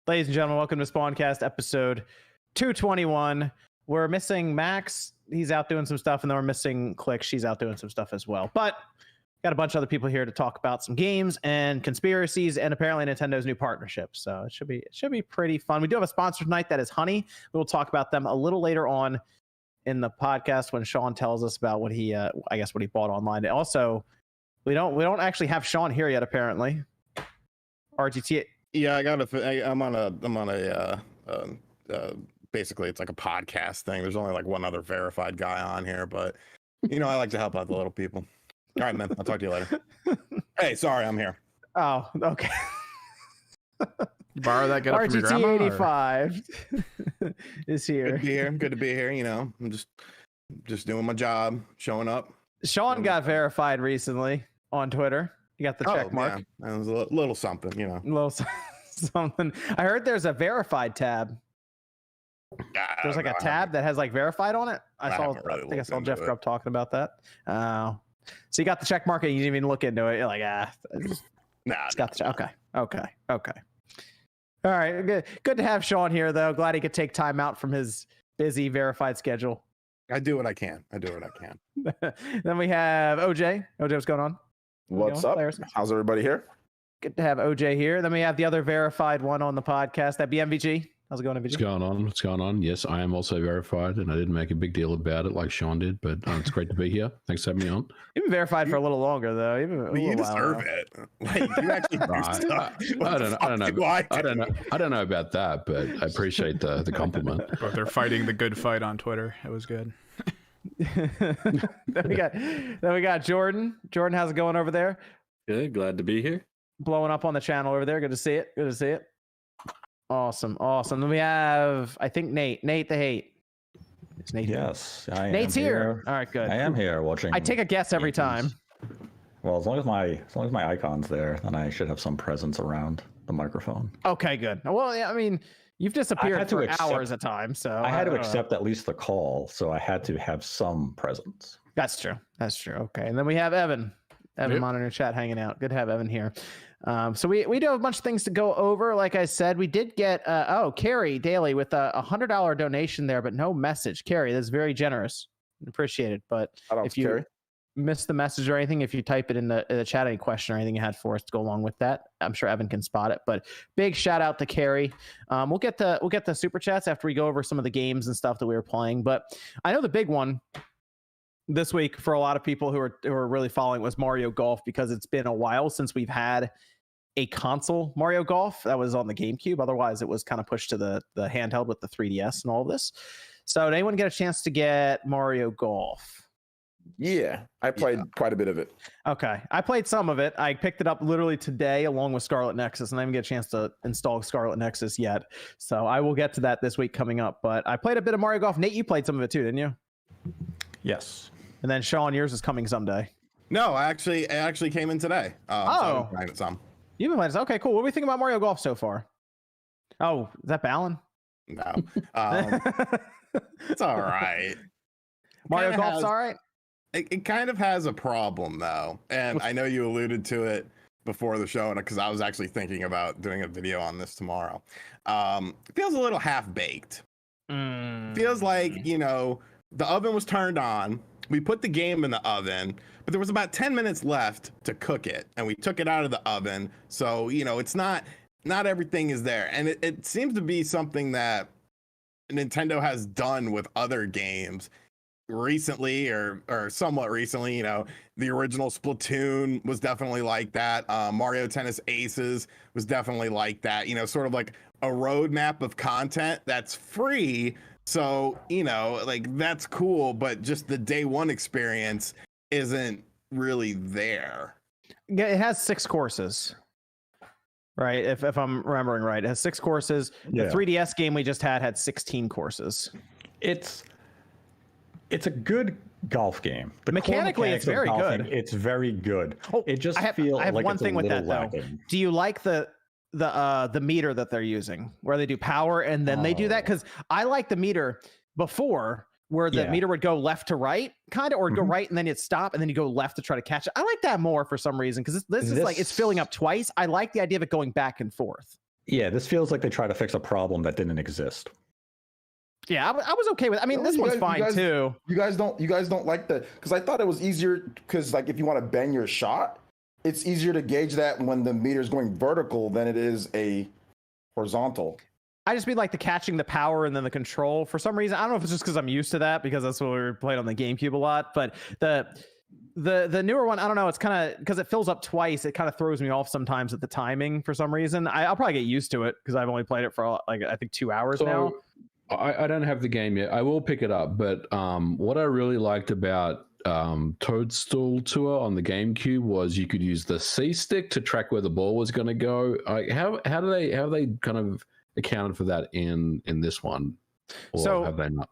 Ladies and gentlemen, welcome to Spawncast episode 221. We're missing Max. He's out doing some stuff, and then we're missing Click. She's out doing some stuff as well. But got a bunch of other people here to talk about some games and conspiracies and apparently Nintendo's new partnership. So it should be pretty fun. We do have a sponsor tonight that is Honey. We'll talk about them a little later on in the podcast when Sean tells us about what he what he bought online. And also, we don't actually have Sean here yet apparently. RGT. Yeah, I'm on a basically it's like a podcast thing. There's only like one other verified guy on here, but I like to help out the little people. All right, man. I'll talk to you later. Hey, sorry, I'm here. Oh, okay. Borrow that. Get up from your grandma. RGT85 is here. Good to be here. I'm just doing my job, showing up. Sean got verified recently on Twitter. You got the check mark. Yeah. It was a little something, little something. I heard there's a verified tab. There's like a tab that has like verified on it. I think I saw Jeff Grubb talking about that. So you got the check mark and you didn't even look into it. You're like, it's got the check. Okay. All right, good to have Sean here though. Glad he could take time out from his busy verified schedule. I do what I can. Then we have OJ. OJ, what's going on? What's up? Players? How's everybody here? Good to have OJ here. Then we have the other verified one on the podcast. That'd be MVG. How's it going, MVG? What's going on? Yes, I am also verified, and I didn't make a big deal about it like Sean did, but it's great to be here. Thanks for having me on. You've been verified for a little longer, though. You deserve it. Like, you actually I don't know about that, but I appreciate the compliment. But they're fighting the good fight on Twitter. It was good. Then we got Jordan. Jordan, how's it going over there? Good, glad to be here. Blowing up on the channel over there. Good to see it. Awesome. Then we have, I think, Nate the Hate. It's Nate. Yes, I am. Nate's here. All right, good. I am here watching. I take a guess every time. Well, as long as my icon's there, then I should have some presence around the microphone. Okay, good. Well, yeah, I mean, you've disappeared for hours at a time, so I had to accept at least the call, so I had to have some presence. That's true. Okay, and then we have Evan. Monitor chat hanging out. Good to have Evan here. So we do have a bunch of things to go over. Like I said, we did get Carrie Daly with a $100 donation there, but no message. Carrie, that's very generous. Appreciate it. But if you missed the message or anything, if you type it in the chat, any question or anything you had for us to go along with that, I'm sure Evan can spot it. But big shout out to Carrie. We'll get the super chats after we go over some of the games and stuff that we were playing. But I know the big one this week for a lot of people who are really following was Mario Golf, because it's been a while since we've had a console Mario Golf that was on the GameCube. Otherwise, it was kind of pushed to the handheld with the 3DS and all of this. So did anyone get a chance to get Mario Golf? Yeah, I played quite a bit of it. Okay, I played some of it. I picked it up literally today along with Scarlet Nexus, and I didn't get a chance to install Scarlet Nexus yet. So I will get to that this week coming up. But I played a bit of Mario Golf. Nate, you played some of it too, didn't you? Yes. And then Sean, yours is coming someday. No, it actually came in today. So some. You've been playing this. Okay, cool. What do we think about Mario Golf so far? Oh, is that Balin? No. It's all right. Mario Golf's all right? It kind of has a problem, though. And I know you alluded to it before the show, because I was actually thinking about doing a video on this tomorrow. It feels a little half-baked. Feels like, the oven was turned on. We put the game in the oven, but there was about 10 minutes left to cook it, and we took it out of the oven. So, it's not everything is there. And it seems to be something that Nintendo has done with other games recently or somewhat recently. The original Splatoon was definitely like that. Mario Tennis Aces was definitely like that. Sort of like a roadmap of content that's free. So, that's cool, but just the day one experience isn't really there. Yeah, it has 6 courses, right? If I'm remembering right, it has 6 courses. The 3DS game we just had 16 courses. It's a good golf game. Mechanically, it's very good. It's very good. It just feels I have like one it's thing a with that lacking. though. Do you like the meter that they're using, where they do power and then they do that? Because I like the meter before, where the meter would go left to right, kind of, or go right and then it'd stop and then you go left to try to catch it. I like that more for some reason, because this is like it's filling up twice. I like the idea of it going back and forth. Yeah, this feels like they try to fix a problem that didn't exist. Yeah, I was okay with. I mean, No, this you one's guys- fine you guys- too. You guys don't like the, because I thought it was easier, because like if you want to bend your shot, it's easier to gauge that when the meter is going vertical than it is a horizontal. I just mean like the catching the power and then the control. For some reason, I don't know if it's just because I'm used to that, because that's what we were playing on the GameCube a lot. But the newer one, I don't know. It's kind of, because it fills up twice. It kind of throws me off sometimes at the timing for some reason. I'll probably get used to it because I've only played it for like I think 2 hours now. I don't have the game yet. I will pick it up, but what I really liked about Toadstool Tour on the GameCube was you could use the C stick to track where the ball was going to go. Like, how have they kind of accounted for that in this one, or So- have they not?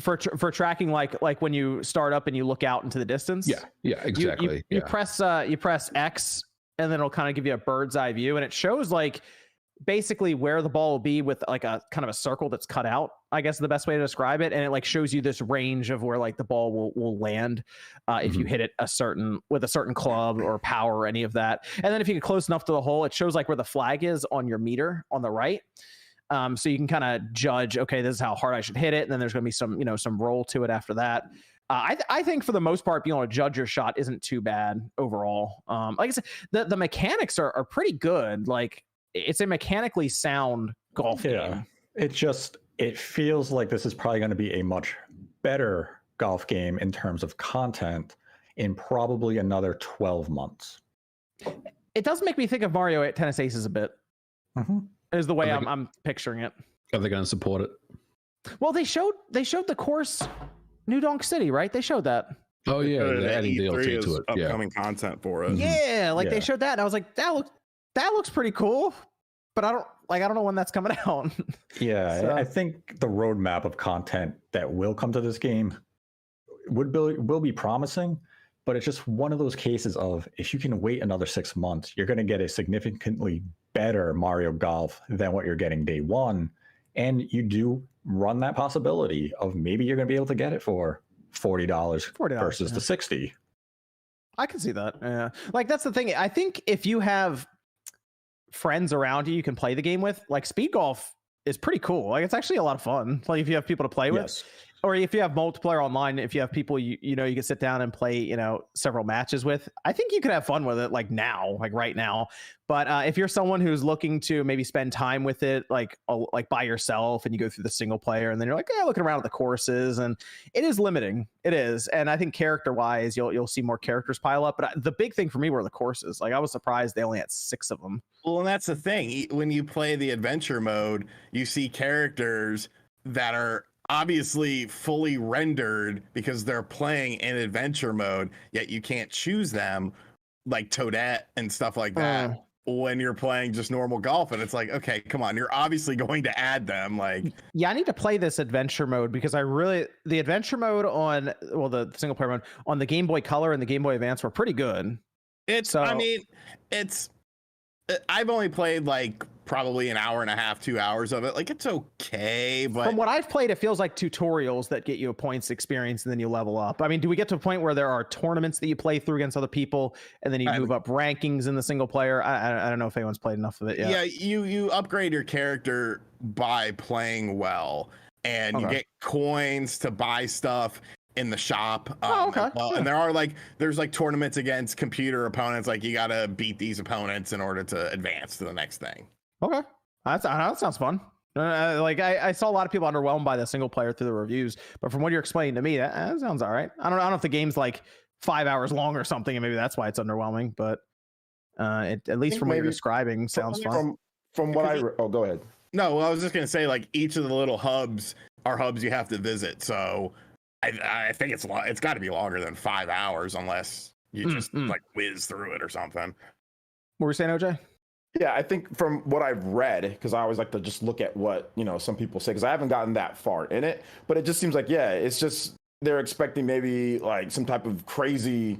For tracking, like when you start up and you look out into the distance. Yeah, exactly. You press X, and then it'll kind of give you a bird's eye view, and it shows like basically where the ball will be with like a kind of a circle that's cut out, I guess is the best way to describe it. And it like shows you this range of where like the ball will land if you hit it with a certain club or power or any of that. And then if you get close enough to the hole, it shows like where the flag is on your meter on the right. So you can kind of judge, okay, this is how hard I should hit it. And then there's going to be some roll to it after that. I think for the most part, being able to judge your shot isn't too bad overall. Like I said, the mechanics are pretty good. Like, it's a mechanically sound golf game. It feels like this is probably going to be a much better golf game in terms of content in probably another 12 months. It does make me think of Mario at Tennis Aces a bit. Is the way I'm picturing it. Are they going to support it? Well, they showed the course New Donk City, right? They showed that. Oh yeah, The they're adding E3 DLC is to it. Yeah. upcoming content for it. Yeah, like they Yeah. showed that, and I was like, that looks pretty cool, but I don't know when that's coming out. Yeah, So- I think the roadmap of content that will come to this game will be promising, but it's just one of those cases of if you can wait another 6 months, you're going to get a significantly better Mario Golf than what you're getting day one. And you do run that possibility of maybe you're going to be able to get it for $40 versus the $60. I can see that. Yeah. Like, that's the thing. I think if you have friends around you can play the game with, like, speed golf is pretty cool. Like, it's actually a lot of fun. Like, if you have people to play with. Yes. Or if you have multiplayer online, if you have people you can sit down and play several matches with, I think you could have fun with it like right now. But if you're someone who's looking to maybe spend time with it like by yourself, and you go through the single player, and then you're like, looking around at the courses, and it is limiting. It is. And I think character wise, you'll see more characters pile up. But the big thing for me were the courses. Like, I was surprised they only had 6 of them. Well, and that's the thing. When you play the adventure mode, you see characters that are obviously fully rendered because they're playing in adventure mode, yet you can't choose them, like Toadette and stuff like that, when you're playing just normal golf. And it's like, okay, come on, you're obviously going to add them. Like, yeah, I need to play this adventure mode because the adventure mode on the single player mode on the Game Boy Color and the Game Boy Advance were pretty good. I've only played like probably an hour and a half, 2 hours of it. Like, it's okay, but From what I've played, it feels like tutorials that get you a points experience and then you level up. I mean, do we get to a point where there are tournaments that you play through against other people and then you move up rankings in the single player? I don't know if anyone's played enough of it yet. yeah, you upgrade your character by playing well, and you get coins to buy stuff in the shop. Okay. Well, and there's tournaments against computer opponents. Like, you got to beat these opponents in order to advance to the next thing. Okay. That sounds fun. I saw a lot of people underwhelmed by the single player through the reviews, but from what you're explaining to me, that sounds all right. I don't know if the game's like 5 hours long or something, and maybe that's why it's underwhelming, but at least from what you're describing, sounds fun. From what go ahead. No, well, I was just gonna say, like, each of the little hubs are hubs you have to visit. So I think it's got to be longer than 5 hours, unless you just like whiz through it or something. What were you saying, OJ? Yeah, I think from what I've read, because I always like to just look at what some people say, because I haven't gotten that far in it, but it just seems like it's just they're expecting maybe like some type of crazy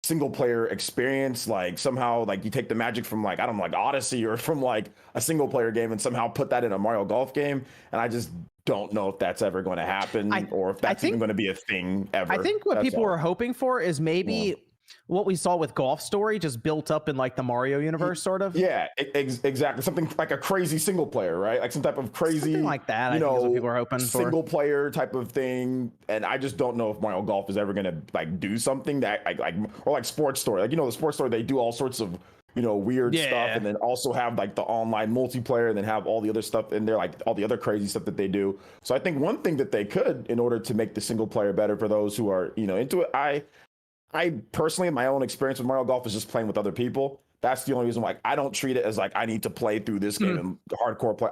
single player experience, like somehow like you take the magic from like, I don't know, like Odyssey or from like a single player game and somehow put that in a Mario Golf game, and I just don't know if that's ever going to happen or if that's even going to be a thing ever. I think what people were hoping for is maybe what we saw with Golf Story just built up in like the Mario universe, sort of. Yeah, exactly. Something like a crazy single player, right? Like some type of crazy, something like that. I think is what people are hoping for. Single player type of thing. And I just don't know if Mario Golf is ever gonna like do something that like or like Sports Story. Like the Sports Story, they do all sorts of weird stuff, and then also have like the online multiplayer, and then have all the other stuff in there, like all the other crazy stuff that they do. So I think one thing that they could, in order to make the single player better for those who are into it, I personally, in my own experience with Mario Golf, is just playing with other people. That's the only reason why I don't treat it as like I need to play through this game and hardcore play.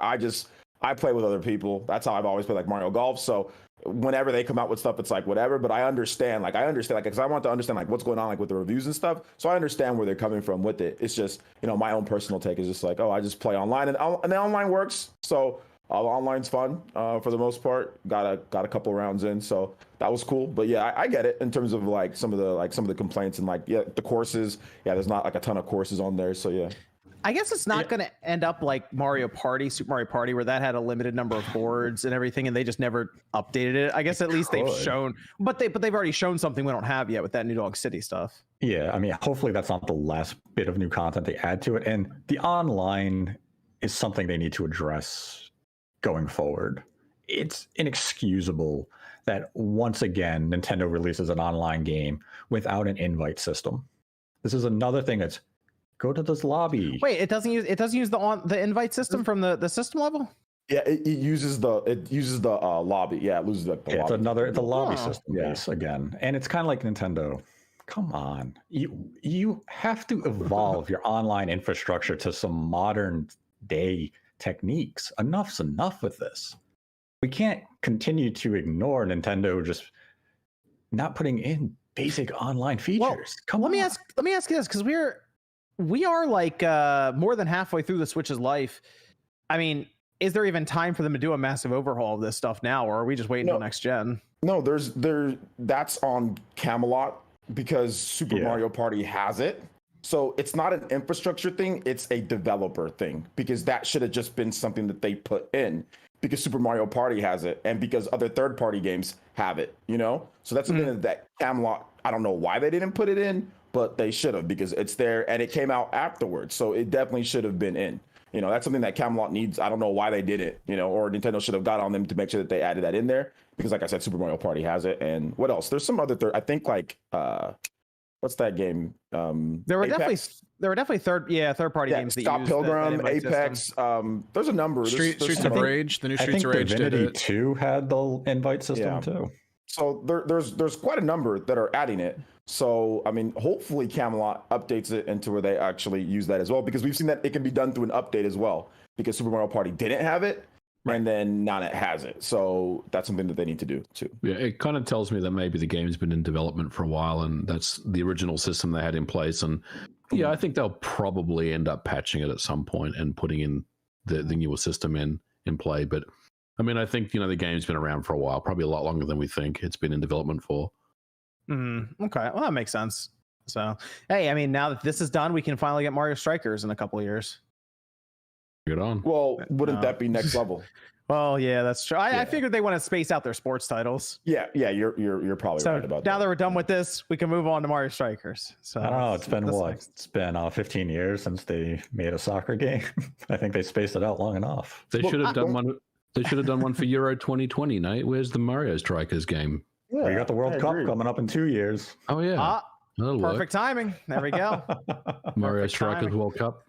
I play with other people. That's how I've always played like Mario Golf. So whenever they come out with stuff, it's like whatever. But I understand because I want to understand like what's going on like with the reviews and stuff. So I understand where they're coming from with it. It's just my own personal take is just like, oh, I just play online and the online works. So online's fun for the most part. Got a couple rounds in, so that was cool. But yeah, I get it in terms of like some of the complaints and like the courses. Yeah, there's not like a ton of courses on there, so yeah. I guess it's not going to end up like Super Mario Party, where that had a limited number of boards and everything, and they just never updated it. I guess at least they've shown, but they've already shown something we don't have yet with that New Dog City stuff. Yeah, I mean, hopefully that's not the last bit of new content they add to it, and the online is something they need to address going forward. It's inexcusable that once again Nintendo releases an online game without an invite system. This is another thing that's go to this lobby. Wait, it doesn't use the invite system from the system level? Yeah, it uses the lobby. Yeah, it loses the lobby. It's a lobby system base again. And it's kind of like Nintendo. Come on. You have to evolve your online infrastructure to some modern day techniques. Enough's enough with this. We can't continue to ignore Nintendo just not putting in basic online features. Well, let me ask you this, because we are like more than halfway through the Switch's life. I mean, is there even time for them to do a massive overhaul of this stuff now, or are we just waiting until next gen? No, that's on Camelot because Super Mario Party has it. So it's not an infrastructure thing, it's a developer thing, because that should have just been something that they put in because Super Mario Party has it and because other third-party games have it, So that's something that Camelot, I don't know why they didn't put it in, but they should have, because it's there and it came out afterwards. So it definitely should have been in. That's something that Camelot needs. I don't know why they did it, or Nintendo should have got on them to make sure that they added that in there, because like I said, Super Mario Party has it. And what else? There's some other I think like what's that game? There were definitely third-party games that Scott used Pilgrim, Apex. There's a number. Streets of Rage. The new Streets of Rage Divinity did it. 2 had the invite system too. So there's quite a number that are adding it. So I mean, hopefully Camelot updates it into where they actually use that as well, because we've seen that it can be done through an update as well. Because Super Mario Party didn't have it. And then now it has it. So that's something that they need to do too. Yeah, it kind of tells me that maybe the game's been in development for a while and that's the original system they had in place. And yeah, I think they'll probably end up patching it at some point and putting in the newer system in play. But I mean, I think, the game's been around for a while, probably a lot longer than we think it's been in development for. Okay, well, that makes sense. So, hey, I mean, now that this is done, we can finally get Mario Strikers in a couple of years. Good on. Well, wouldn't that be next level? Well, yeah, that's true. I figured they want to space out their sports titles. Yeah, you're probably right about that. Now that we're done with this, we can move on to Mario Strikers. So I don't know. It's been what? It's been 15 years since they made a soccer game. I think they spaced it out long enough. They should have done one. They should have done one for Euro 2020, Nate. Where's the Mario Strikers game? Yeah, we got the World Cup coming up in 2 years. Oh yeah. Perfect timing. There we go. Mario Strikers World Cup.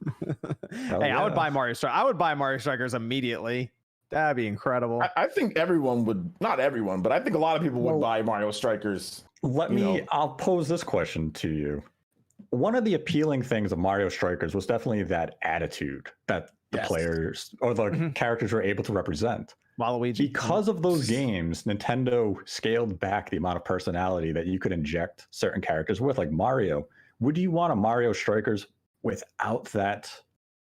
Hey, I would buy Mario Strikers. I would buy Mario Strikers immediately. That'd be incredible. I think everyone would, not everyone, but I think a lot of people would buy Mario Strikers. I'll pose this question to you. One of the appealing things of Mario Strikers was definitely that attitude that the players or the characters were able to represent. Waluigi. Because of those games, Nintendo scaled back the amount of personality that you could inject certain characters with, like Mario. Would you want a Mario Strikers without that?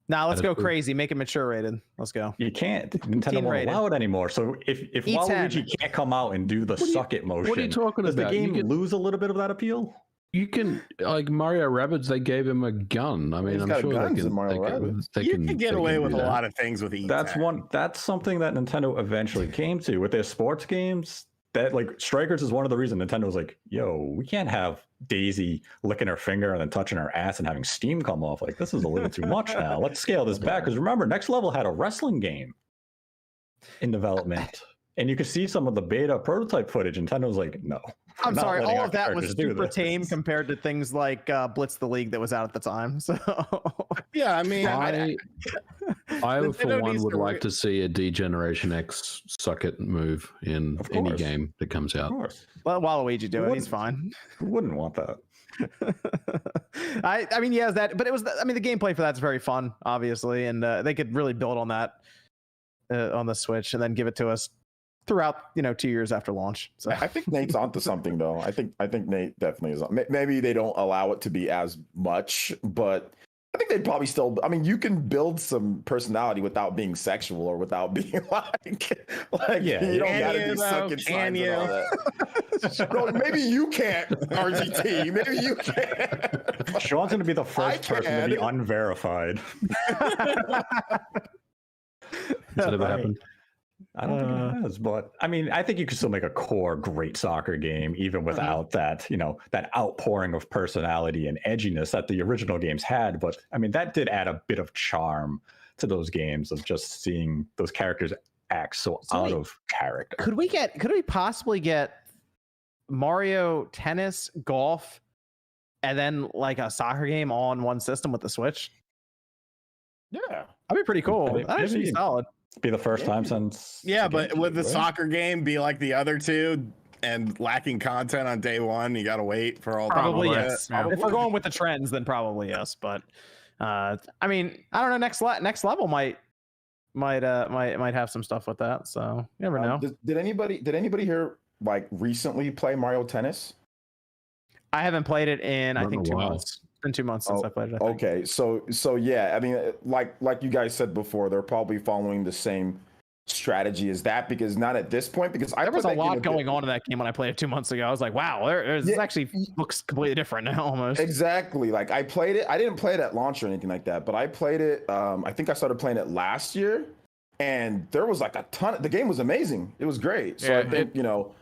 Now let's go crazy. Make it mature rated. Let's go. You can't. Nintendo won't allow it anymore. So if Waluigi can't come out and do the suck it motion, what are you talking does about? The game lose a little bit of that appeal? You can, like Mario Rabbids, they gave him a gun. I mean, I'm sure they can get away with a lot of things with E10. That's something that Nintendo eventually came to with their sports games. That like Strikers is one of the reasons Nintendo was like, yo, we can't have Daisy licking her finger and then touching her ass and having steam come off. Like, this is a little too much now. Let's scale this back. Because remember, Next Level had a wrestling game in development. And you could see some of the beta prototype footage. And Nintendo was like, no. I'm sorry, all of that was super tame compared to things like Blitz the League that was out at the time. So yeah, I mean, I for one would like to see a D-Generation X suck it move in any game that comes out. Of course. Well, Waluigi do it. He's fine. Who wouldn't want that? I mean, yeah, that, but it was. I mean, the gameplay for that's very fun, obviously, and they could really build on that on the Switch and then give it to us throughout 2 years after launch. So I think Nate's onto something though. I think Nate definitely is. Maybe they don't allow it to be as much, but I think they'd probably still. I mean, you can build some personality without being sexual or without being like yeah, you don't gotta be sucking signs and all that. No, maybe you can't, RGT. Maybe you can't. Sean's gonna be the first person to be unverified. Has that ever happened? I don't think it has, but I mean, I think you could still make a core great soccer game even without that, that outpouring of personality and edginess that the original games had. But I mean, that did add a bit of charm to those games of just seeing those characters act so out of character. Could we possibly get Mario Tennis, Golf, and then like a soccer game all in one system with the Switch? Yeah, that'd be pretty cool. That'd actually be solid. Be the first time since. Yeah, but would the soccer game be like the other two and lacking content on day one? You got to wait for all. Probably yes. Yeah. If we're going with the trends, then probably yes. But I mean, I don't know. Next level might have some stuff with that. So you never know. Did anybody here like recently play Mario Tennis? I haven't played it in I think 2 months. It's been 2 months since I played it. Okay, so yeah, I mean, like you guys said before, they're probably following the same strategy as that, because not at this point, because there was a lot going on in that game when I played it 2 months ago. I was like, wow, this actually looks completely different now almost. Exactly. Like I played it. I didn't play it at launch or anything like that, but I played it. I think I started playing it last year, and there was like a ton. The game was amazing. It was great. So I think it'll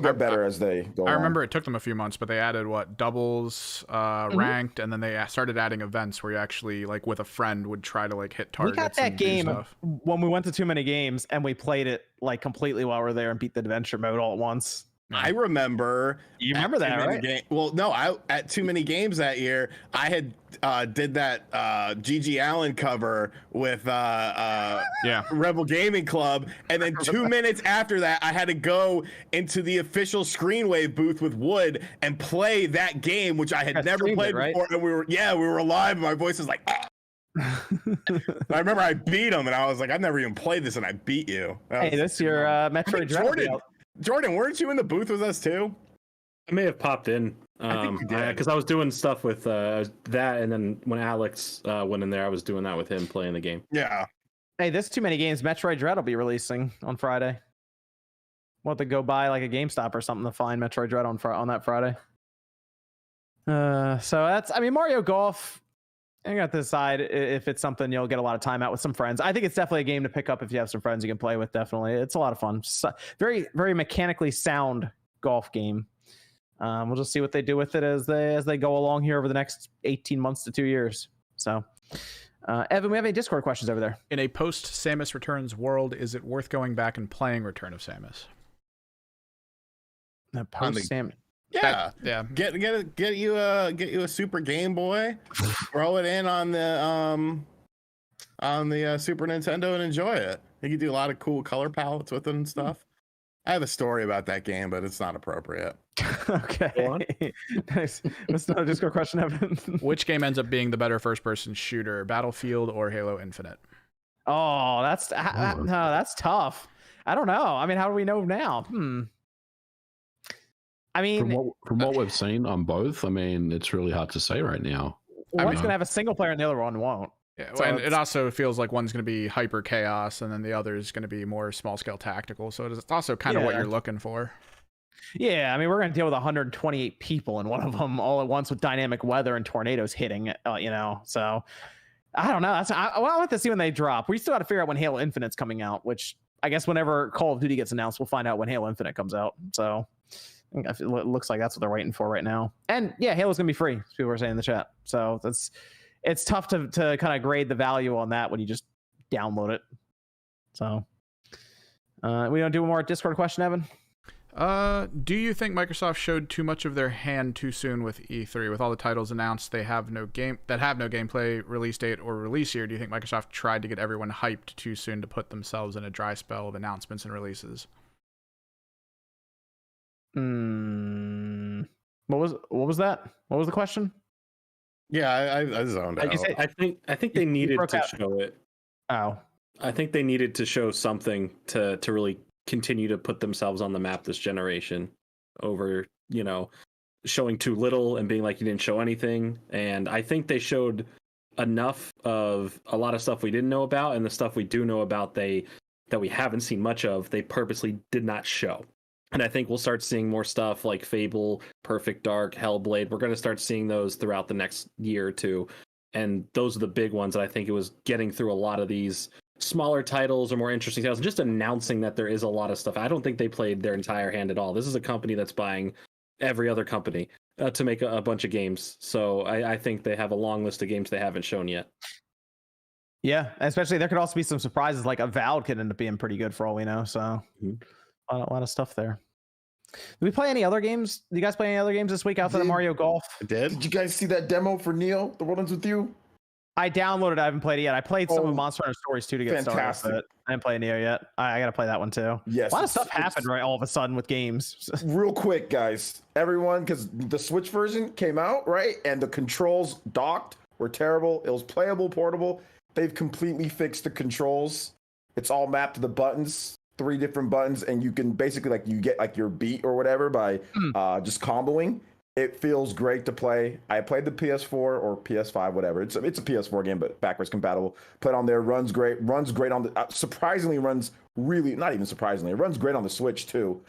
get better as they go on. I remember it took them a few months, but they added doubles, ranked, and then they started adding events where you actually like with a friend would try to like hit targets. We got that game when we went to Too Many Games and we played it like completely while we were there and beat the adventure mode all at once. I remember. You remember that, right? Well, no, at Too Many Games that year, I had did that GG Allen cover with Rebel Gaming Club, and then 2 minutes after that, I had to go into the official Screenwave booth with Wood and play that game, which I had never played before. And we were live, and my voice was like. I remember I beat him, and I was like, I've never even played this, and I beat you. Hey, this your Metroid Jordan, weren't you in the booth with us too? I may have popped in because I was doing stuff with that, and then when Alex went in there, I was doing that with him playing the game. Yeah. Hey, this Too Many Games. Metroid Dread will be releasing on Friday. We'll have to go buy like a GameStop or something to find Metroid Dread on that Friday. So that's. I mean, Mario Golf. You got to decide if it's something you'll get a lot of time out with some friends. I think it's definitely a game to pick up if you have some friends you can play with. Definitely, it's a lot of fun. Very, very mechanically sound golf game. We'll just see what they do with it as they go along here over the next 18 months to 2 years. So, Evan, we have any Discord questions over there? In a post-Samus Returns world, is it worth going back and playing Return of Samus? Post-Samus. Yeah, get you a Super Game Boy, throw it in on the Super Nintendo and enjoy it. You can do a lot of cool color palettes with it and stuff. I have a story about that game, but it's not appropriate. Okay. Nice. What's another Discord question, Evan? Which game ends up being the better first-person shooter, Battlefield or Halo Infinite? Oh, that's tough. I don't know. I mean, how do we know now? I mean, from what we've seen on both, I mean, it's really hard to say right now. One's going to have a single player and the other one won't. Yeah, so and it also feels like one's going to be hyper chaos and then the other is going to be more small scale tactical. So it's also kind of what you're looking for. Yeah, I mean, we're going to deal with 128 people in one of them all at once with dynamic weather and tornadoes hitting, So I don't know. I'll have to see when they drop. We still got to figure out when Halo Infinite's coming out, which I guess whenever Call of Duty gets announced, we'll find out when Halo Infinite comes out. So It looks like that's what they're waiting for right now. And yeah, Halo's gonna be free. As people are saying in the chat. So it's tough to kind of grade the value on that when you just download it. So we don't do one more Discord question, Evan. Do you think Microsoft showed too much of their hand too soon with E3? With all the titles announced, they have no gameplay release date or release year. Do you think Microsoft tried to get everyone hyped too soon to put themselves in a dry spell of announcements and releases? What was that? What was the question? Yeah, I zoned out. I think they needed to show it. Oh, I think they needed to show something to really continue to put themselves on the map this generation over, showing too little and being like you didn't show anything. And I think they showed enough of a lot of stuff we didn't know about, and the stuff we do know about that we haven't seen much of, they purposely did not show. And I think we'll start seeing more stuff like Fable, Perfect Dark, Hellblade. We're going to start seeing those throughout the next year or two. And those are the big ones. And I think it was getting through a lot of these smaller titles or more interesting titles, and just announcing that there is a lot of stuff. I don't think they played their entire hand at all. This is a company that's buying every other company to make a bunch of games. So I think they have a long list of games they haven't shown yet. Yeah, especially there could also be some surprises, like Avowed could end up being pretty good for all we know. So a lot of stuff there. Did we play any other games? Did you guys play any other games this week outside of Mario Golf? Did you guys see that demo for Neo, The World Ends With You? I downloaded it. I haven't played it yet. I played some of Monster Hunter Stories 2 to get fantastic. started. But I didn't play Neo yet. I got to play that one too. Yes. A lot of stuff happened right all of a sudden with games. Real quick, guys. Everyone, because the Switch version came out, right? And the controls docked were terrible. It was playable, portable. They've completely fixed the controls. It's all mapped to the buttons. 3 different buttons, and you can basically you get your beat or whatever by just comboing. It feels great to play. I played the PS4 or PS5, whatever. It's a PS4 game, but backwards compatible. Played on there, runs great on the surprisingly runs really, not even surprisingly, it runs great on the Switch too.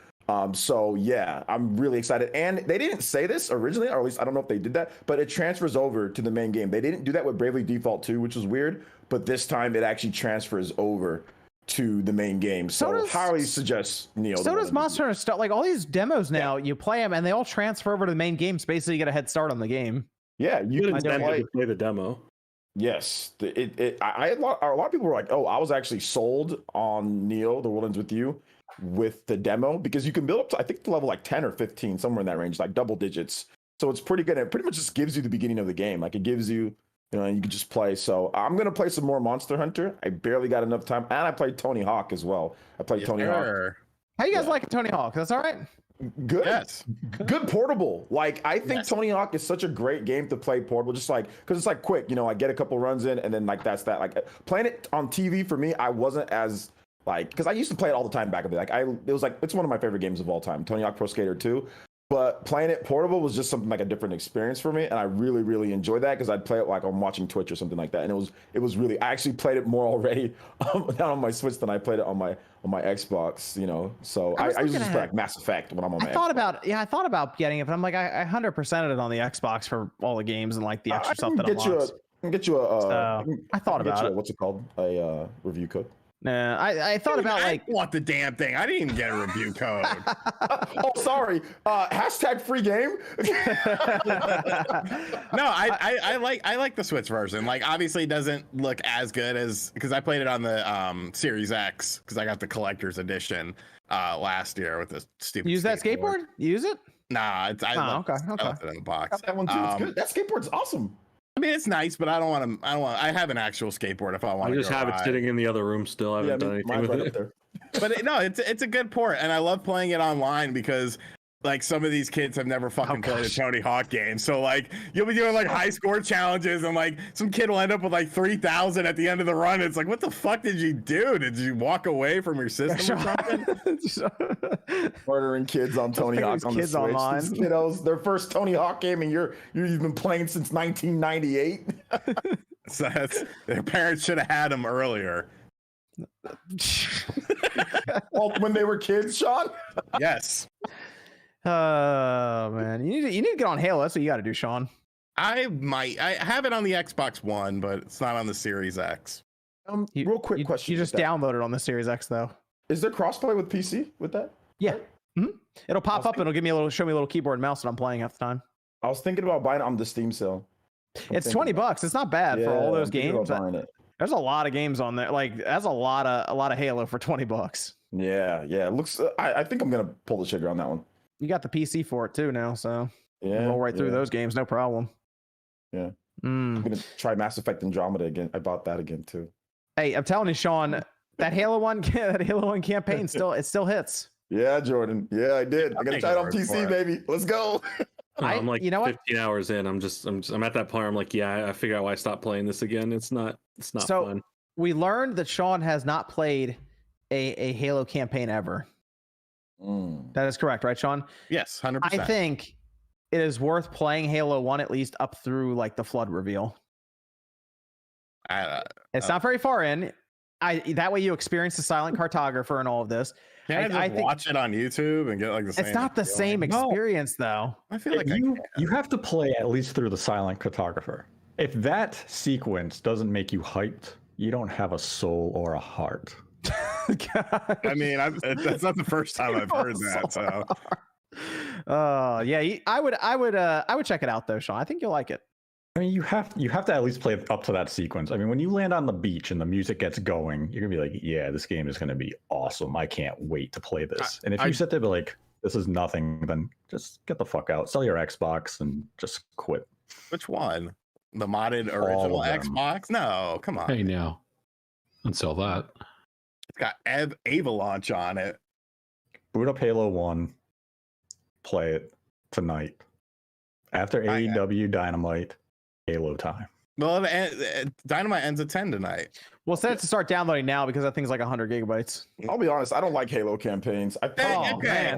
So yeah, I'm really excited. And they didn't say this originally, or at least I don't know if they did that, but it transfers over to the main game. They didn't do that with Bravely Default 2, which was weird, but this time it actually transfers over to the main game. So highly suggest Neo. So does Monster Hunter stuff. Like all these demos now, you play them and they all transfer over to the main game. So basically, you get a head start on the game. Yeah, you can play the demo. Yes, I had a lot of people were like, "Oh, I was actually sold on Neo: The World Ends With You with the demo because you can build up to I think to level like 10 or 15, somewhere in that range, like double digits. So it's pretty good. It pretty much just gives you the beginning of the game. Like it gives you." And you can just play. So I'm going to play some more Monster Hunter. I barely got enough time. And I played Tony Hawk as well. I played Tony Hawk. How you guys like Tony Hawk? That's all right? Good. Yes. Good portable. Like, I think Tony Hawk is such a great game to play portable. Just because it's quick. I get a couple runs in and then that's that. Like playing it on TV for me, I wasn't as because I used to play it all the time back in the day. It's one of my favorite games of all time, Tony Hawk Pro Skater 2. But playing it portable was just something like a different experience for me, and I really, really enjoyed that because I'd play it like I'm watching Twitch or something like that, and it was really. I actually played it more already down on my Switch than I played it on my Xbox. So I usually just play like Mass Effect when I'm on my. I thought about getting it, but I'm like I 100%ed it on the Xbox for all the games and like the extra stuff that unlocks. I can get you a. I thought about it. What's it called? A review code. Nah, I thought about I want the damn thing. I didn't even get a review code. Oh, sorry. Hashtag free game. No, I like the Switch version. Like, obviously, it doesn't look as good as because I played it on the Series X because I got the collector's edition last year with the stupid. Use that skateboard? Use it? Nah, I left it in the box. Got that one too. It's good. That skateboard's awesome. I mean, it's nice, but I don't want to. I have an actual skateboard if I want to. I just have it sitting in the other room still. I haven't done anything with it. But it's a good port, and I love playing it online because like some of these kids have never fucking played a Tony Hawk game. So like you'll be doing like high score challenges and like some kid will end up with like 3,000 at the end of the run. It's like, what the fuck did you do? Did you walk away from your system or something? Murdering kids on Tony Hawk on kids the Switch. Online. These kiddos, their first Tony Hawk game and you've been playing since 1998. So their parents should have had them earlier. Well, when they were kids, Sean? Yes. Oh man, you need to get on Halo. That's what you got to do, Sean. I have it on the Xbox One, but it's not on the Series X. Real quick question. You just download it on the Series X though. Is there crossplay with PC with that? Yeah. Mm-hmm. It'll pop up and it'll show me a little keyboard and mouse that I'm playing half the time. I was thinking about buying it on the Steam sale. It's $20. It's not bad for all those games. There's a lot of games on there. Like that's a lot of Halo for $20. Yeah. It looks. I think I'm gonna pull the trigger on that one. You got the PC for it too now, so yeah, roll right through those games, no problem. Yeah. I'm gonna try Mass Effect Andromeda again. I bought that again too. Hey, I'm telling you, Sean, that Halo 1 campaign still hits. Yeah, Jordan. Yeah, I did. I'm gonna try it on PC, baby. Let's go. I'm like, you know what? 15 hours in. I'm at that point. I'm like, yeah, I figure out why I stopped playing this again. It's not fun. We learned that Sean has not played a Halo campaign ever. That is correct, right, Sean? Yes, 100%. I think it is worth playing Halo 1 at least up through like the flood reveal. It's not very far in. That way you experience the silent cartographer and all of this. Can I think watch it on YouTube and get like the same? It's not the same experience though. I feel like you have to play at least through the silent cartographer. If that sequence doesn't make you hyped, you don't have a soul or a heart. I mean, that's not the first time I've heard that. So, yeah, I would check it out though, Sean. I think you'll like it. I mean, you have to at least play up to that sequence. I mean, when you land on the beach and the music gets going, you're gonna be like, yeah, this game is gonna be awesome. I can't wait to play this. And if you sit there and be like, this is nothing, then just get the fuck out. Sell your Xbox and just quit. Which one? The modded original Xbox? No, come on. Hey, now. And sell that. It's got Avalanche on it. Boot up Halo 1. Play it tonight. After AEW Dynamite, Halo time. Well, Dynamite ends at 10 tonight. Well, set it to start downloading now because that thing's like 100 gigabytes. I'll be honest, I don't like Halo campaigns.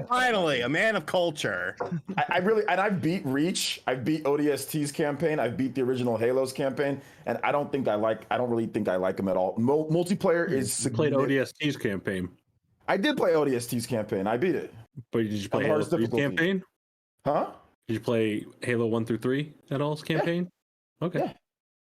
Finally, a man of culture. I've beat Reach, I've beat ODST's campaign, I've beat the original Halo's campaign, and I don't really think I like them at all. Multiplayer is. You played ODST's campaign. I did play ODST's campaign. I beat it. But did you play Halo 3's campaign? Huh? Did you play Halo 1 through 3 at all's campaign? Yeah. Okay. Yeah.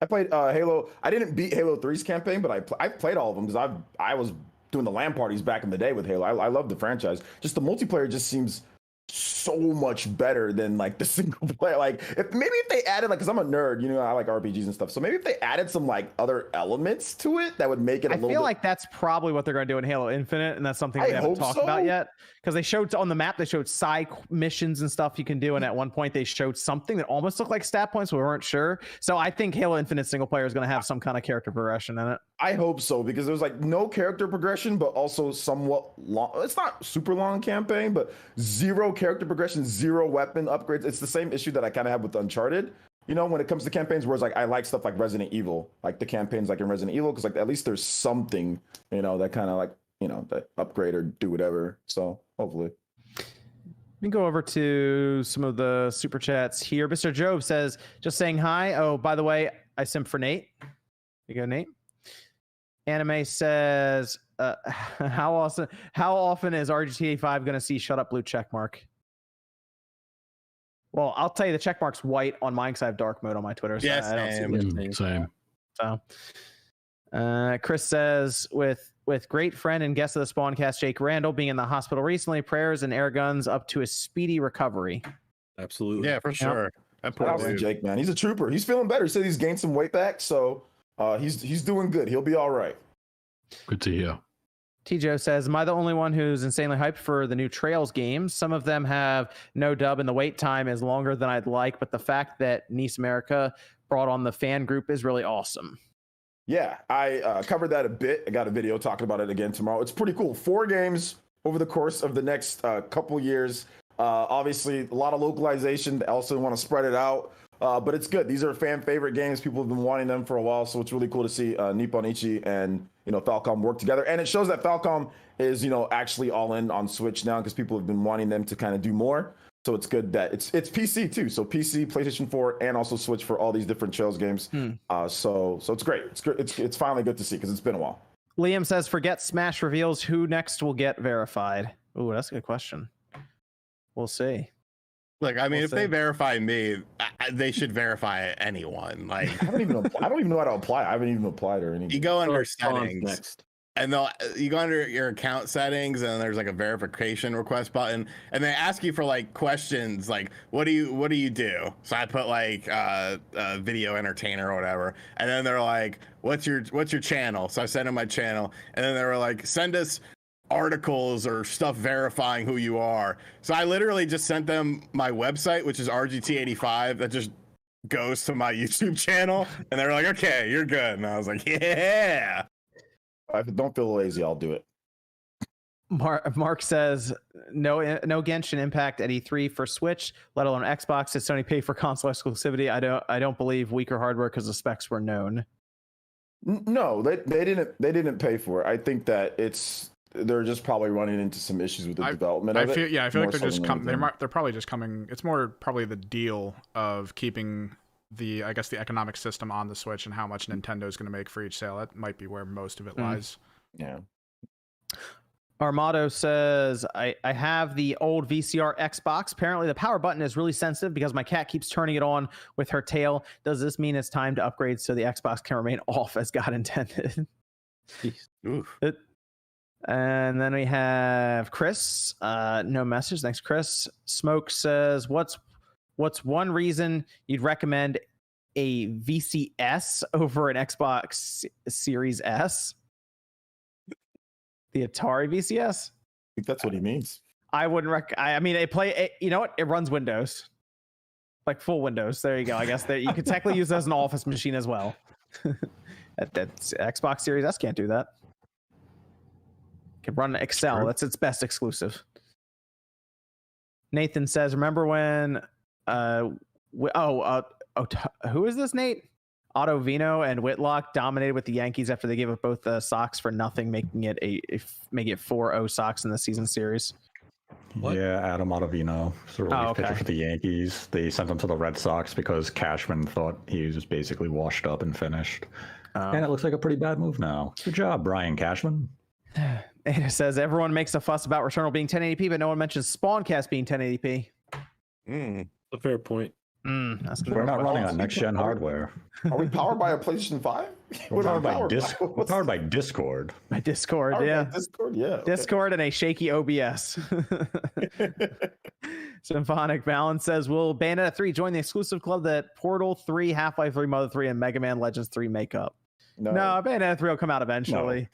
I played Halo. I didn't beat Halo 3's campaign, but I played all of them because I was doing the LAN parties back in the day with Halo. I love the franchise. Just the multiplayer just seems so much better than like the single player. Like if they added like, because I'm a nerd, you know, I like RPGs and stuff. So maybe if they added some like other elements to it, that would make it a little bit. I feel like that's probably what they're going to do in Halo Infinite, and that's something they haven't talked about yet. Because they showed on the map, they showed side missions and stuff you can do, and at one point they showed something that almost looked like stat points, but we weren't sure. So I think Halo Infinite single player is going to have some kind of character progression in it. I hope so, because there's like no character progression, but also somewhat long. It's not super long campaign, but zero character progression, zero weapon upgrades. It's the same issue that I kind of have with Uncharted. You know, when it comes to campaigns, where it's like I like stuff like Resident Evil, like the campaigns like in Resident Evil, because like at least there's something, you know, that kind of like, you know, that upgrade or do whatever. So hopefully. Let me go over to some of the super chats here. Mr. Job says, just saying hi. Oh, by the way, I simp for Nate. You go, Nate. Anime says, how often is RGTA 5 going to see shut up blue check mark? Well, I'll tell you, the check mark's white on mine because I have dark mode on my Twitter. So yes, I don't see same. So, Chris says, with great friend and guest of the Spawncast, Jake Randall, being in the hospital recently, prayers and air guns up to a speedy recovery. Absolutely. Yeah, for sure. That poor dude. Jake, man. He's a trooper. He's feeling better. He said he's gained some weight back, so he's doing good. He'll be all right. Good to hear. T-Joe says, am I the only one who's insanely hyped for the new Trails games? Some of them have no dub and the wait time is longer than I'd like, but the fact that Nice America brought on the fan group is really awesome. Yeah, I covered that a bit. I got a video talking about it again tomorrow. It's pretty cool. 4 games over the course of the next couple years. Obviously, a lot of localization. They also want to spread it out. But it's good. These are fan favorite games. People have been wanting them for a while, so it's really cool to see Nippon Ichi and Falcom work together. And it shows that Falcom is actually all in on Switch now because people have been wanting them to kind of do more. So it's good that it's PC too. So PC, PlayStation 4, and also Switch for all these different Trails games. So it's great. It's good. It's finally good to see because it's been a while. Liam says, forget Smash reveals. Who next will get verified? Ooh, that's a good question. We'll see. Look, I mean, if they verify me, they should verify anyone. Like, I don't even know how to apply. I haven't even applied or anything. You go under settings. Next. and you go under your account settings, and there's like a verification request button, and they ask you for like questions like what do you do? So I put like video entertainer or whatever, and then they're like, what's your channel? So I sent them my channel, and then they were like, send us articles or stuff verifying who you are. So I literally just sent them my website, which is RGT85, that just goes to my YouTube channel, and they were like, okay, you're good. And I was like, yeah. If I don't feel lazy, I'll do it. Mark says no Genshin Impact at E3 for Switch, let alone Xbox. Did Sony pay for console exclusivity? I don't believe weaker hardware because the specs were known. No, they didn't pay for it. I think that they're just probably running into some issues with the development. I feel like they're just they're probably just coming. It's more probably the deal of keeping the economic system on the Switch and how much Nintendo is going to make for each sale. That might be where most of it lies. Yeah. Armado says, I have the old VCR Xbox. Apparently the power button is really sensitive because my cat keeps turning it on with her tail. Does this mean it's time to upgrade so the Xbox can remain off as God intended? And then we have Chris. No message. Thanks, Chris. Smoke says, what's one reason you'd recommend a VCS over an Xbox Series S? The Atari VCS? I think that's what he means. I wouldn't I mean, you know what? It runs Windows. Like full Windows. There you go. I guess that you could technically use it as an office machine as well. that Xbox Series S can't do that. Can run Excel. Sure. That's its best exclusive. Nathan says, remember when who is this, Nate? Otto Vino and Whitlock dominated with the Yankees after they gave up both the Sox for nothing, making it 4-0 Sox in the season series. What? Yeah, Adam Ottavino is a relief pitcher for the Yankees. They sent him to the Red Sox because Cashman thought he was basically washed up and finished. And it looks like a pretty bad move now. Good job, Brian Cashman. And it says everyone makes a fuss about Returnal being 1080p, but no one mentions Spawncast being 1080p. A fair point. We're not running on next-gen hardware. Are we powered by a PlayStation 5? We're powered by Discord. By Discord, yeah. Discord, yeah. Okay. Discord and a shaky OBS. Symphonic Balance says, will Bayonetta 3 join the exclusive club that Portal 3, Half-Life 3, Mother 3, and Mega Man Legends 3 make up? No, Bayonetta 3 will come out eventually.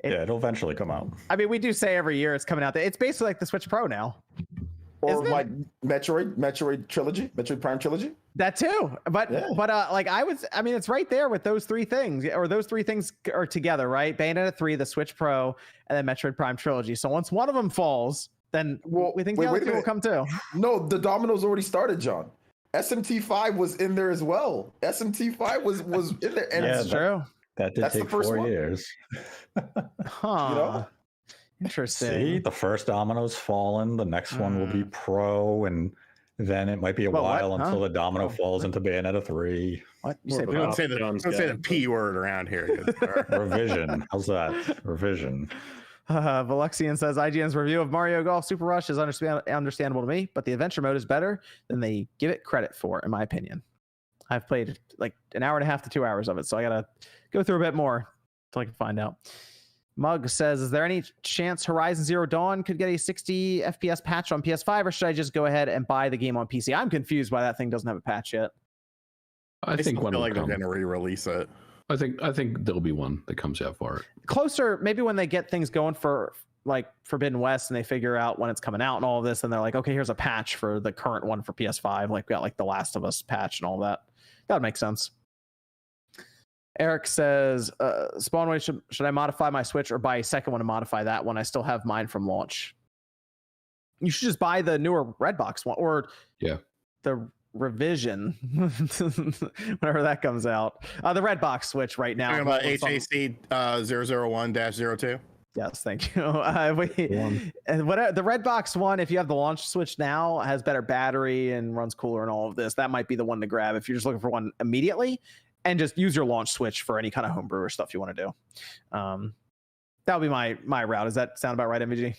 No. It'll eventually come out. I mean, we do say every year it's coming out. It's basically like the Switch Pro now. Or like Metroid Prime Trilogy. That too, but it's right there with those three things, or those three things are together, right? Bayonetta 3, the Switch Pro, and then Metroid Prime Trilogy. So once one of them falls, then we think the other two will come too. No, the dominoes already started, John. SMT5 was in there as well. SMT5 was in there, and that's true. That did take 4 years. Huh. You know? Interesting. See, the first domino's fallen. The next one will be Pro, and then it might be a while until the domino falls into Bayonetta 3. What? You say, don't say the P word around here. Revision. How's that? Revision. Veluxian says, IGN's review of Mario Golf Super Rush is understandable to me, but the adventure mode is better than they give it credit for, in my opinion. I've played like an hour and a half to 2 hours of it, so I gotta go through a bit more until I can find out. Mug says, is there any chance Horizon Zero Dawn could get a 60 FPS patch on PS5, or should I just go ahead and buy the game on PC? I'm confused why that thing doesn't have a patch yet. I think feel like they're going to re-release it. I think there'll be one that comes out for it. Closer, maybe when they get things going for like Forbidden West and they figure out when it's coming out and all of this, and they're like, okay, here's a patch for the current one for PS5. Like we got like the Last of Us patch and all that. That would make sense. Eric says, Spawnway, should I modify my Switch or buy a second one to modify that one? I still have mine from launch. You should just buy the newer Redbox one, or the revision, whenever that comes out. The Redbox Switch right now. Talking about HAC 001-02? Yes, thank you. And whatever, the Redbox one, if you have the launch Switch now, has better battery and runs cooler and all of this. That might be the one to grab if you're just looking for one immediately. And just use your launch Switch for any kind of homebrew or stuff you want to do. That would be my route. Does that sound about right, MVG?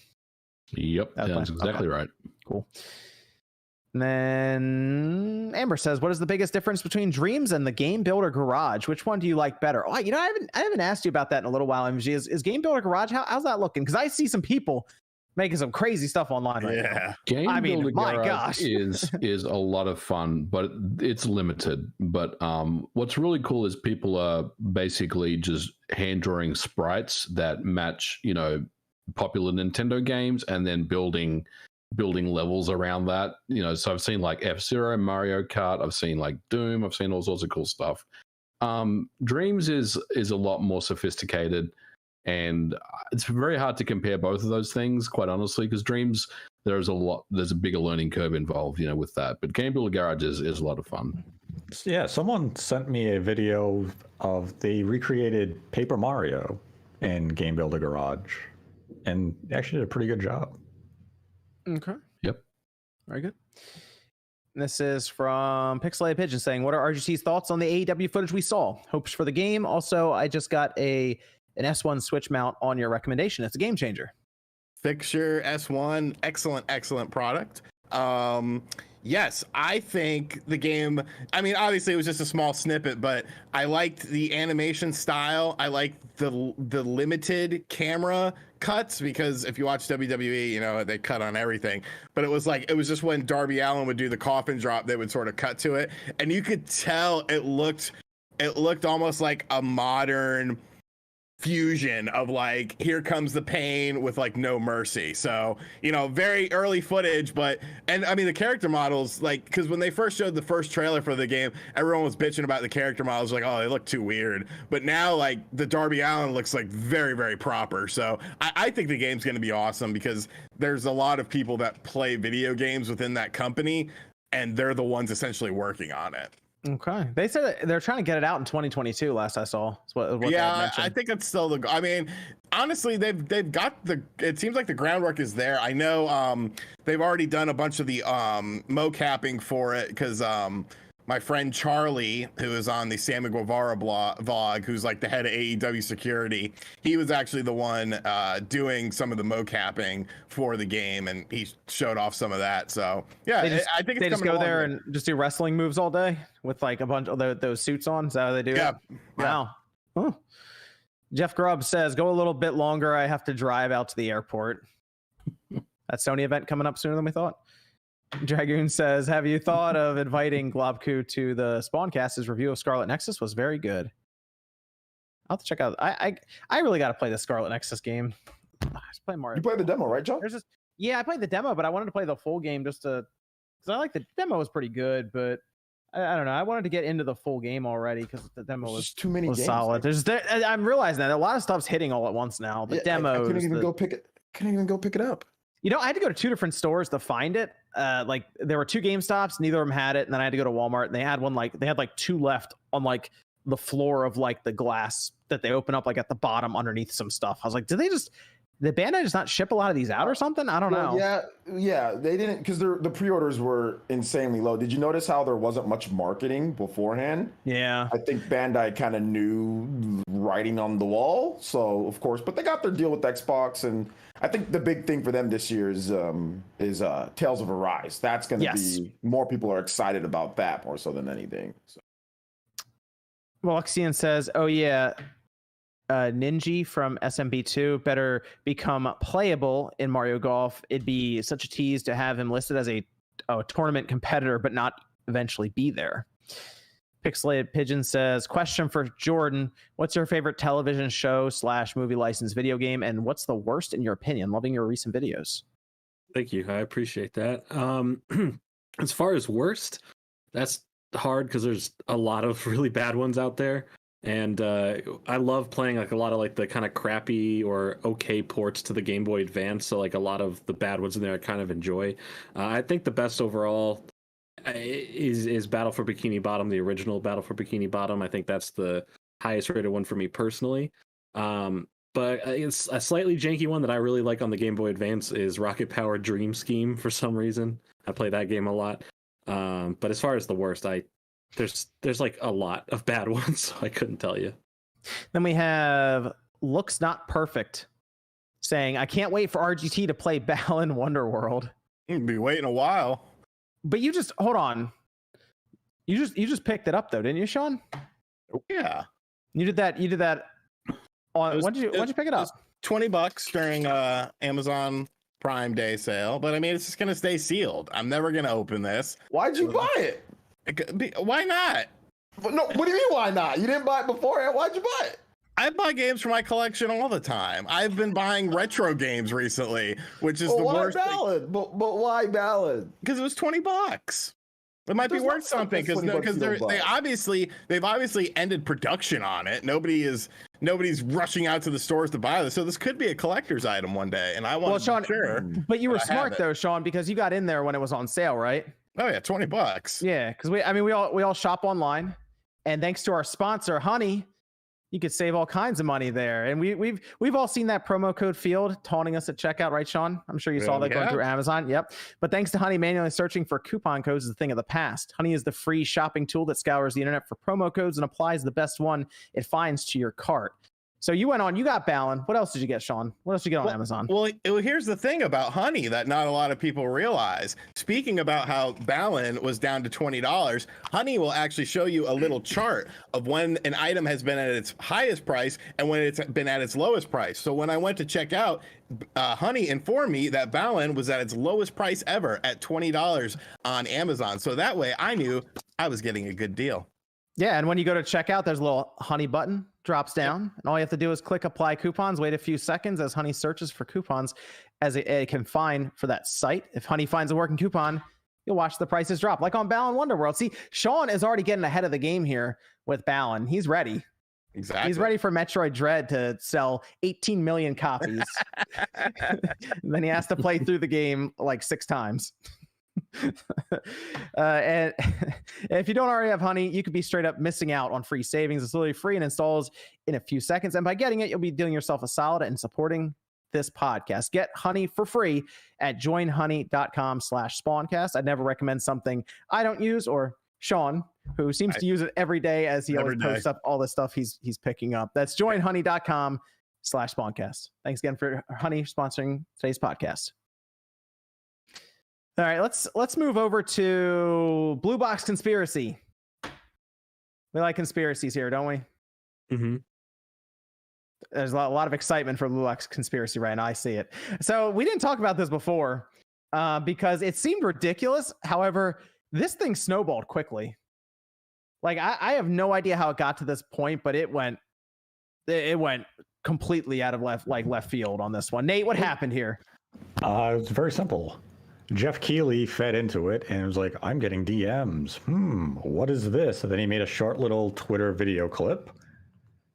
Yep, that's exactly right. Cool. And then Amber says, what is the biggest difference between Dreams and the Game Builder Garage? Which one do you like better? Oh, I haven't asked you about that in a little while, MG. Is Game Builder Garage, how's that looking? Because I see some people making some crazy stuff online right now. Game Builder my Garage gosh. is a lot of fun, but it's limited. But what's really cool is people are basically just hand drawing sprites that match, popular Nintendo games, and then building levels around that. So I've seen like F-Zero, Mario Kart, I've seen like Doom, I've seen all sorts of cool stuff. Dreams is a lot more sophisticated, and it's very hard to compare both of those things, quite honestly, because Dreams, there's a bigger learning curve involved, with that. But Game Builder Garage is a lot of fun. Yeah, someone sent me a video of they recreated Paper Mario in Game Builder Garage, and they actually did a pretty good job. Okay. Yep. Very good. This is from Pixelated Pigeon saying, what are RGT's thoughts on the AEW footage we saw? Hopes for the game. Also, I just got an S1 Switch mount on your recommendation. It's a game changer. Fixture S1, excellent product. Yes, I think the game, obviously it was just a small snippet, but I liked the animation style. I liked the limited camera cuts, because if you watch WWE, they cut on everything. But it was just when Darby Allin would do the coffin drop, they would sort of cut to it. And you could tell it looked almost like a modern fusion of like, here comes the pain with like no mercy. So very early footage, but the character models, like, because when they first showed the first trailer for the game, everyone was bitching about the character models, like, oh, they look too weird. But now, like, the Darby Allin looks like very, very proper. So I think the game's going to be awesome, because there's a lot of people that play video games within that company, and they're the ones essentially working on it. Okay. They said that they're trying to get it out in 2022. Last I saw. What yeah, I think it's still honestly, they've got it seems like the groundwork is there. I know they've already done a bunch of the mocapping for it, because my friend Charlie, who is on the Sammy Guevara vlog, who's like the head of AEW security, he was actually the one doing some of the mocapping for the game, and he showed off some of that. So yeah, I think they just go there and just do wrestling moves all day with like a bunch of those suits on. Is that how they do it? Yeah. Wow. Huh. Jeff Grubb says, go a little bit longer. I have to drive out to the airport. That Sony event coming up sooner than we thought. Dragoon says, have you thought of inviting Globku to the Spawncast? His review of Scarlet Nexus was very good. I'll have to check out. I really got to play the Scarlet Nexus game. Just play Mario. You played the demo, right, John? Yeah, I played the demo, but I wanted to play the full game because I like the demo was pretty good, but I don't know. I wanted to get into the full game already because the demo was too many games, solid. I'm realizing that a lot of stuff's hitting all at once now. The demo. I couldn't even go pick it. Couldn't even go pick it up. I had to go to 2 different stores to find it. Like there were 2 GameStops, neither of them had it, and then I had to go to Walmart, and they had one they had 2 left on like the floor of like the glass that they open up like at the bottom underneath some stuff. I was like, did Bandai just not ship a lot of these out or something? I don't know. Yeah, they didn't, because the pre-orders were insanely low. Did you notice how there wasn't much marketing beforehand? Yeah, I think Bandai kind of knew writing on the wall, so of course, but they got their deal with Xbox, and I think the big thing for them this year is Tales of Arise. That's going to be, more people are excited about that more so than anything. So. Well, Luxian says, oh yeah, Ninja from SMB2 better become playable in Mario Golf. It'd be such a tease to have him listed as a tournament competitor, but not eventually be there. Pixelated Pigeon says, question for Jordan. What's your favorite television show / movie licensed video game? And what's the worst in your opinion? Loving your recent videos. Thank you. I appreciate that. As far as worst, that's hard because there's a lot of really bad ones out there. And I love playing like a lot of like the kind of crappy or okay ports to the Game Boy Advance. So like a lot of the bad ones in there I kind of enjoy. I think the best overall is Battle for Bikini Bottom, the original Battle for Bikini Bottom. I think that's the highest rated one for me personally. But it's a slightly janky one that I really like on the Game Boy Advance is Rocket Power Dream Scheme for some reason. I play that game a lot. But as far as the worst, there's like a lot of bad ones, so I couldn't tell you. Then we have Looks Not Perfect saying, I can't wait for RGT to play Balan Wonderworld. You'd be waiting a while. But you just hold on. You just picked it up though, didn't you, Sean? Yeah. You did that. On when'd you pick it up? $20 during Amazon Prime Day sale. But I mean, it's just gonna stay sealed. I'm never gonna open this. Why'd you buy it? Why not? No, what do you mean why not? You didn't buy it beforehand. Why'd you buy it? I buy games for my collection all the time. I've been buying retro games recently, which is the worst. Ballad? But why Ballad? Because it was $20. It might be worth something because they've obviously ended production on it. Nobody's rushing out to the stores to buy this. So this could be a collector's item one day. And I want to be sure. But you were smart though, Sean, because you got in there when it was on sale, right? Oh yeah, $20. Yeah, because we all shop online, and thanks to our sponsor, Honey, you could save all kinds of money there. And we've all seen that promo code field taunting us at checkout, right, Sean? I'm sure you saw that going through Amazon. Yep. But thanks to Honey, manually searching for coupon codes is a thing of the past. Honey is the free shopping tool that scours the internet for promo codes and applies the best one it finds to your cart. So you went on, you got Balin. What else did you get, Sean? What else did you get on Amazon? Well, here's the thing about Honey that not a lot of people realize. Speaking about how Balin was down to $20, Honey will actually show you a little chart of when an item has been at its highest price and when it's been at its lowest price. So when I went to check out, Honey informed me that Balin was at its lowest price ever at $20 on Amazon. So that way I knew I was getting a good deal. Yeah, and when you go to checkout, there's a little Honey button, drops down, and all you have to do is click apply coupons, wait a few seconds as Honey searches for coupons as it can find for that site. If Honey finds a working coupon, you'll watch the prices drop, like on Balin Wonderworld. See, Sean is already getting ahead of the game here with Balin. He's ready. Exactly. He's ready for Metroid Dread to sell 18 million copies. Then he has to play through the game like 6 times. And if you don't already have Honey, you could be straight up missing out on free savings. It's literally free and installs in a few seconds. And by getting it, you'll be doing yourself a solid and supporting this podcast. Get Honey for free at joinhoney.com/spawncast. I'd never recommend something I don't use, or Sean, who seems to use it every day as he always posts up all the stuff he's picking up. That's joinhoney.com/spawncast. Thanks again for Honey sponsoring today's podcast. All right, let's move over to Blue Box Conspiracy. We like conspiracies here, don't we? Mm-hmm. There's a lot of excitement for Blue Box Conspiracy right now. I see it. So we didn't talk about this before because it seemed ridiculous. However, this thing snowballed quickly. Like I have no idea how it got to this point, but it went completely out of left field on this one. Nate, what happened here? It's very simple. Jeff Keighley fed into it and was like, I'm getting DMs. What is this? And then he made a short little Twitter video clip,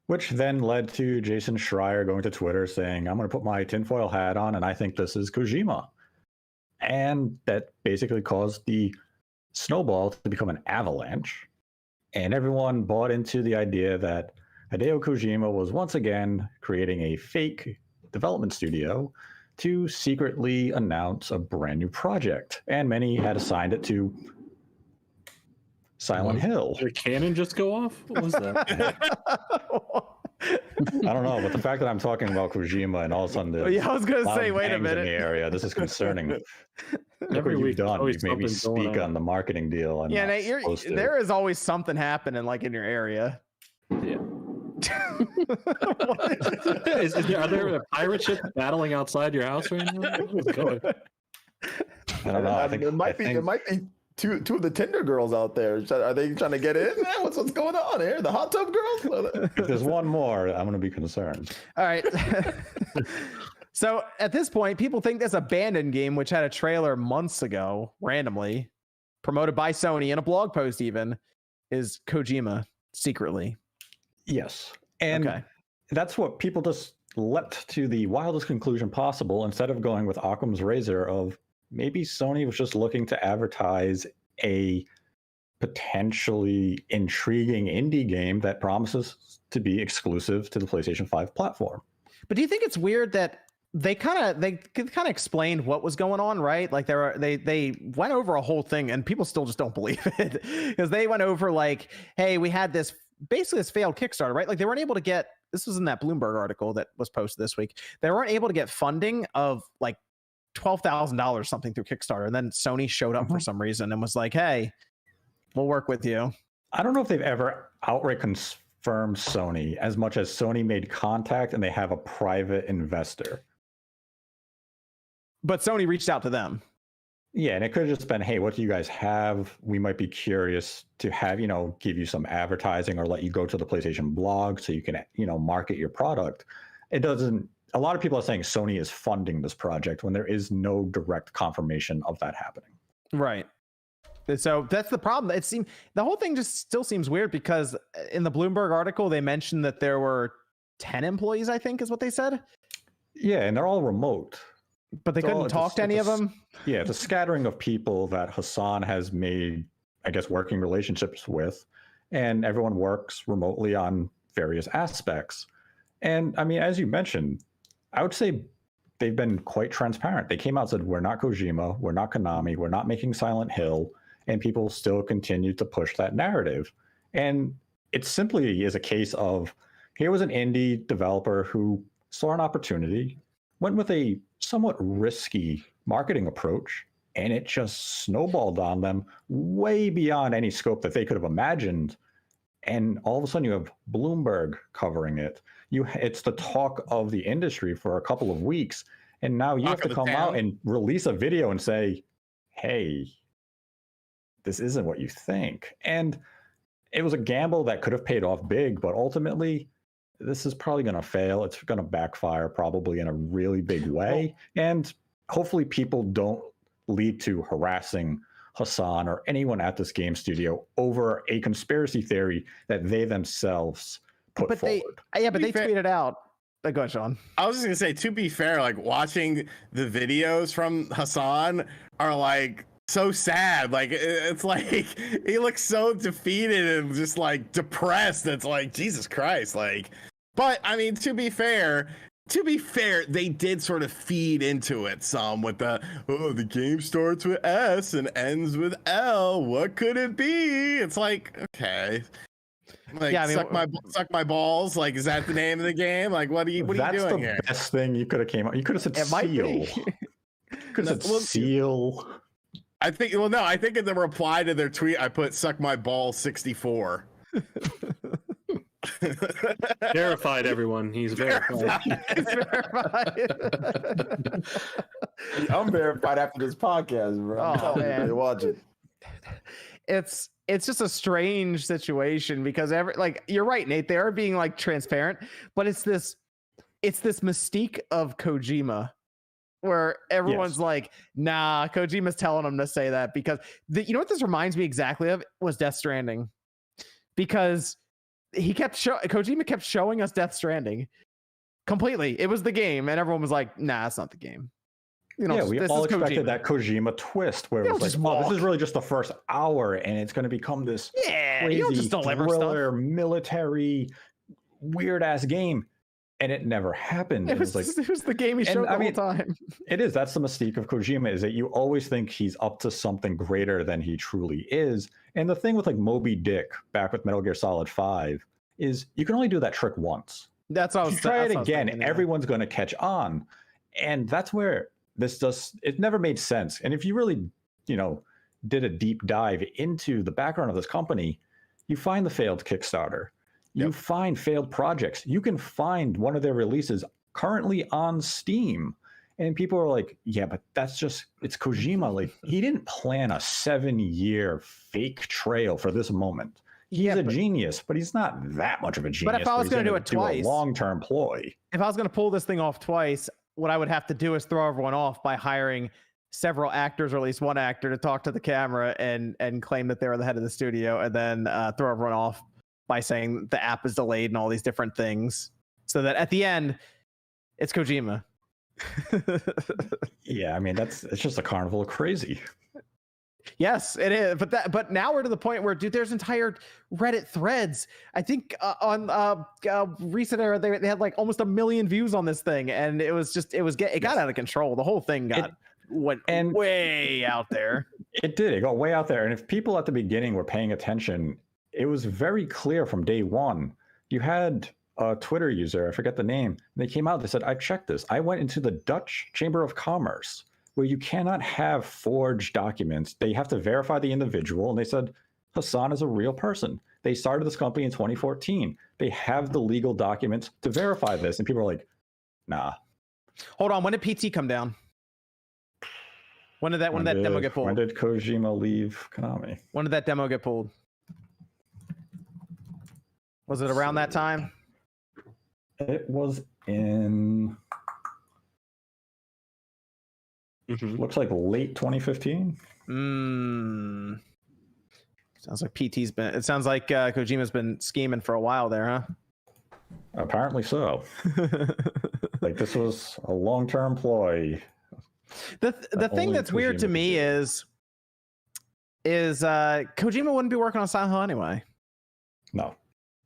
which then led to Jason Schreier going to Twitter saying, I'm going to put my tinfoil hat on and I think this is Kojima. And that basically caused the snowball to become an avalanche. And everyone bought into the idea that Hideo Kojima was once again creating a fake development studio to secretly announce a brand new project. And many had assigned it to Silent Hill. Did a cannon just go off? What was that? I don't know, but the fact that I'm talking about Kojima and all of a sudden I was going to say, wait a minute. In the area, this is concerning. Look Every what week you've done. always You've made me something going speak on. on the marketing deal. Yeah, Nate, there is always something happening like in your area. Yeah. Are there pirate ships battling outside your house right now? What's going? I don't know. I think it might be two of the Tinder girls out there. Are they trying to get in? What's going on here? The hot tub girls? if there's one more, I'm going to be concerned. All right. So at this point, people think this abandoned game, which had a trailer months ago, randomly promoted by Sony in a blog post, even is Kojima secretly. Yes. And that's what people just leapt to the wildest conclusion possible instead of going with Occam's razor of maybe Sony was just looking to advertise a potentially intriguing indie game that promises to be exclusive to the PlayStation 5 platform. But do you think it's weird that they kind of explained what was going on, right? Like they went over a whole thing and people still just don't believe it because they went over like, hey, we had this failed Kickstarter, right? Like they weren't able to get, this was in that Bloomberg article that was posted this week. They weren't able to get funding of like $12,000 something through Kickstarter, and then Sony showed up for some reason and was like, "Hey, we'll work with you." I don't know if they've ever outright confirmed Sony as much as Sony made contact and they have a private investor. But Sony reached out to them. Yeah, and it could have just been, hey, what do you guys have? We might be curious to have, give you some advertising or let you go to the PlayStation blog so you can, market your product. It doesn't, a lot of people are saying Sony is funding this project when there is no direct confirmation of that happening. Right. So that's the problem. It seemed the whole thing just still seems weird because in the Bloomberg article, they mentioned that there were 10 employees, I think is what they said. Yeah, and they're all remote. But they couldn't talk to any of them? Yeah, it's a scattering of people that Hassan has made, I guess, working relationships with. And everyone works remotely on various aspects. And I mean, as you mentioned, I would say they've been quite transparent. They came out and said, we're not Kojima, we're not Konami, we're not making Silent Hill. And people still continue to push that narrative. And it simply is a case of, here was an indie developer who saw an opportunity, went with a somewhat risky marketing approach, and it just snowballed on them way beyond any scope that they could have imagined. And all of a sudden you have Bloomberg covering it. It's the talk of the industry for a couple of weeks. And now you have to come out and release a video and say, hey, this isn't what you think. And it was a gamble that could have paid off big, but ultimately this is probably going to fail. It's going to backfire probably in a really big way. And hopefully people don't lead to harassing Hassan or anyone at this game studio over a conspiracy theory that they themselves put forward. They tweeted out. Go ahead, Sean. I was just going to say, to be fair, like watching the videos from Hassan are like so sad. Like it's like he looks so defeated and just like depressed. It's like, Jesus Christ. Like, but I mean, to be fair, they did sort of feed into it some with the game starts with S and ends with L. What could it be? It's like, okay. Like, yeah, I mean, suck my balls. Like, is that the name of the game? Like, what are you doing here? That's the best thing you could have came up. You could have said seal. Could have said seal. I think in the reply to their tweet, I put "suck my ball 64." Verified, everyone. He's verified. He's verified. I'm verified after this podcast, bro. Oh man, watch it. It's just a strange situation because you're right, Nate. They are being like transparent, but it's this mystique of Kojima where everyone's like, nah, Kojima's telling them to say that because you know what this reminds me exactly of was Death Stranding, because Kojima kept showing us Death Stranding completely. It was the game, and everyone was like, nah, it's not the game. We all expected that Kojima twist where it was like, this is really just the first hour, and it's going to become this crazy thriller, military, weird ass game. And it never happened. It was the game he showed the whole time. It is. That's the mystique of Kojima, is that you always think he's up to something greater than he truly is. And the thing with like Moby Dick back with Metal Gear Solid 5 is you can only do that trick once. That's what I was If you try it again, everyone's going to catch on. And that's where it never made sense. And if you really, did a deep dive into the background of this company, you find the failed Kickstarter. You find failed projects. You can find one of their releases currently on Steam. And people are like, yeah, but it's Kojima. Like, he didn't plan a 7-year fake trail for this moment. He's a genius, but he's not that much of a genius. But if I was going to do it twice, a long-term ploy. If I was going to pull this thing off twice, what I would have to do is throw everyone off by hiring several actors, or at least one actor, to talk to the camera and claim that they were the head of the studio, and then throw everyone off by saying the app is delayed and all these different things, so that at the end, it's Kojima. Yeah, I mean, it's just a carnival of crazy. Yes, it is. But now we're to the point where, dude, there's entire Reddit threads. I think on recent era they had like almost 1 million views on this thing, and it got out of control. The whole thing went way out there. It did. It got way out there. And if people at the beginning were paying attention, it was very clear from day one. You had a Twitter user, I forget the name, they came out, they said, I checked this. I went into the Dutch Chamber of Commerce. where you cannot have forged documents. They have to verify the individual, and they said Hassan is a real person. They started this company in 2014. They have the legal documents to verify this, and people are like, nah. Hold on, when did PT come down? When did that demo get pulled? When did Kojima leave Konami? When did that demo get pulled? Was it around that time? It was in looks like late 2015. Sounds like PT's been. It sounds like Kojima's been scheming for a while there, huh? Apparently so. Like this was a long-term ploy. The thing that's weird to me is Kojima wouldn't be working on Silent Hill anyway. No.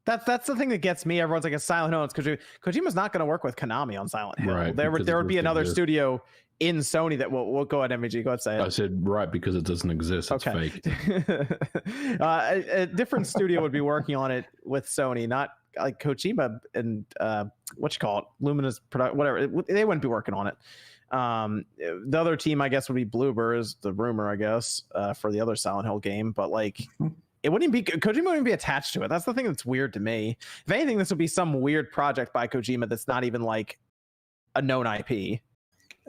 That's the thing that gets me. Everyone's like, a Silent Hill. It's Kojima's not going to work with Konami on Silent Hill. Right, there would be another studio in Sony that will go ahead. MVG, go ahead, say it. I said right because it doesn't exist. It's Okay. fake. A different studio would be working on it with Sony, not like Kojima and what you call it, Luminous product, whatever. They wouldn't be working on it. The other team, I guess, would be Bloober, is the rumor, I guess, for the other Silent Hill game. But like, it wouldn't be Kojima wouldn't be attached to it. That's the thing that's weird to me. If anything, this would be some weird project by Kojima that's not even like a known IP.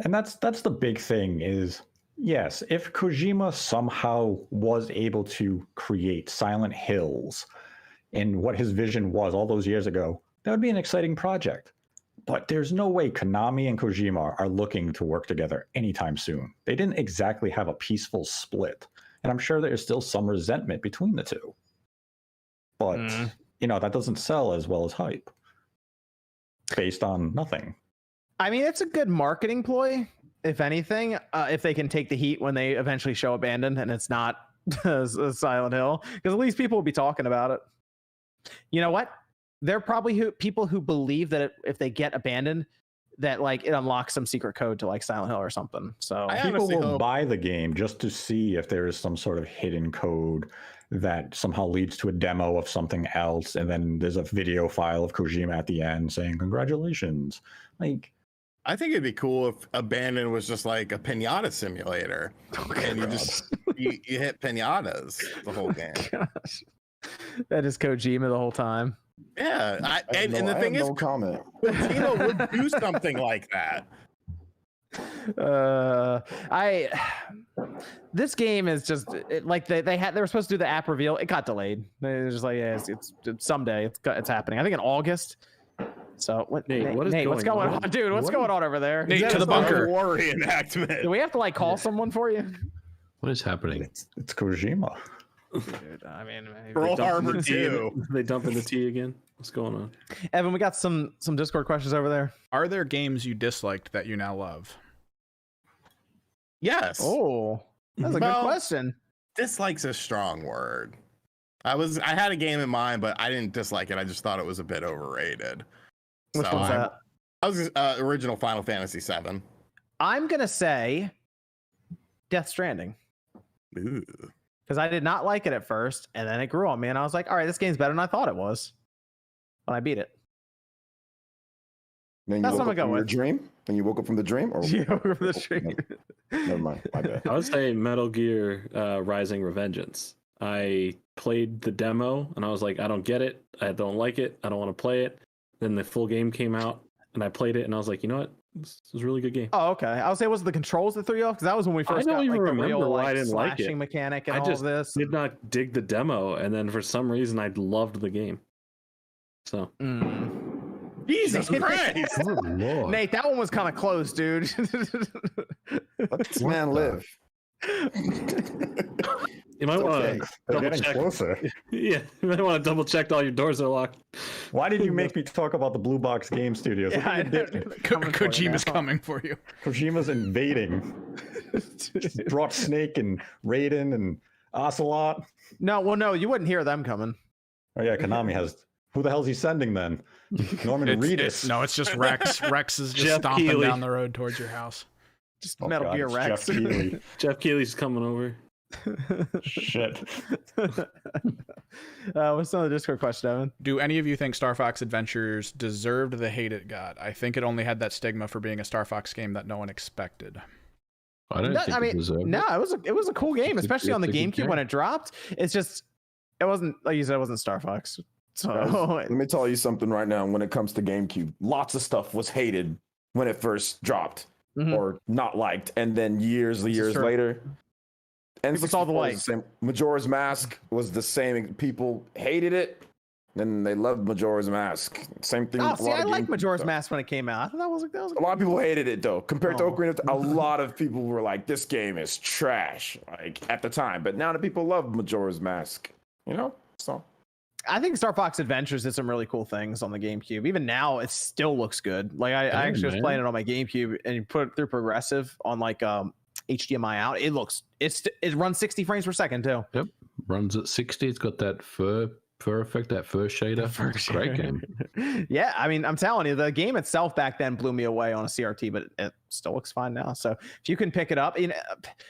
And that's the big thing is, yes, if Kojima somehow was able to create Silent Hills and what his vision was all those years ago, that would be an exciting project. But there's no way Konami and Kojima are looking to work together anytime soon. They didn't exactly have a peaceful split. And I'm sure there's still some resentment between the two. But, that doesn't sell as well as hype. Based on nothing. I mean, it's a good marketing ploy, if anything, if they can take the heat when they eventually show Abandoned and it's not Silent Hill. Because at least people will be talking about it. You know what? There are probably people who believe that if they get Abandoned, that like it unlocks some secret code to like Silent Hill or something. So people will buy the game just to see if there is some sort of hidden code that somehow leads to a demo of something else, and then there's a video file of Kojima at the end saying congratulations. Like, I think it'd be cool if Abandoned was just like a pinata simulator, and you just you hit pinatas the whole game. Gosh. That is Kojima the whole time. Yeah, and the thing is, no comment. Kojima would do something like that. This game is just like they were supposed to do the app reveal. It got delayed. They're just like, yeah, it's someday. It's happening. I think in August. So Nate, what's going on, dude? What's going on over there? Nate, to the bunker. War reenactment. Do we have to like call someone for you? What is happening? it's Kojima. Dude, I mean, Pearl Harbor 2. They dump in the tea again. What's going on? Evan, we got some Discord questions over there. Are there games you disliked that you now love? Yes. Oh, that's a good question. Dislike's a strong word. I had a game in mind, but I didn't dislike it. I just thought it was a bit overrated. Which one's that? I was original Final Fantasy VII. I'm gonna say Death Stranding. Ooh. Because I did not like it at first, and then it grew on me, and I was like, all right, this game's better than I thought it was. When I beat it. Then That's you what woke I'm up gonna from go your dream? Then you woke up from the dream? Or Yeah, over the stream. Never mind. My bad. I would say Metal Gear Rising Revengeance. I played the demo and I was like, I don't get it. I don't like it. I don't want to play it. Then the full game came out and I played it and I was like, you know what? This is a really good game. Oh, okay. I would say, was it the controls that threw you off? Because that was when we first I don't got even like, the remember real why I like, didn't like it. slashing mechanic and I all just of this. did not dig the demo, and then for some reason I loved the game. So Jesus Christ. Oh, Lord. Nate, that one was kind of close, dude. Let this man live. you might want Okay. to They're double getting check. closer. Yeah, you might want to double check all your doors are locked. Why did you make me talk about the Blue Box Game Studios? Yeah, I know. Kojima's coming for you. Kojima's invading. Brought Snake and Raiden and Ocelot. No, you wouldn't hear them coming. Oh yeah, Konami has. Who the hell's he sending then? Norman Reedus. No, it's just Rex. Rex is just Jeff stomping Keighley. down the road towards your house. Just Oh, Metal God, Gear it's Rex. Jeff Keighley. Jeff Keighley's coming over. Shit. What's another Discord question, Evan? Do any of you think Star Fox Adventures deserved the hate it got? I think it only had that stigma for being a Star Fox game that no one expected. I don't think it deserved no, it was a cool game, especially on the GameCube when it dropped. It's just it wasn't, like you said, it wasn't Star Fox. So let me tell you something right now. When it comes to GameCube, lots of stuff was hated when it first dropped or not liked, and then years later, and it's all the like. Majora's Mask was the same. People hated it, then they loved Majora's Mask. Same thing. Oh, see, I liked Majora's Mask when it came out. I thought that was a lot of people hated it though. Compared to Ocarina of Time, a lot of people were like, "This game is trash," like at the time. But now that people love Majora's Mask, you know, so. I think Star Fox Adventures did some really cool things on the GameCube. Even now, it still looks good. Like I actually was playing it on my GameCube, and you put it through progressive on like HDMI out. It runs 60 frames per second too. Yep, runs at 60. It's got that fur effect, that fur shader. Great game. Yeah, I mean, I'm telling you, the game itself back then blew me away on a CRT, but it still looks fine now. So if you can pick it up, you know,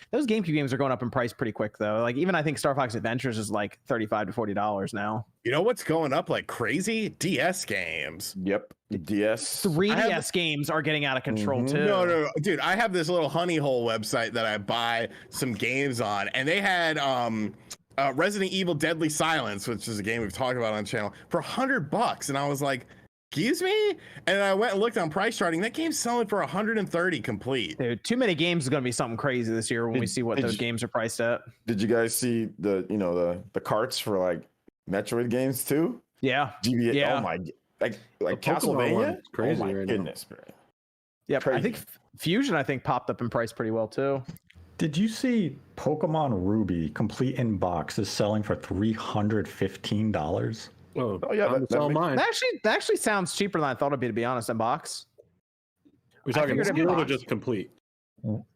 those GameCube games are going up in price pretty quick though. Like even I think Star Fox Adventures is like $35 to $40 now. You know what's going up like crazy? DS games. Yep. DS. 3DS games are getting out of control too. No, dude, I have this little honey hole website that I buy some games on, and they had Resident Evil Deadly Silence, which is a game we've talked about on the channel, for $100, and I was like, excuse me? And I went and looked on price charting. That game's selling for $130 complete. Dude, too many games is going to be something crazy this year when we see what those games are priced at. Did you guys see the carts for like Metroid games too? Yeah. GBA. Yeah. Oh my, like Castlevania. Crazy oh my right goodness, bro. Yeah, Crazy. I think Fusion popped up in price pretty well too. Did you see Pokemon Ruby complete in box is selling for $315? Oh yeah, that's mine. That actually sounds cheaper than I thought it'd be, to be honest, in box. We're talking figured or just complete?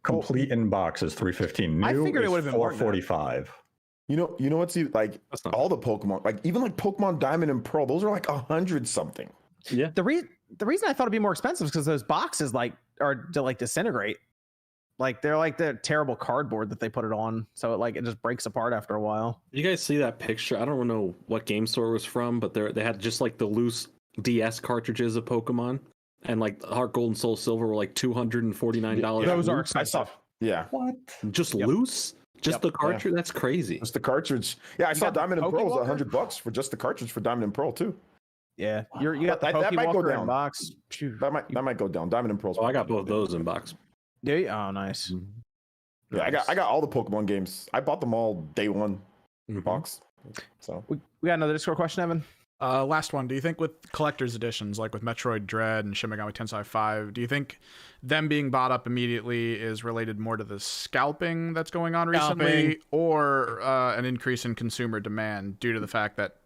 Complete in box is $315. New I figured it is would have been more than that. $445. You know what's like all the Pokemon, like even like Pokemon Diamond and Pearl, those are like 100 something. Yeah. The reason I thought it'd be more expensive is because those boxes are disintegrate. Like they're like the terrible cardboard that they put it on, so it just breaks apart after a while. You guys see that picture? I don't know what game store it was from, but they had just like the loose DS cartridges of Pokemon, and like Heart Gold and Soul Silver were like $249. Those are expensive. Yeah. What? Just loose? Just the cartridge? That's crazy. Just the cartridge. Yeah, I saw got Diamond and Pearl was Pokewalker? $100 for just the cartridge for Diamond and Pearl too. Yeah, you got the That might go Pokewalker down. in box. Phew. That might go down. Diamond and Pearl. Oh, I got both those in box. Do you? Oh, nice. Yeah, I got all the Pokemon games. I bought them all day one box. So We got another Discord question, Evan. Last one. Do you think with collector's editions, like with Metroid Dread and Shin Megami Tensei 5, do you think them being bought up immediately is related more to the scalping that's going on recently, or an increase in consumer demand due to the fact that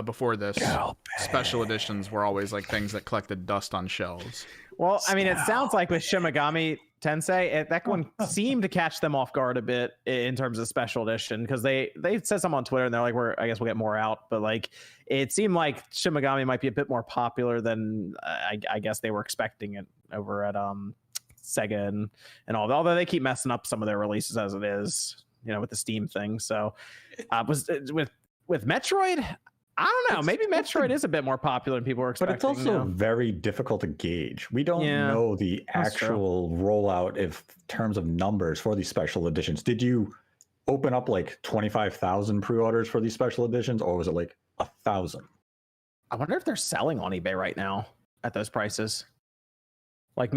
before this, special editions were always like things that collected dust on shelves? Well, I mean, it sounds like with Shin Megami Tensei, that one seemed to catch them off guard a bit in terms of special edition, because they said something on Twitter and they're like, I guess we'll get more out, but like it seemed like Shin Megami might be a bit more popular than I guess they were expecting it over at Sega and all. Although they keep messing up some of their releases as it is, with the Steam thing. So with Metroid, I don't know. Maybe Metroid is a bit more popular than people were expecting. But it's also very difficult to gauge. We don't know the actual rollout in terms of numbers for these special editions. Did you open up like 25,000 pre-orders for these special editions, or was it like 1,000? I wonder if they're selling on eBay right now at those prices. Like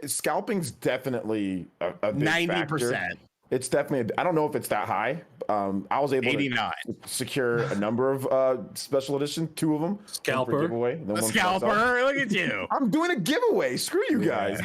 scalping's definitely a big 90%. factor. It's definitely. I don't know if it's that high. I was able 89 to secure a number of special edition, 2 of them. Scalper. Giveaway. A scalper. Look at you. I'm doing a giveaway. Screw you guys.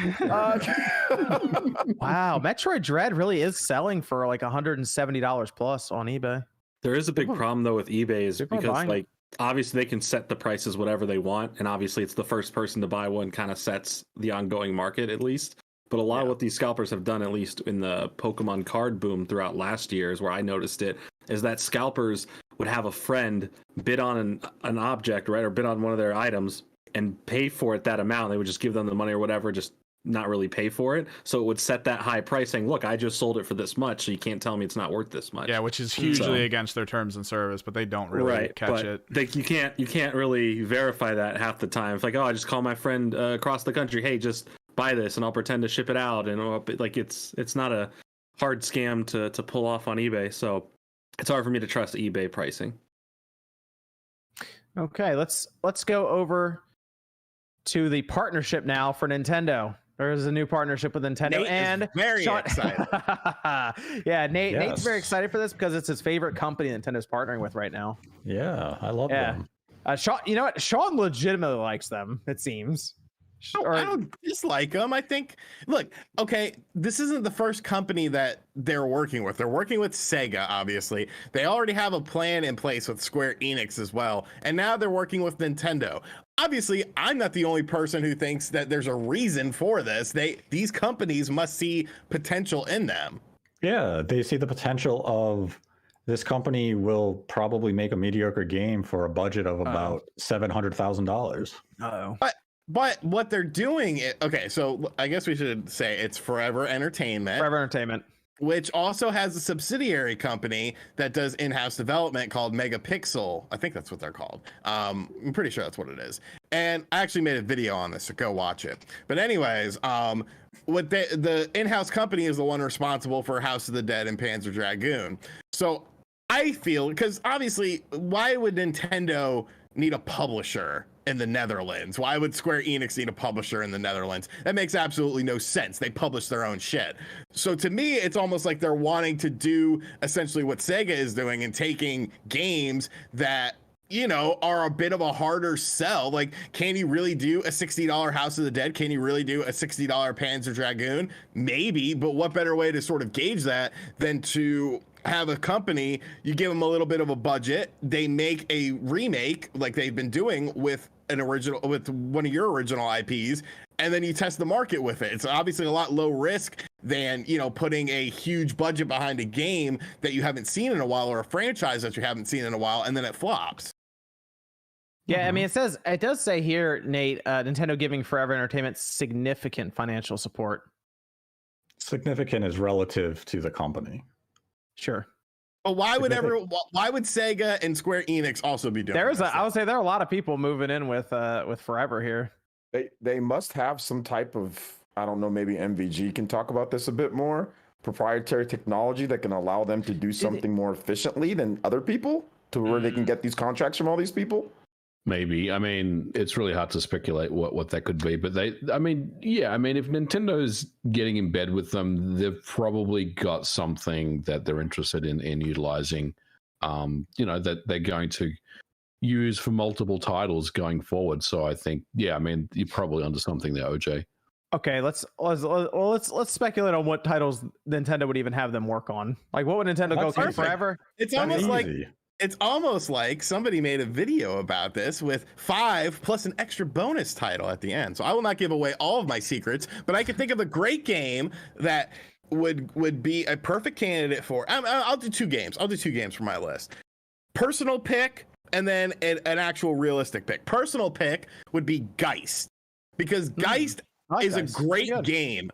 Wow, Metroid Dread really is selling for like $170 plus on eBay. There is a big problem though with eBay is People are because buying like obviously they can set the prices whatever they want, and obviously it's the first person to buy one kind of sets the ongoing market at least. But a lot of what these scalpers have done, at least in the Pokemon card boom throughout last year, is where I noticed it, is that scalpers would have a friend bid on an object, right, or bid on one of their items and pay for it that amount. They would just give them the money or whatever, just not really pay for it. So it would set that high price saying, look, I just sold it for this much, so you can't tell me it's not worth this much. Yeah, which is hugely against their terms and service, but they don't really catch it. You can't really verify that half the time. It's like, oh, I just call my friend across the country, hey, just buy this and I'll pretend to ship it out, and like it's not a hard scam to pull off on eBay. So it's hard for me to trust eBay pricing. Okay, let's go over to the partnership now for Nintendo. There's a new partnership with Nintendo, Nate and is very excited. Yeah, Nate's Yes. very excited for this because it's his favorite company Nintendo's partnering with right now. Yeah, I love them. Sean, you know what? Sean legitimately likes them, it seems. I don't dislike them. I think, look, okay, this isn't the first company that they're working with. They're working with Sega, obviously. They already have a plan in place with Square Enix as well. And now they're working with Nintendo. Obviously, I'm not the only person who thinks that there's a reason for this. These companies must see potential in them. Yeah, they see the potential of this company will probably make a mediocre game for a budget of about $700,000. Uh-oh. But what they're doing, okay, so I guess we should say it's Forever Entertainment. Forever Entertainment. Which also has a subsidiary company that does in-house development called Megapixel. I think that's what they're called. I'm pretty sure that's what it is. And I actually made a video on this, so go watch it. But anyways, what the in-house company is the one responsible for House of the Dead and Panzer Dragoon. So I feel, because obviously, why would Nintendo need a publisher in the Netherlands? Why would Square Enix need a publisher in the Netherlands? That makes absolutely no sense. They publish their own shit. So to me, it's almost like they're wanting to do essentially what Sega is doing and taking games that, you know, are a bit of a harder sell. Like, can you really do a $60 House of the Dead? Can you really do a $60 Panzer Dragoon? Maybe, but what better way to sort of gauge that than to have a company, you give them a little bit of a budget, they make a remake like they've been doing with an original, with one of your original IPs, and then you test the market with it. It's obviously a lot low risk than, you know, putting a huge budget behind a game that you haven't seen in a while, or a franchise that you haven't seen in a while, and then it flops. Yeah, I mean, it does say here, Nate, Nintendo giving Forever Entertainment significant financial support. Significant is relative to the company. Sure. But why would Sega and Square Enix also be doing this? I would say there are a lot of people moving in with Forever here. They must have some type of, I don't know, maybe MVG can talk about this a bit more, proprietary technology that can allow them to do something more efficiently than other people, to where they can get these contracts from all these people. Maybe. I mean, it's really hard to speculate what that could be, but if Nintendo's getting in bed with them, they've probably got something that they're interested in utilizing, that they're going to use for multiple titles going forward. So I think, you're probably onto something there, OJ. Okay, let's speculate on what titles Nintendo would even have them work on. Like, what would Nintendo go for Forever? It's almost like somebody made a video about this with 5 plus an extra bonus title at the end. So I will not give away all of my secrets, but I can think of a great game that would be a perfect candidate for. I'll do 2 games. I'll do 2 games for my list. Personal pick, and then an actual realistic pick. Personal pick would be Geist, because Geist is a great game.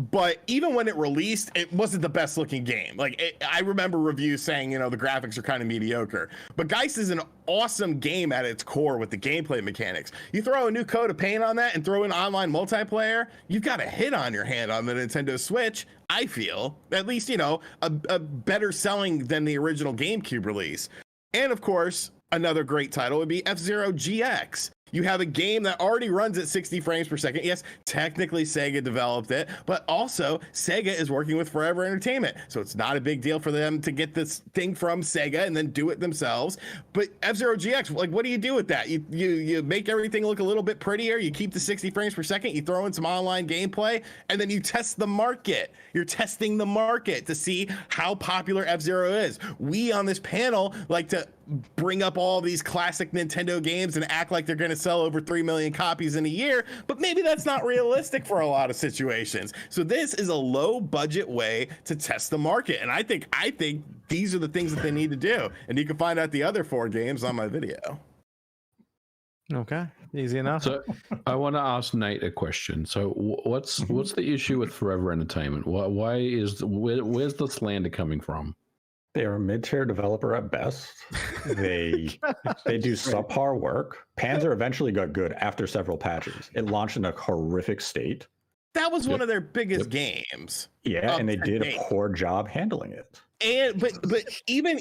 But even when it released, it wasn't the best looking game. I remember reviews saying, the graphics are kind of mediocre. But Geist is an awesome game at its core with the gameplay mechanics. You throw a new coat of paint on that and throw in online multiplayer, you've got a hit on your hand on the Nintendo Switch, I feel. At least, a better selling than the original GameCube release. And of course, another great title would be F-Zero GX. You have a game that already runs at 60 frames per second. Yes, technically Sega developed it, but also Sega is working with Forever Entertainment. So it's not a big deal for them to get this thing from Sega and then do it themselves. But F-Zero GX, what do you do with that? You make everything look a little bit prettier. You keep the 60 frames per second. You throw in some online gameplay, and then you test the market. You're testing the market to see how popular F-Zero is. We on this panel like to bring up all these classic Nintendo games and act like they're going to sell over 3 million copies in a year, but maybe that's not realistic for a lot of situations. So this is a low budget way to test the market, and I think these are the things that they need to do. And you can find out the other 4 games on my video. Okay, easy enough. So I want to ask Nate a question. So what's the issue with Forever Entertainment? Where's the slander coming from? They're a mid-tier developer at best. They do subpar work. Panzer eventually got good after several patches. It launched in a horrific state. That was one of their biggest games. Yeah, and they to did date. a poor job handling it. And but even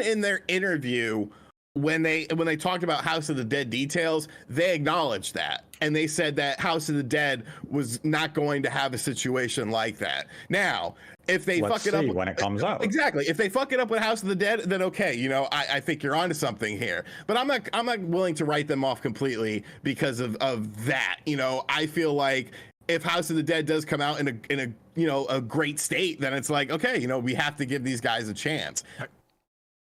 in their interview, when they talked about House of the Dead details, they acknowledged that, and they said that House of the Dead was not going to have a situation like that. Now, if they Let's fuck it up see when it comes out. exactly, if they fuck it up with House of the Dead, then okay, you know, I think you're onto something here. But I'm not willing to write them off completely because of that. You know, I feel like if House of the Dead does come out in a you know, a great state, then it's like, okay, you know, we have to give these guys a chance.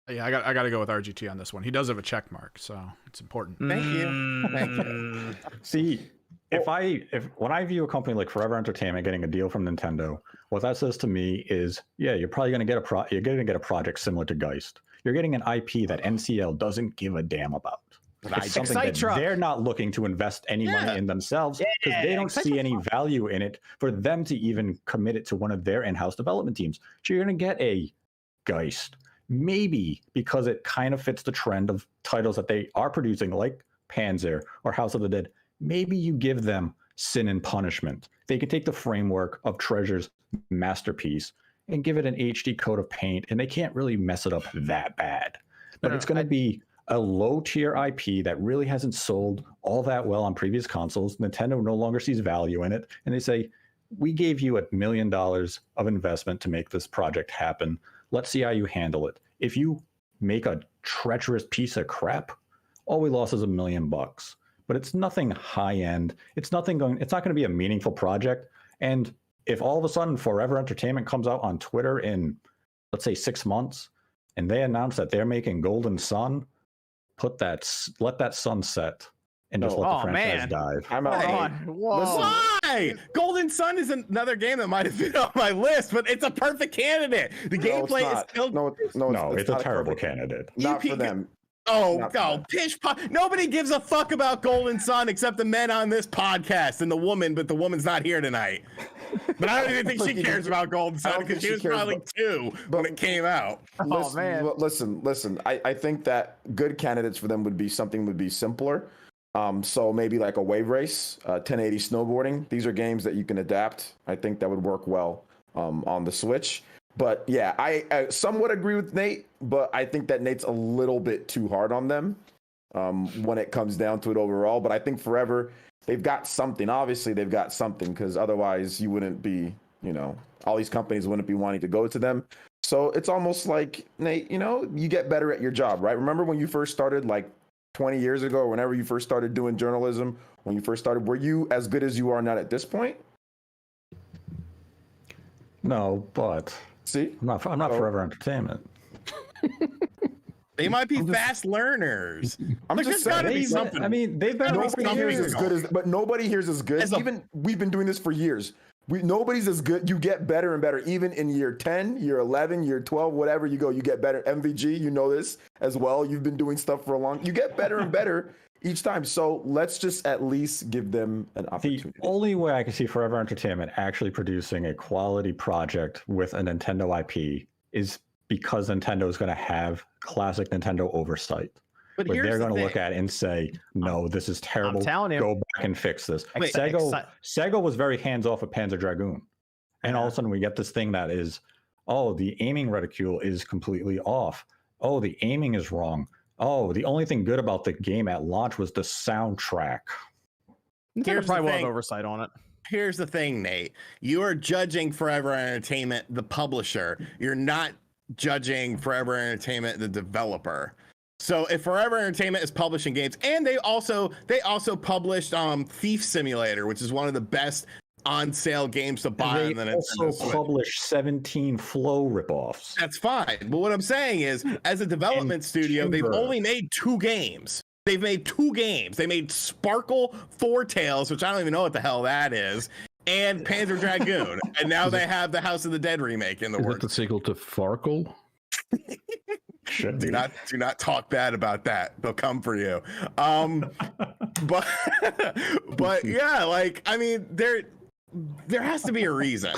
Yeah, I got to go with RGT on this one. He does have a check mark, so it's important. Thank you. See, when I view a company like Forever Entertainment getting a deal from Nintendo, what that says to me is, yeah, you're probably going to get a project similar to Geist. You're getting an IP that NCL doesn't give a damn about. It's something that they're not looking to invest any money in themselves because they don't see any value in it for them to even commit it to one of their in-house development teams. So you're going to get a Geist, maybe because it kind of fits the trend of titles that they are producing, like Panzer or House of the Dead. Maybe you give them Sin and Punishment. They can take the framework of Treasure's masterpiece and give it an HD coat of paint, and they can't really mess it up that bad. But it's going to be a low-tier IP that really hasn't sold all that well on previous consoles. Nintendo no longer sees value in it, and they say, we gave you $1 million of investment to make this project happen. Let's see how you handle it. If you make a treacherous piece of crap, all we lost is $1 million. But it's nothing high-end. It's not going to be a meaningful project. And if all of a sudden Forever Entertainment comes out on Twitter in, let's say, 6 months, and they announce that they're making Golden Sun, let that sunset and just let the franchise dive. I'm out. Why? Golden Sun is another game that might have been on my list, but it's a perfect candidate. The gameplay is still it's a terrible candidate. Not for them. Pish pot. Nobody gives a fuck about Golden Sun except the men on this podcast and the woman, but the woman's not here tonight. But I don't even think she cares about Golden Sun because she was probably 2 when it came out. Listen. I think that good candidates for them would be simpler. So maybe like a wave race, 1080 snowboarding. These are games that you can adapt. I think that would work well on the Switch. But yeah, I somewhat agree with Nate, but I think that Nate's a little bit too hard on them when it comes down to it overall. But I think Forever, they've got something. Obviously, they've got something because otherwise you wouldn't be, you know, all these companies wouldn't be wanting to go to them. So it's almost like, Nate, you know, you get better at your job, right? Remember when you first started like 20 years ago or whenever you first started doing journalism, when you first started, were you as good as you are now at this point? No, but... See, I'm not Forever Entertainment. They might be fast learners. I'm just saying. Gotta be something. I mean, they've been nobody here's as good. Even we've been doing this for years. Nobody's as good. You get better and better. Even in year 10, year 11, year 12, whatever you go, you get better. MVG, you know this as well. You've been doing stuff for a long. You get better and better each time. So let's just at least give them an opportunity. The only way I can see Forever Entertainment actually producing a quality project with a Nintendo IP is because Nintendo is going to have classic Nintendo oversight. But they're going to look at it and say, no, this is terrible. Go back and fix this. Sega was very hands-off with Panzer Dragoon. And all of a sudden we get this thing that is, oh, the aiming reticule is completely off. Oh, the aiming is wrong. Oh, the only thing good about the game at launch was the soundtrack. Nintendo probably will have oversight on it. Here's the thing, Nate. You are judging Forever Entertainment, the publisher. You're not judging Forever Entertainment, the developer. So if Forever Entertainment is publishing games, and they also published Thief Simulator, which is one of the best on sale games to buy. And they also published 17 Flow ripoffs. That's fine. But what I'm saying is, as a development studio, they've only made 2 games. They've made 2 games. They made Sparkle 4 Tales, which I don't even know what the hell that is, and Panzer Dragoon. And now they have the House of the Dead remake in the works. Is it the sequel to Farkle? Do not talk bad about that. They'll come for you. But yeah, like, I mean, there has to be a reason.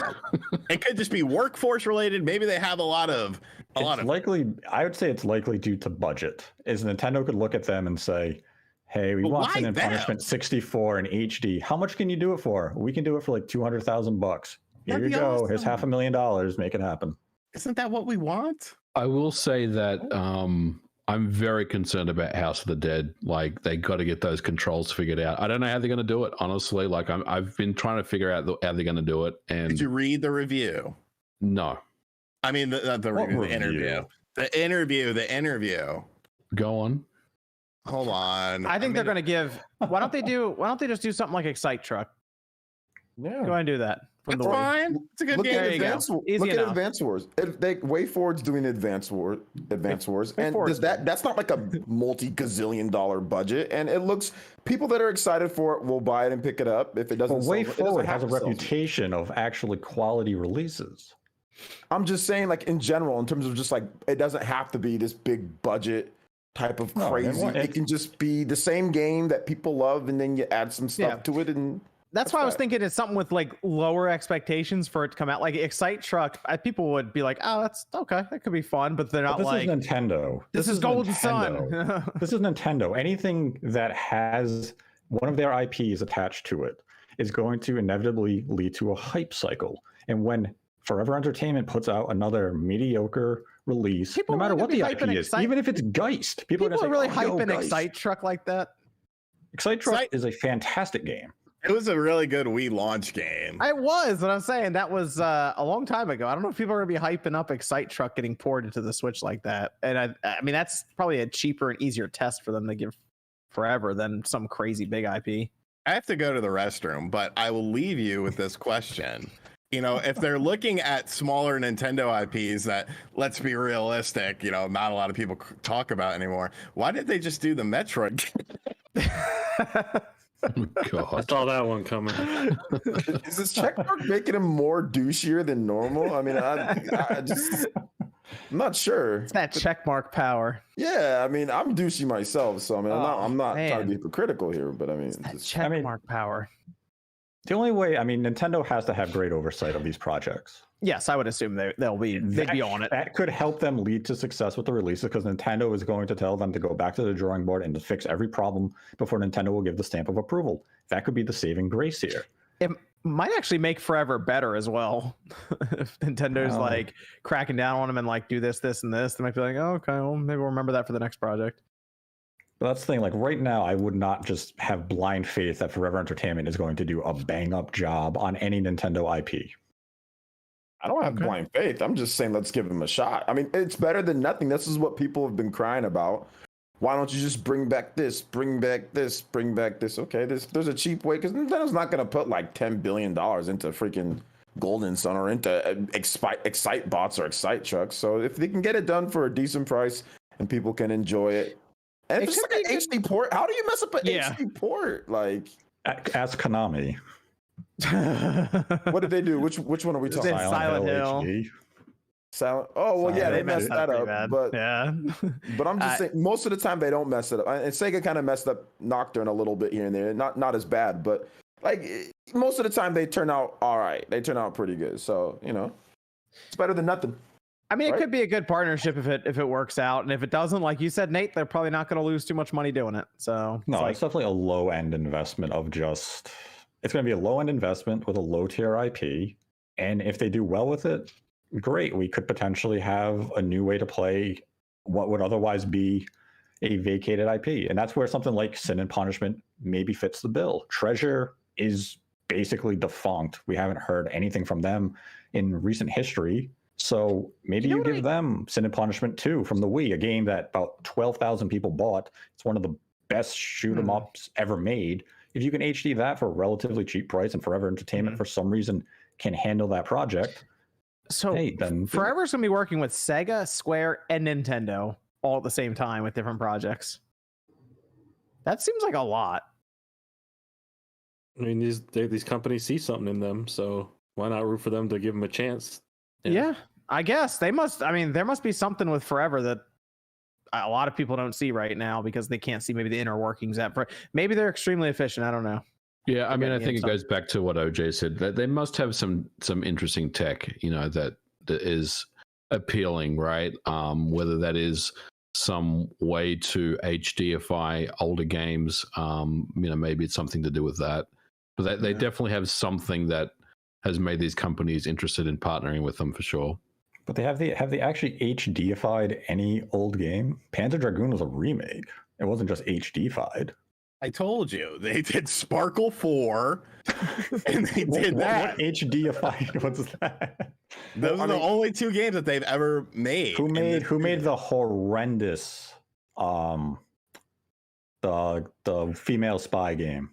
It could just be workforce related. Maybe they have a lot of likely. I would say it's likely due to budget. Is Nintendo could look at them and say, hey, we But want why Sin and them? Punishment 64 in HD. How much can you do it for? We can do it for like $200,000. Here That'd you be go. Here's awesome. $500,000. Make it happen. Isn't that what we want? I will say that I'm very concerned about House of the Dead. Like, they got to get those controls figured out. I don't know how they're going to do it, honestly. Like, I've been trying to figure out how they're going to do it. And Did you read the review? no, I mean, not the What review, the review? interview. The interview. go on. Hold on. I think they're going to give. Why don't they just do something like Excite Truck? Yeah. Go ahead and do that. From That's the fine. It's a good Look game. There at you go. Advance. Easy Look at enough. Advance Wars. Way Forward's doing Advance Wars, and Forward's that's not like a multi-gazillion-dollar budget, and it looks people that are excited for it will buy it and pick it up. If it doesn't, But Way sell, it doesn't Forward have has a to sell. reputation of actually quality releases. I'm just saying, like in general, in terms of just like it doesn't have to be this big budget type of No, crazy. it- It can just be the same game that people love, and then you add some stuff to it, and That's why I was fine. thinking it's something with like lower expectations for it to come out. Like Excite Truck, people would be like, "Oh, that's okay. That could be fun," but they're But not this like, is Nintendo. "This is Golden Nintendo. Sun." This is Nintendo. Anything that has one of their IPs attached to it is going to inevitably lead to a hype cycle. And when Forever Entertainment puts out another mediocre release, People no matter really what be the hyping IP is, Excite- even if it's Geist, people are People are going really to say, "Oh, yo, hyping Geist." Excite Truck like that. Excite Truck Excite- is a fantastic game. It was a really good Wii launch game. I was, but I'm saying that was a long time ago. I don't know if people are gonna be hyping up Excite Truck getting poured into the Switch like that. And I mean, that's probably a cheaper and easier test for them to give forever than some crazy big IP. I have to go to the restroom, but I will leave you with this question. You know, if they're looking at smaller Nintendo IPs that, let's be realistic, you know, not a lot of people talk about anymore, why did they just do the Metroid? Oh, God. I saw that one coming. is this checkmark making him more douchier than normal? I mean, I just, I'm not sure. It's that checkmark power. Yeah, I mean, I'm douchey myself, so I mean, I'm not trying to man. be hypocritical here, but I mean, That just- checkmark power. The only way, I mean, Nintendo has to have great oversight of these projects. Yes, I would assume they'd be on it. That could help them lead to success with the releases because Nintendo is going to tell them to go back to the drawing board and to fix every problem before Nintendo will give the stamp of approval. That could be the saving grace here. It might actually make Forever better as well. If Nintendo's Oh. like cracking down on them and like do this, this, and this, they might be like, "Oh, okay, well, maybe we'll remember that for the next project." But that's the thing. Like right now, I would not just have blind faith that Forever Entertainment is going to do a bang up job on any Nintendo IP. I don't have blind faith. I'm just saying, let's give him a shot. I mean, it's better than nothing. This is what people have been crying about. Why don't you just bring back this, bring back this, bring back this? Okay, there's a cheap way because Nintendo's not going to put like $10 billion into freaking Golden Sun or into Excite bots or Excite trucks. So if they can get it done for a decent price and people can enjoy it, and It if it's could like an be HD port, how do you mess up an Yeah. HD port? Like, Ask Konami. what did they do? Which one are we talking Then about? Silent Hill. HD. Silent. Oh well, yeah, Silent they Hill messed that pretty up. bad. But yeah, I'm just saying, most of the time they don't mess it up. And Sega kind of messed up Nocturne a little bit here and there. Not as bad, but like most of the time they turn out all right. They turn out pretty good. So it's better than nothing. I mean, it Right? could be a good partnership if it works out, and if it doesn't, like you said, Nate, they're probably not going to lose too much money doing it. So No, it's it's definitely a low end investment of just. It's going to be a low end investment with a low tier IP, and if they do well with it, great. We could potentially have a new way to play what would otherwise be a vacated IP, and that's where something like Sin and Punishment maybe fits the bill. Treasure is basically defunct. We haven't heard anything from them in recent history. So maybe You know you what give them Sin and Punishment 2 from the Wii, a game that about 12,000 people bought. It's one of the best shoot 'em ups ever made. If you can HD that for a relatively cheap price and Forever Entertainment for some reason can handle that project, so hey, then Forever's going to be working with Sega, Square, and Nintendo all at the same time with different projects. That seems like a lot. I mean, these companies see something in them, so why not root for them to give them a chance? Yeah, I guess they must. I mean, there must be something with Forever that a lot of people don't see right now because they can't see maybe the inner workings. Maybe they're extremely efficient. I don't know. Yeah, I mean, I getting think it some- goes back to what OJ said, that they must have some interesting tech, that is appealing, right? Whether that is some way to HDify older games. Maybe it's something to do with that. But they definitely have something that has made these companies interested in partnering with them for sure. But have they actually HDified any old game? Panzer Dragoon was a remake. It wasn't just HDified. I told you they did Sparkle 4, and they did that. What HDified? What's that? Those are the only 2 games that they've ever made. Who made the horrendous the female spy game?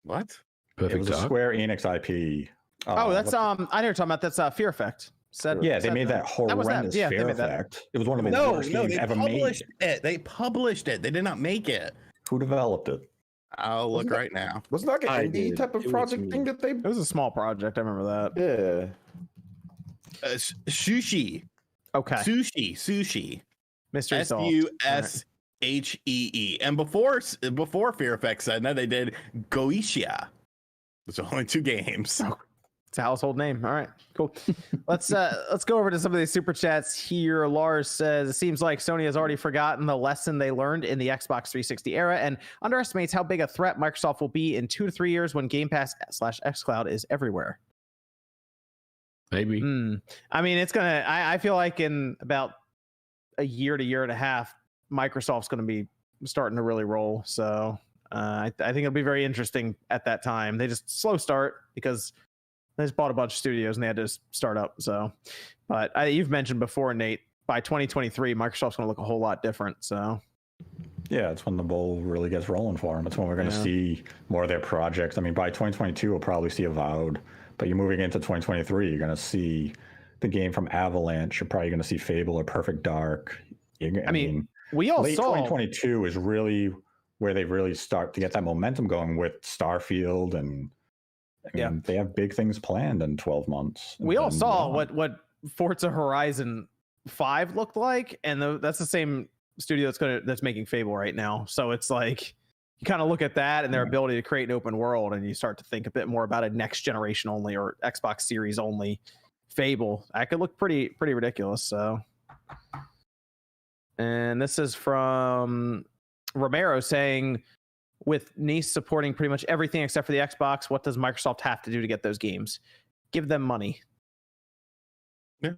What? Perfect It was a Dark? Square Enix IP. That's I know you're talking about. That's Fear Effect. They made that horrendous Yeah, Fear Effect. It was one of the worst games they ever made. published it. They published it. They did not make it. Who developed it? I'll look right now. Wasn't that like an indie did. type of It was project me. thing that they? It was a small project. I remember that. Yeah. Sushi. Okay. Sushi. Mystery Solved. SUSHEE. And before Fear Effect said that, they did Goetia. There's only 2 games. It's a household name. All right, cool. Let's go over to some of these super chats here. Lars says, it seems like Sony has already forgotten the lesson they learned in the Xbox 360 era and underestimates how big a threat Microsoft will be in 2 to 3 years when Game Pass / xCloud is everywhere. Maybe. I mean, it's gonna. I feel like in about a year to year and a half, Microsoft's going to be starting to really roll. So I think it'll be very interesting at that time. They just slow start because they just bought a bunch of studios and they had to start up. So, but you've mentioned before, Nate, by 2023, Microsoft's going to look a whole lot different. So, yeah, it's when the ball really gets rolling for them. It's when we're going to see more of their projects. I mean, by 2022, we'll probably see Avowed. But you're moving into 2023, you're going to see the game from Avalanche. You're probably going to see Fable or Perfect Dark. I mean, we all late saw 2022 is really where they really start to get that momentum going with Starfield, and they have big things planned in 12 months. We all saw what Forza Horizon 5 looked like, and that's the same studio that's making Fable right now. So it's like you kind of look at that and their ability to create an open world, and you start to think a bit more about a next generation only or Xbox Series only Fable. That could look pretty ridiculous. So, and this is from Romero saying, with Nice supporting pretty much everything except for the Xbox, what does Microsoft have to do to get those games? Give them money. Yeah.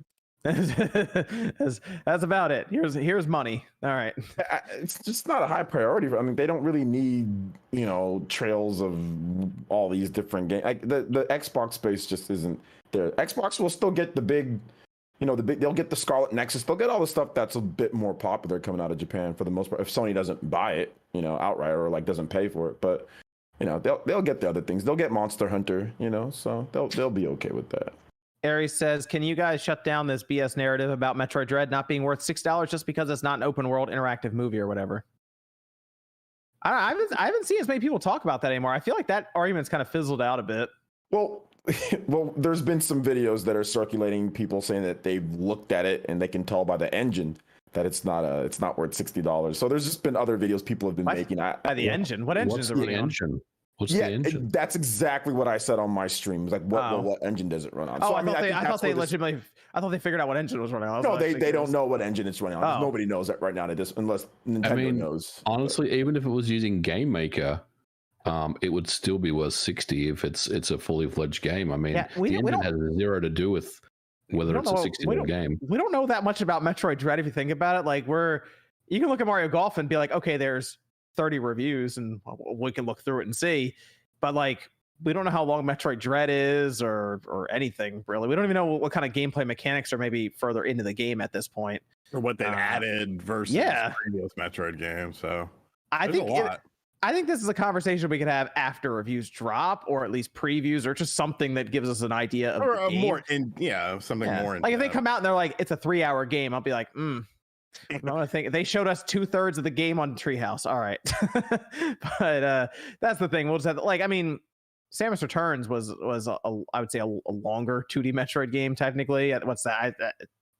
That's about it. Here's money. All right. It's just not a high priority. I mean, they don't really need, trails of all these different games. Like the Xbox space just isn't there. Xbox will still get the big, they'll get the Scarlet Nexus. They'll get all the stuff that's a bit more popular coming out of Japan for the most part. If Sony doesn't buy it, outright or doesn't pay for it, but they'll get the other things. They'll get Monster Hunter, so they'll be okay with that. Aries says, can you guys shut down this BS narrative about Metroid Dread not being worth $6 just because it's not an open world interactive movie or whatever? I haven't seen as many people talk about that anymore. I feel like that argument's kind of fizzled out a bit. Well, there's been some videos that are circulating, people saying that they've looked at it and they can tell by the engine that it's not worth $60. So there's just been other videos people have been making. By the engine? What engine is it running on? What's the engine? That's exactly what I said on my stream. It's like, what engine does it run on? Oh, So, I thought they this- figured out what engine it was running on. No, they don't know what engine it's running on. Nobody knows that right now, unless Nintendo knows. Honestly, even if it was using Game Maker, it would still be worth $60 if it's a fully fledged game. I mean, the engine has zero to do with whether it's a $60 game. We don't know that much about Metroid Dread if you think about it. Like you can look at Mario Golf and be like, okay, there's 30 reviews and we can look through it and see, but we don't know how long Metroid Dread is or anything really. We don't even know what kind of gameplay mechanics are maybe further into the game at this point, or what they've added versus previous Metroid games. So I think this is a conversation we could have after reviews drop, or at least previews, or just something that gives us an idea of the game. More in like if they come out and they're like, it's a 3-hour game, I'll be like, I think they showed us 2/3 of the game on Treehouse. All right. But that's the thing. We'll just have Samus Returns was I would say a longer 2D Metroid game technically. What's that?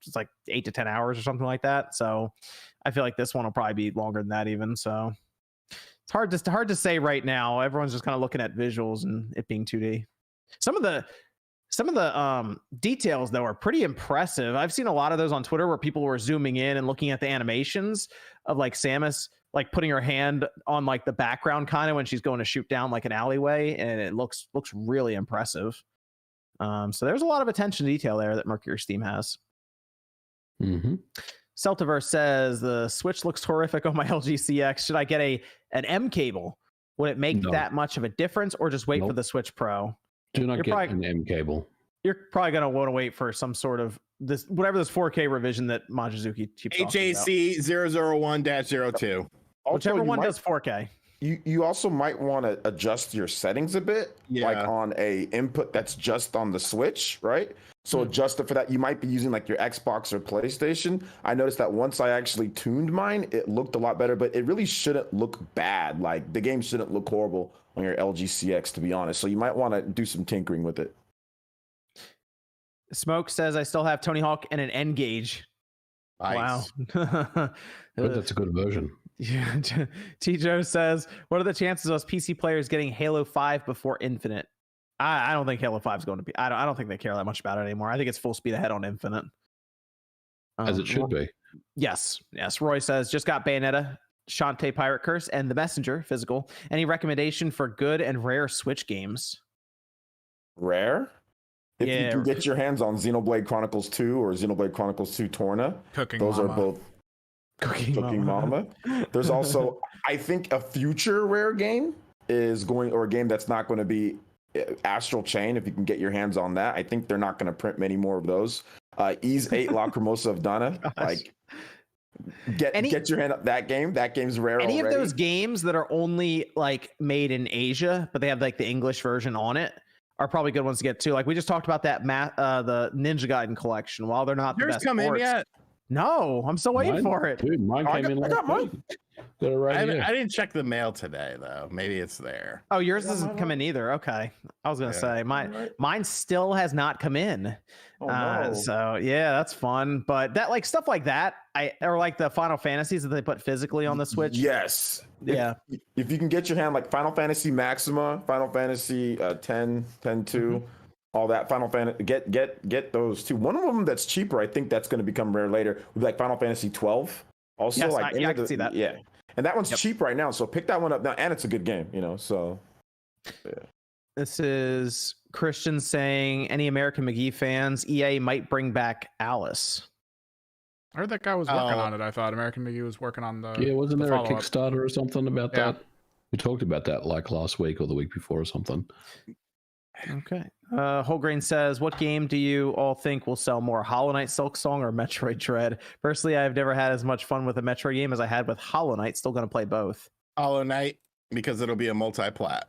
It's like 8 to 10 hours or something like that. So I feel like this one will probably be longer than that even. So it's hard to say right now. Everyone's just kind of looking at visuals and it being 2D. Some of Some of the details though are pretty impressive. I've seen a lot of those on Twitter where people were zooming in and looking at the animations of like Samus like putting her hand on like the background kind of when she's going to shoot down like an alleyway, and it looks really impressive. So there's a lot of attention to detail there that Mercury Steam has. Mm-hmm. Celtiverse says the Switch looks horrific on my LG CX. Should I get an M cable? Would it make that much of a difference, or just wait for the Switch Pro? Do not get an M cable. You're probably going to want to wait for some sort of whatever this 4K revision that Mochizuki keeps HAC 001-02. Whichever one does 4K. You also might want to adjust your settings a bit, like on a input that's just on the Switch, right? So adjust it for that. You might be using like your Xbox or PlayStation. I noticed that once I actually tuned mine, it looked a lot better, but it really shouldn't look bad. Like the game shouldn't look horrible on your LG CX, to be honest. So you might want to do some tinkering with it. Smoke says I still have Tony Hawk and an N gauge. Nice. Wow. But that's a good version. Yeah. T. Joe says, what are the chances of us PC players getting Halo 5 before Infinite? I don't think Halo 5 is going to be. I don't think they care that much about it anymore. I think it's full speed ahead on Infinite. As it should be. Yes. Roy says, just got Bayonetta, Shantae Pirate Curse, and The Messenger physical. Any recommendation for good and rare Switch games? Rare? If you can get your hands on Xenoblade Chronicles 2 or Xenoblade Chronicles 2 Torna, those are both Cooking Mama. There's also, I think, a future rare game or a game that's not going to be Astral Chain. If you can get your hands on that, I think they're not going to print many more of those. Ease 8 Lacrimosa of Dana. Like, get your hand up that game. That game's rare. Any already. Of those games that are only like made in Asia, but they have like the English version on it, are probably good ones to get too. Like we just talked about that the Ninja Gaiden collection. While they're not the best come ports, in yet? No, I'm still waiting for it. Dude, mine came in. I got mine. I didn't check the mail today though. Maybe it's there. Oh, yours doesn't come in either. Okay, I was gonna say mine still has not come in. No. So yeah, that's fun. But that like stuff like that, or like the Final Fantasies that they put physically on the Switch. Yes. Yeah. If you can get your hand like Final Fantasy Maxima, Final Fantasy 10, 10-2, all that Final Fantasy, get those two. One of them that's cheaper, I think that's going to become rare later, would be like Final Fantasy 12. Also, yes, like I can see that. Yeah, and that one's cheap right now, so pick that one up now, and it's a good game, So, yeah. This is Christian saying, any American McGee fans, EA might bring back Alice. I heard that guy was working on it. I thought American McGee was working on the. Yeah, wasn't there a follow-up. Kickstarter or something about that? We talked about that like last week or the week before or something. Okay. Wholegrain says, what game do you all think will sell more, Hollow Knight Silk Song or Metroid Dread? Personally, I've never had as much fun with a Metroid game as I had with Hollow Knight. Still going to play both. Hollow Knight, because it'll be a multi-plat.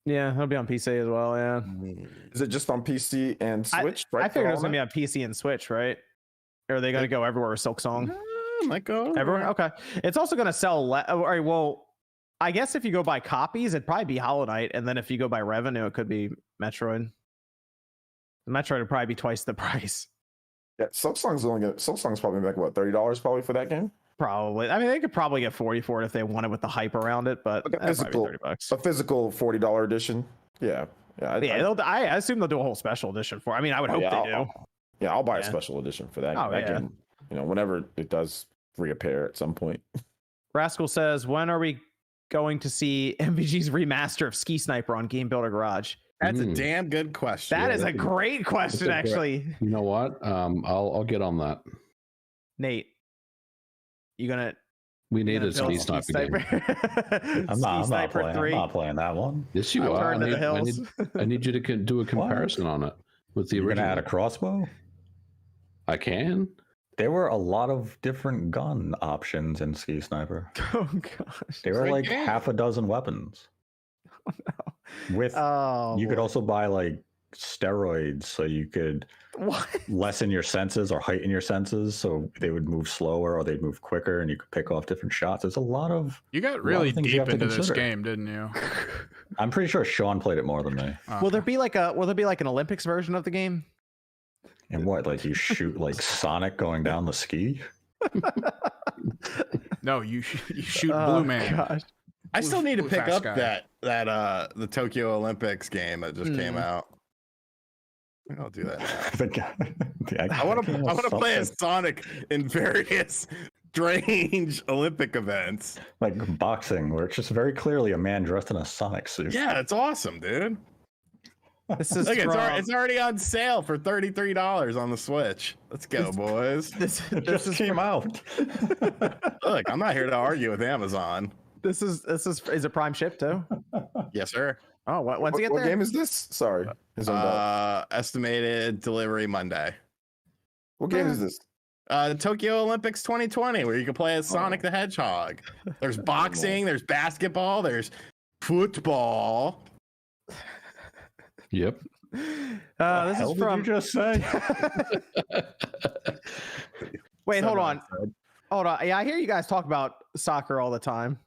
Yeah, it'll be on PC as well, yeah. Is it just on PC and Switch? I figured it was going to be on PC and Switch, right? Or are they going to go everywhere with Silk Song? Might go everywhere. Okay. It's also going to sell... all right, well... I guess if you go by copies, it'd probably be Hollow Knight, and then if you go by revenue, it could be Metroid. Metroid would probably be twice the price. Yeah, Silk Song's probably like what, $30 probably for that game? Probably. I mean, they could probably get 40 for it if they wanted with the hype around it, but like a physical $40 edition. Yeah, I assume they'll do a whole special edition for. I mean, I would hope they do. I'll buy a special edition for that. That game, whenever it does reappear at some point. Rascal says, when are we going to see MVG's remaster of Ski Sniper on Game Builder Garage? That's a damn good question. That is a great question, actually. You know what? I'll get on that. Nate, we need a Ski Sniper game. I'm not playing that one. Yes, you are. I need you to do a comparison on it with the original. You're gonna add a crossbow? I can. There were a lot of different gun options in Ski Sniper. Oh gosh. There were like half a dozen weapons. Oh no. You could also buy like steroids so you could lessen your senses or heighten your senses so they would move slower or they'd move quicker and you could pick off different shots. There's a lot of You got really deep into this game, didn't you? I'm pretty sure Sean played it more than me. Will there be like an Olympics version of the game? And what, like you shoot like Sonic going down the ski? No, you shoot Blue Man. Gosh. I still need to pick up that the Tokyo Olympics game that just came out. I'll do that. I want to play as Sonic in various strange Olympic events, like boxing, where it's just very clearly a man dressed in a Sonic suit. Yeah, it's awesome, dude. This is Look, from, it's already on sale for $33 on the Switch. Let's go, boys. this It just came out. Look, I'm not here to argue with Amazon. This is it Prime Ship too? Yes, sir. Oh, when's it get What there? game is this? Sorry. His own dog. Estimated delivery Monday. What game is this? The Tokyo Olympics 2020, where you can play as Sonic the Hedgehog. There's boxing, there's basketball, there's football. Yep. This is from. Did you just say? Wait, hold on. Yeah, I hear you guys talk about soccer all the time.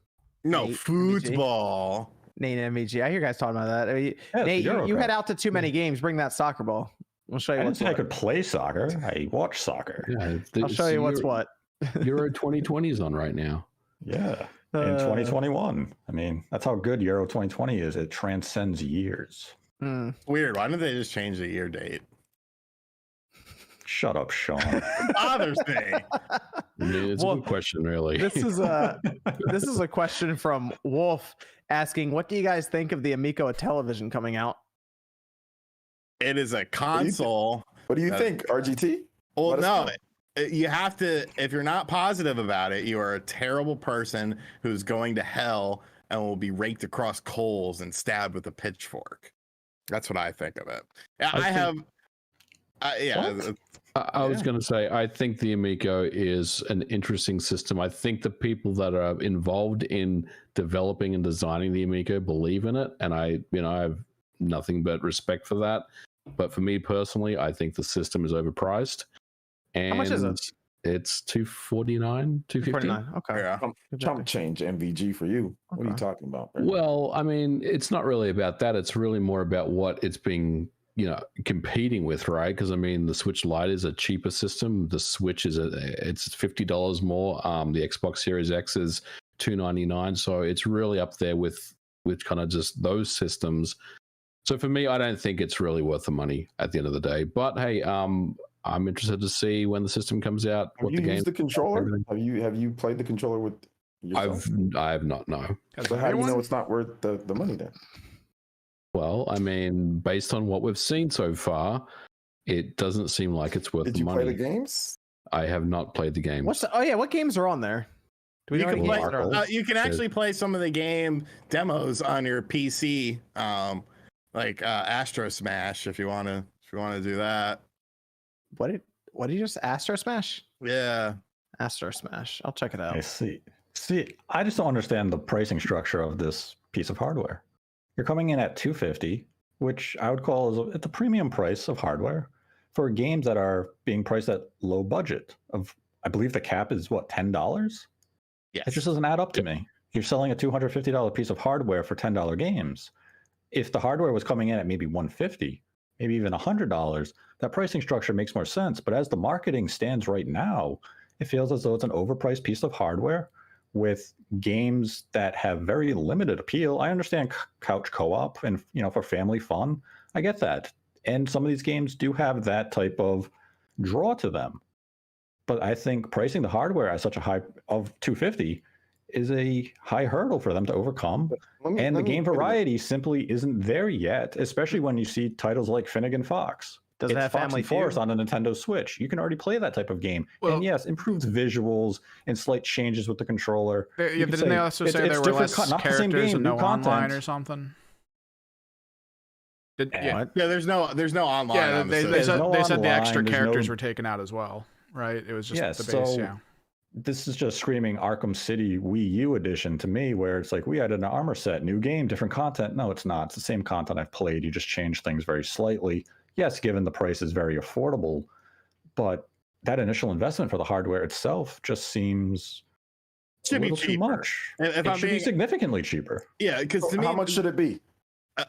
No, Nate, football. Nate and MVG. I hear you guys talking about that. I mean, Yeah, Nate, you Euro head Cup. out to too many games. Bring that soccer ball. We'll show you I didn't what's say I what. could play soccer. I watch soccer. Yeah, I'll show you what's what. Euro 2020 is on right now. Yeah. In 2021. I mean, that's how good Euro 2020 is. It transcends years. Weird. Why didn't they just change the year date? Shut up, Sean. It bothers me. I mean, it's a good question, really. This is a question from Wolf asking, "What do you guys think of the Amico television coming out?" It is a console. What do you think, RGT? Well, Let us no, know. you have to. If you're not positive about it, you are a terrible person who's going to hell and will be raked across coals and stabbed with a pitchfork. That's what I think of it. I was going to say, I think the Amico is an interesting system. I think the people that are involved in developing and designing the Amico believe in it, and I have nothing but respect for that. But for me personally, I think the system is overpriced. And How much is it? It's $249, $250. Okay. Yeah. Chump change MVG for you. What are you Okay. talking about? Bro? Well, I mean, it's not really about that. It's really more about what it's being, competing with, right? Because I mean, the Switch Lite is a cheaper system. The Switch it's $50 more. The Xbox Series X is $299. So it's really up there with kind of just those systems. So for me, I don't think it's really worth the money at the end of the day. But hey, I'm interested to see when the system comes out. Have you used the controller? Have you played the controller with yourself? I have not, no. So how do you know it's not worth the money then? Well, I mean, based on what we've seen so far, it doesn't seem like it's worth Did the you money. play the games? I have not played the game. What games are on there? Do we You know can any play. games that are on there? You can actually play some of the game demos on your PC, like Astro Smash, if you want to do that. What did you just Astro Smash? Yeah. Astro Smash. I'll check it out. I see. I just don't understand the pricing structure of this piece of hardware. You're coming in at $250, which I would call at the premium price of hardware for games that are being priced at low budget. I believe the cap is what, $10? Yes. It just doesn't add up to me. You're selling a $250 piece of hardware for $10 games. If the hardware was coming in at maybe $150, maybe even $100, that pricing structure makes more sense. But as the marketing stands right now, it feels as though it's an overpriced piece of hardware with games that have very limited appeal. I understand couch co-op and for family fun. I get that. And some of these games do have that type of draw to them. But I think pricing the hardware at such a high of $250 is a high hurdle for them to overcome. The game variety simply isn't there yet, especially when you see titles like Finnegan Fox. Does it have Fox Family and Force Feud? on a Nintendo Switch. You can already play that type of game. Well- And yes, improved visuals and slight changes with the controller. You could Didn't they also it's say there were different less not the same characters game, and new no online content. or something? What? Yeah, there's no online. Yeah, on the they Switch. said no they said the extra online, there's characters no- were taken out as well, right? It was just Yes, the base. so- Yeah. This is just screaming Arkham City Wii U edition to me, where it's like we added an armor set, new game, different content. No, it's not. It's the same content I've played. You just change things very slightly. Yes, given the price is very affordable, but that initial investment for the hardware itself just seems Should a be little too cheaper. much. If It I'm should be being, significantly cheaper. yeah, because to me, How much should it be?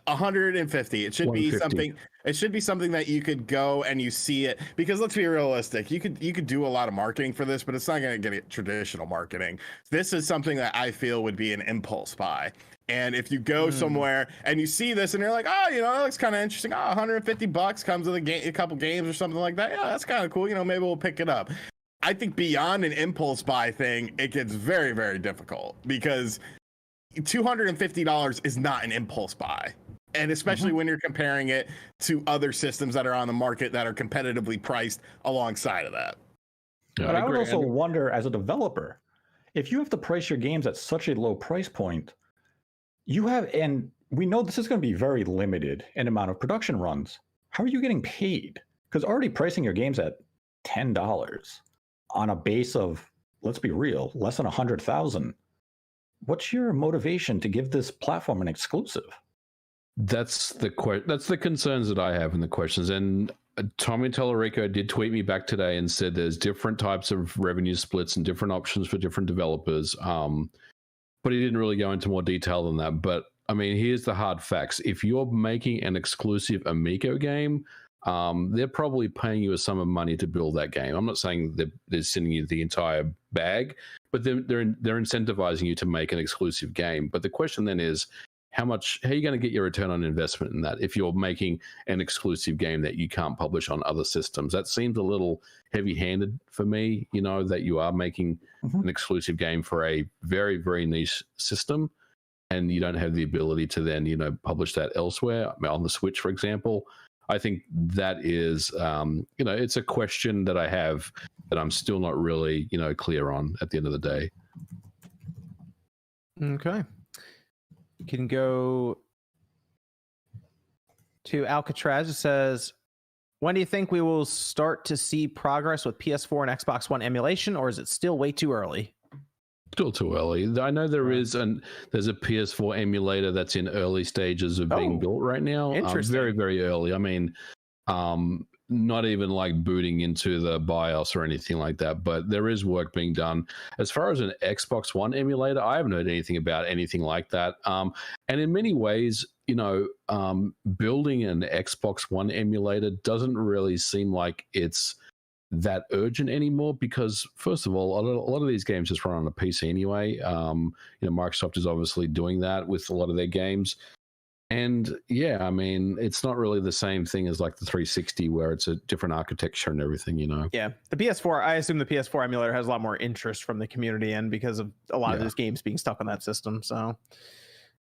150. It should be 150. something. It should be something that you could go and you see it, because let's be realistic. You could do a lot of marketing for this, but it's not going to get traditional marketing. This is something that I feel would be an impulse buy. And if you go somewhere and you see this and you're like, oh, that looks kind of interesting. Oh, $150 comes with a couple games or something like that. Yeah, that's kind of cool. Maybe we'll pick it up. I think beyond an impulse buy thing, it gets very, very difficult, because $250 is not an impulse buy. And especially when you're comparing it to other systems that are on the market that are competitively priced alongside of that. Yeah, But I would agree. also wonder, as a developer, if you have to price your games at such a low price point, and we know this is going to be very limited in amount of production runs. How are you getting paid? Because already pricing your games at $10 on a base of, let's be real, less than 100,000. What's your motivation to give this platform an exclusive? That's the concerns that I have in the questions. And Tommy Tellerico did tweet me back today and said there's different types of revenue splits and different options for different developers. But he didn't really go into more detail than that. But I mean, here's the hard facts. If you're making an exclusive Amico game, they're probably paying you a sum of money to build that game. I'm not saying they're sending you the entire bag, but they're incentivizing you to make an exclusive game. But the question then is, how are you going to get your return on investment in that if you're making an exclusive game that you can't publish on other systems? That seems a little heavy-handed for me, that you are making an exclusive game for a very, very niche system, and you don't have the ability to then, publish that elsewhere on the Switch, for example. I think that is, it's a question that I have that I'm still not really, clear on at the end of the day. Okay. You can go to Alcatraz. It says, when do you think we will start to see progress with PS4 and Xbox One emulation, or is it still way too early? Still too early. I know there's a PS4 emulator that's in early stages of being built right now. Interesting. Very, very early. I mean, not even like booting into the BIOS or anything like that, but there is work being done. As far as an Xbox One emulator, I haven't heard anything about anything like that. And in many ways, building an Xbox One emulator doesn't really seem like it's that urgent anymore, because first of all, a lot of these games just run on a PC anyway. Microsoft is obviously doing that with a lot of their games. And yeah, I mean, it's not really the same thing as like the 360 where it's a different architecture and everything, Yeah. The PS4, I assume the PS4 emulator has a lot more interest from the community and because of a lot of those games being stuck on that system. So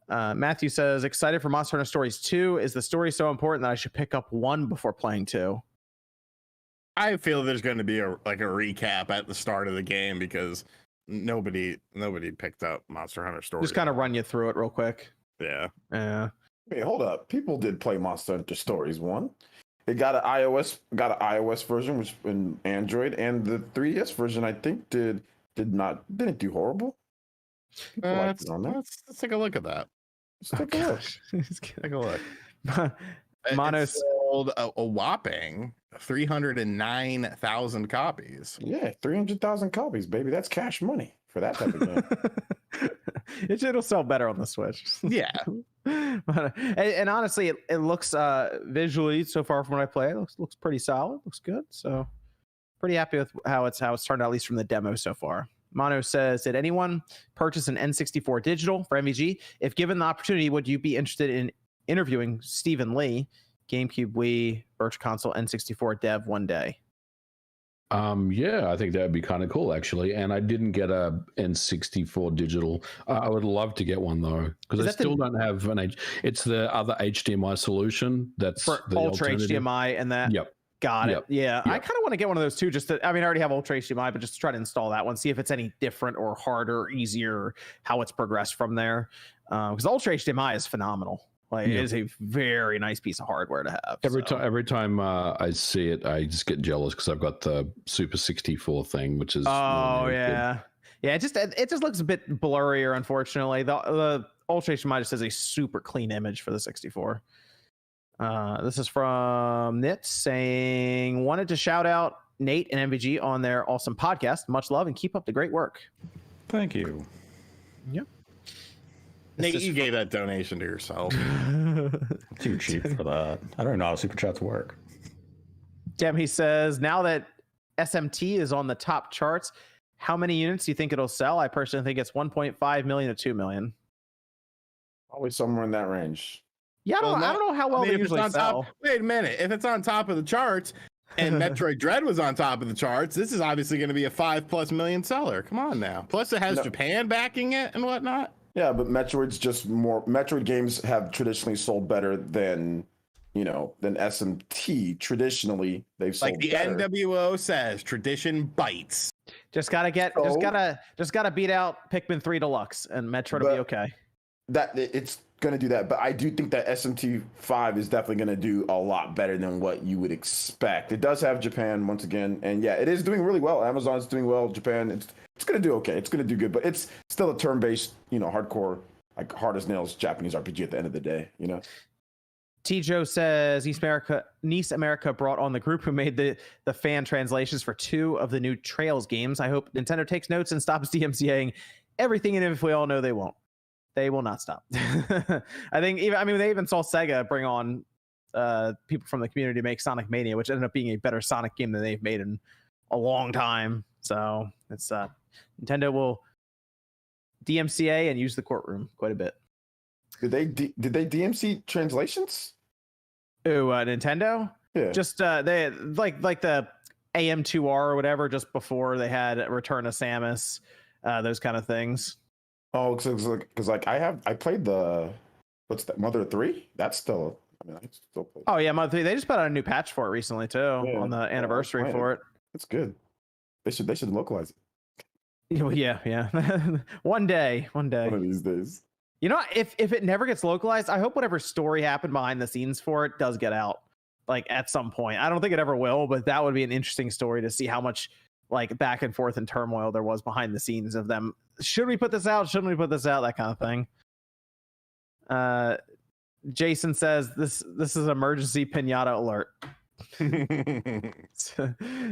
Matthew says, excited for Monster Hunter Stories 2. Is the story so important that I should pick up 1 before playing 2? I feel there's going to be a recap at the start of the game, because nobody picked up Monster Hunter Stories. Just kind of run you through it real quick. Yeah. Wait, hold up. People did play Monster Hunter Stories 1. It got an iOS version, which in Android, and the 3DS version I think didn't do horrible. Let's take a look at that. Let's take a look. Let's take a look. It sold a whopping 309,000 copies. Yeah, 300,000 copies, baby. That's cash money for that type of game. It'll sell better on the Switch. Yeah. and honestly, it looks visually so far from what I play, it looks pretty solid. Looks good. So pretty happy with how it's turned out, at least from the demo so far. Mono says, did anyone purchase an N64 digital for MVG? If given the opportunity, would you be interested in interviewing Stephen Lee, GameCube, Wii, Virtual Console, N64 dev one day? Yeah, I think that would be kind of cool, actually. And I didn't get a N64 digital. I would love to get one, though, because I still don't have an It's the other HDMI solution. That's for the Ultra alternative. HDMI and that. Yep. Got it. Yep. Yeah. Yep. I kind of want to get one of those too. I already have Ultra HDMI, but just to try to install that one, see if it's any different or harder, or easier, how it's progressed from there. Because Ultra HDMI is phenomenal. Like, it is a very nice piece of hardware to have. Every time I see it, I just get jealous because I've got the Super 64 thing, which is really yeah, good. yeah. It just looks a bit blurrier, unfortunately. The Ultra HDMI just has a super clean image for the 64. This is from Nit saying, wanted to shout out Nate and MVG on their awesome podcast. Much love and keep up the great work. Thank you. Yep. Nate, you gave that donation to yourself. Too cheap for that. I don't know how super chats work. Demi says, now that SMT is on the top charts, how many units do you think it'll sell? I personally think it's 1.5 million to 2 million. Always somewhere in that range. Yeah, I don't know how well they usually sell. Wait a minute. If it's on top of the charts and Metroid Dread was on top of the charts, this is obviously going to be a 5+ million seller. Come on now. Plus, it has Japan backing it and whatnot. Yeah, but Metroid's just more. Metroid games have traditionally sold better than SMT. Traditionally, they've sold like the better. NWO says, tradition bites. Just gotta beat out Pikmin 3 Deluxe, and Metroid will be okay. That it's gonna do that, but I do think that SMT 5 is definitely gonna do a lot better than what you would expect. It does have Japan once again, and yeah, it is doing really well. Amazon's doing well. Japan, it's gonna do okay. It's gonna do good, but it's still a turn-based, hardcore, like hard as nails Japanese RPG at the end of the day. T-Joe says Nice America brought on the group who made the fan translations for 2 of the new Trails games. I hope Nintendo takes notes and stops DMCAing everything, and if we all know they won't. They will not stop. I think they even saw Sega bring on people from the community to make Sonic Mania, which ended up being a better Sonic game than they've made in a long time. So it's Nintendo will DMCA and use the courtroom quite a bit. Did they DMC translations? Oh, Nintendo? Yeah. Just they like the AM2R or whatever, just before they had Return of Samus, those kind of things. Oh, because I played what's that, Mother 3? That's still, I still play. Oh yeah, Mother 3. They just put out a new patch for it recently too, on the anniversary for it. That's good. They should localize it. Yeah. One day. One of these days. If it never gets localized, I hope whatever story happened behind the scenes for it does get out, like at some point. I don't think it ever will, but that would be an interesting story to see how much like back and forth and turmoil there was behind the scenes of them. Should we put this out? Shouldn't we put this out? That kind of thing. Jason says this is emergency pinata alert.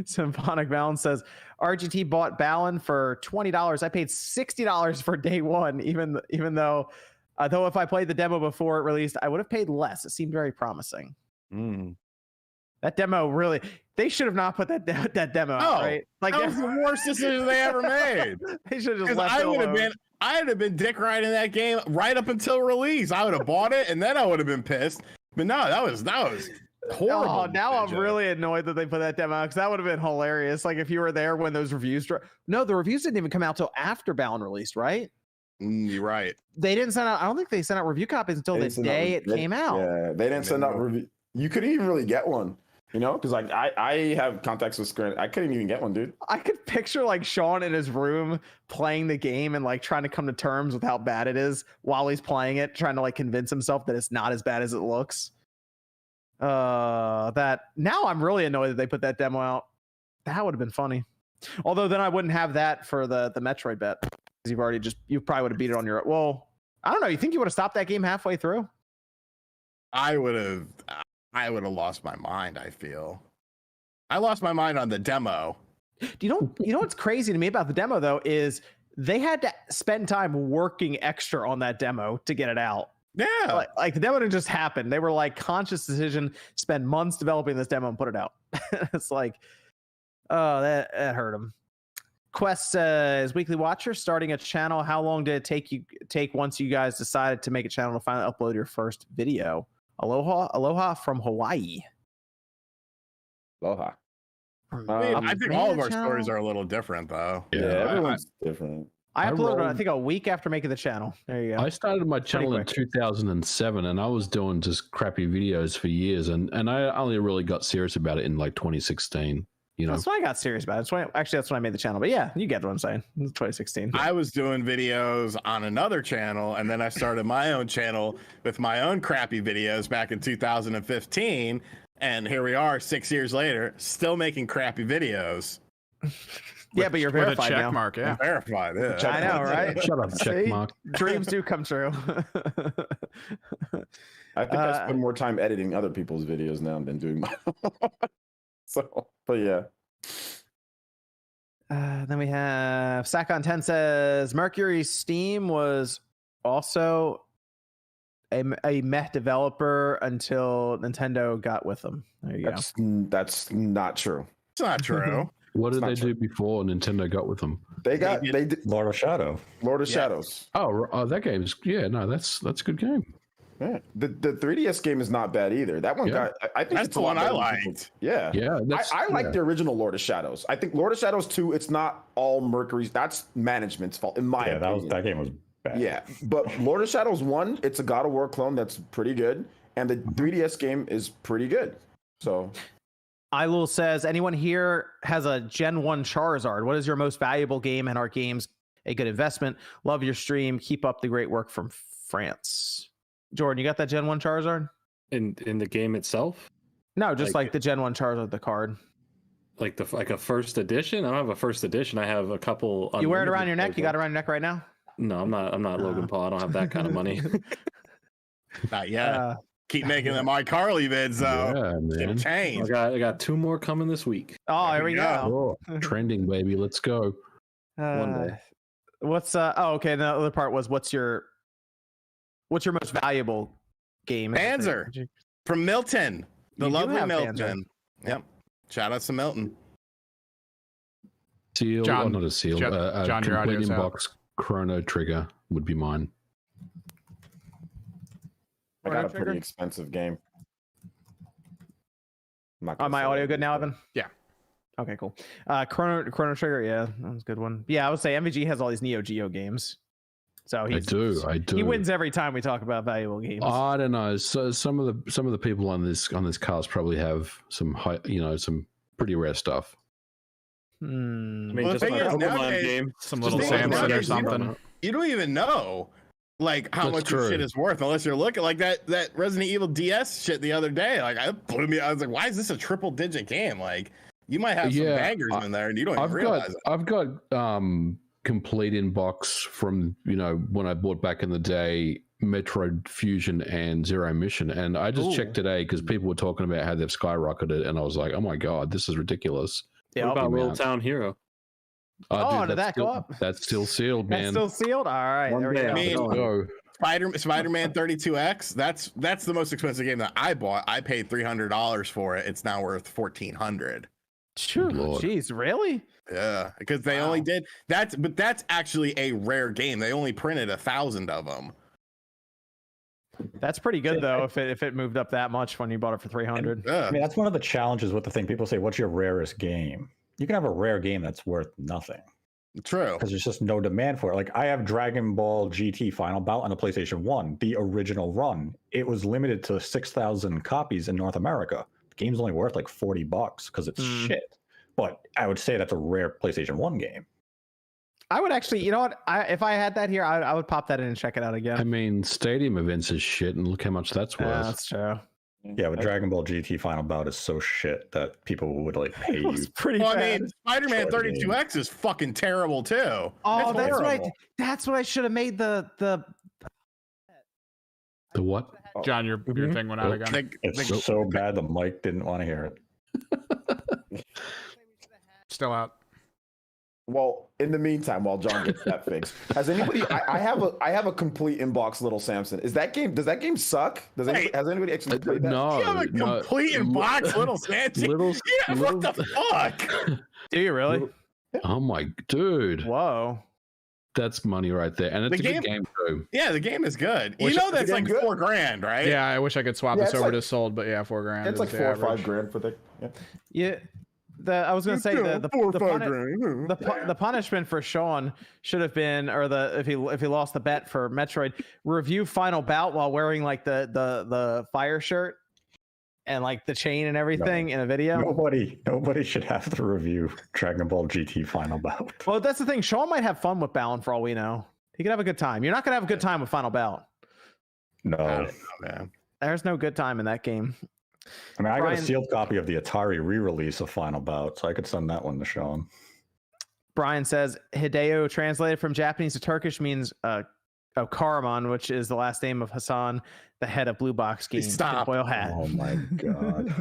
Symphonic Balance says RGT bought Balin for $20. I paid $60 for day one, even though if I played the demo before it released, I would have paid less. It seemed very promising. That demo really, they should have not put that demo out, right? Like that was the worst decision they ever made. They should have just left it alone. I would have been dick riding that game right up until release. I would have bought it and then I would have been pissed. But no, that was horrible. Oh, now I'm really annoyed that they put that demo out, because that would have been hilarious. Like if you were there when those reviews no, the reviews didn't even come out till after Balin released, right? You're right. They didn't send out, I don't think they sent out review copies until the day it came out. Yeah, they didn't send out review. You couldn't even really get one. Because like I have contacts with Square. I couldn't even get one, dude. I could picture like Sean in his room playing the game and like trying to come to terms with how bad it is while he's playing it, trying to like convince himself that it's not as bad as it looks. That now I'm really annoyed that they put that demo out. That would have been funny. Although then I wouldn't have that for the Metroid bet, because you probably would have beat it on your. Well, I don't know. You think you would have stopped that game halfway through? I would have lost my mind. I feel I lost my mind on the demo. You know what's crazy to me about the demo though is they had to spend time working extra on that demo to get it out. Yeah, like the demo didn't just happen. They were like conscious decision, spend months developing this demo and put it out. It's like, oh, that hurt them. Quest says, Weekly Watcher starting a channel. How long did it take once you guys decided to make a channel to finally upload your first video? Aloha from Hawaii. Aloha. I think all of our stories are a little different, though. Yeah, everyone's different. I uploaded, I think, a week after making the channel. There you go. I started my channel in 2007, and I was doing just crappy videos for years, and I only really got serious about it in like 2016. That's why I got serious about it. That's when I made the channel. But yeah, you get what I'm saying. It's 2016. I was doing videos on another channel, and then I started my own channel with my own crappy videos back in 2015. And here we are 6 years later, still making crappy videos. Yeah, but you're verified with a check now. mark, yeah. I'm verified. Yeah. I know, right? Shut up, check mark. Dreams do come true. I think I spend more time editing other people's videos now than doing my own. So, but yeah. Then we have Sakon 10 says Mercury's Steam was also a meh developer until Nintendo got with them. There you go. That's not true. It's not true. What did not they true. do before Nintendo got with them? They did Lord of Shadow. Lord of Shadows. Oh, that game's that's a good game. Yeah. The 3DS game is not bad either. That one got. I think That's it's the a lot one I better than people- liked. Yeah. Yeah, I like the original Lord of Shadows. I think Lord of Shadows 2, it's not all Mercury's. That's management's fault, in my opinion. that game was bad. Yeah, but Lord of Shadows 1, it's a God of War clone that's pretty good, and the 3DS game is pretty good. So, Ilul says, anyone here has a Gen 1 Charizard? What is your most valuable game, and are games a good investment? Love your stream. Keep up the great work from France. Jordan, you got that Gen 1 Charizard? In the game itself, No, just Like- like the Gen 1 Charizard, the card. like a first edition. I don't have a first edition. I have a couple. You wear it unlimited around your neck? You got it Charizards. around your neck right now? No, I'm not Logan Paul. I don't have that kind of money. Not yet. Uh, Keep making them iCarly vids though. Yeah, It'll man. change. I got 2 more coming this week. oh, here we go. Oh, trending, baby. Let's go. One day. What's okay, the other part was what's your most valuable game? Panzer. From Milton. The You do lovely have Milton. Panzer. Yep. Shout out to Milton. Seal, John- not a seal. John- a John, your complete audio's out. inbox Chrono Trigger would be mine. I got a Chrono pretty Trigger? expensive game. I'm not On gonna my say audio it. good now, Evan? Yeah. Okay, cool. Chrono Trigger, yeah, that was a good one. Yeah, I would say MVG has all these Neo Geo games. So I do. He wins every time we talk about valuable games. I don't know. So some of the people on this cast probably have some some pretty rare stuff. I Hmm. mean, Well, the just thing my is, Pokemon nowadays- game. Some Just little think about Samson it, or you something. You don't even know like how That's much your true. shit is worth unless you're looking like that Resident Evil DS shit the other day. Like I blew me. I was like, why is this a triple digit game? Like you might have some Yeah, bangers in there and you don't even realize I've got complete inbox from when I bought back in the day Metroid Fusion and Zero Mission, and I just checked today because people were talking about how they've skyrocketed, and I was like, oh my god, this is ridiculous. Yeah, What about I'll be Little out. Town Hero? Oh, did that's that go still- up? That's still sealed, That's man. still sealed? All right. One There we day go. I'll mean, get on it. Go. Spider-Man 32X. That's the most expensive game that I bought. I paid $300 for it. It's now worth $1,400. Phew, Lord. Jeez, really? Yeah, because they only did but that's actually a rare game. They only printed 1,000 of them. That's pretty good though. If it moved up that much when you bought it for 300. Yeah. I mean, that's one of the challenges with the thing. People say, "What's your rarest game?" You can have a rare game that's worth nothing True. because there's just no demand for it. Like I have Dragon Ball GT Final Bout on the PlayStation 1, the original run. It was limited to 6,000 copies in North America. The game's only worth like $40 because it's shit. But I would say that's a rare PlayStation 1 game. I would actually, you know what? If I had that here, I would pop that in and check it out again. I mean, stadium events is shit, and look how much that's worth. Yeah, that's true. Yeah, but Dragon Ball GT Final Bout is so shit that people would like pay you. It's pretty Well, I bad. mean, Spider-Man Short game. 32X is fucking terrible too. Oh, that's what horrible. that's what I should have made the The what? John, your thing went out again. Like, It's so bad the mic didn't want to hear it. Still out. Well, in the meantime, while John gets that fixed, has anybody? I have a complete inbox Little Samson. Does that game suck? Has anybody actually played that? No, you have a complete no. box, little Santi. Little, Yeah, what the fuck? Do you really? Oh my dude, Whoa. that's money right there, and it's The a good game too. Yeah, the game is good. Which- You know that's the like game good? $4,000, right? Yeah, I wish I could swap Yeah, this it's over like- to sold, but yeah, $4,000. It's like is the 4 or average. 5 grand for the. Yeah. Yeah. I was gonna say the 4 or 5 puni- grand. the punishment for Sean should have been, or if he lost the bet for Metroid, review Final Bout while wearing like the fire shirt and like the chain and everything in a video. Nobody should have to review Dragon Ball GT Final Bout. Well, that's the thing. Sean might have fun with Bound for all we know. He could have a good time. You're not gonna have a good time with Final Bout. No, I I don't know, man. There's no good time in that game. mean I got Brian- a sealed copy of the Atari re-release of Final Bout, so I could send that one to Sean. Brian says Hideo translated from Japanese to Turkish means Karaman, which is the last name of Hassan, the head of Blue Box Games. Stop. Tinfoil hat. Oh my god!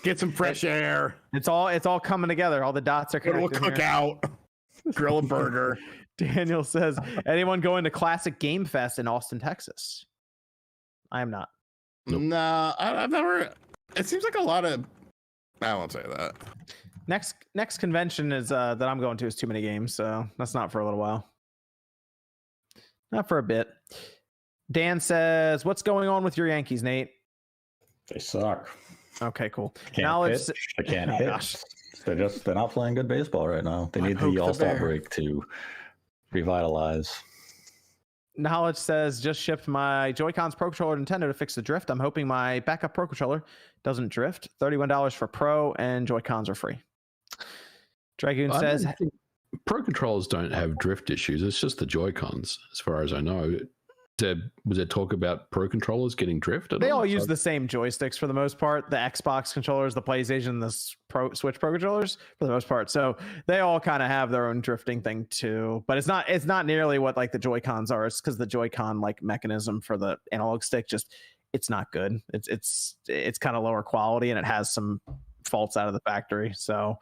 Get some fresh air. It's all coming together. All the dots are Go to a connected. here. cookout. Grill a burger. Daniel says, anyone going to Classic Game Fest in Austin, Texas? I am not. Nope. No, I've never. It seems like a lot of. I won't say that. Next convention is that I'm going to is Too Many Games, so that's not for a little while. Not for a bit. Dan says, what's going on with your Yankees, Nate? They suck. Okay, cool. Can't Knowledge. pitch. They can't Oh, hit. gosh. They're not playing good baseball right now. They need poke the the All-Star bear. break to revitalize. Knowledge says, just shipped my Joy-Cons Pro Controller to Nintendo to fix the drift. I'm hoping my backup Pro Controller doesn't drift. $31 for Pro, and Joy-Cons are free. Dragoon I says, don't think Pro controllers don't have drift issues. It's just the Joy-Cons, as far as I know. Was there talk about Pro controllers getting drift? they all use the same joysticks for the most part. The Xbox controllers, the PlayStation, the Switch Pro controllers for the most part. So they all kind of have their own drifting thing too. But it's not nearly what like the Joy-Cons are. It's because the Joy-Con like mechanism for the analog stick it's not good. It's kind of lower quality and it has some faults out of the factory. So,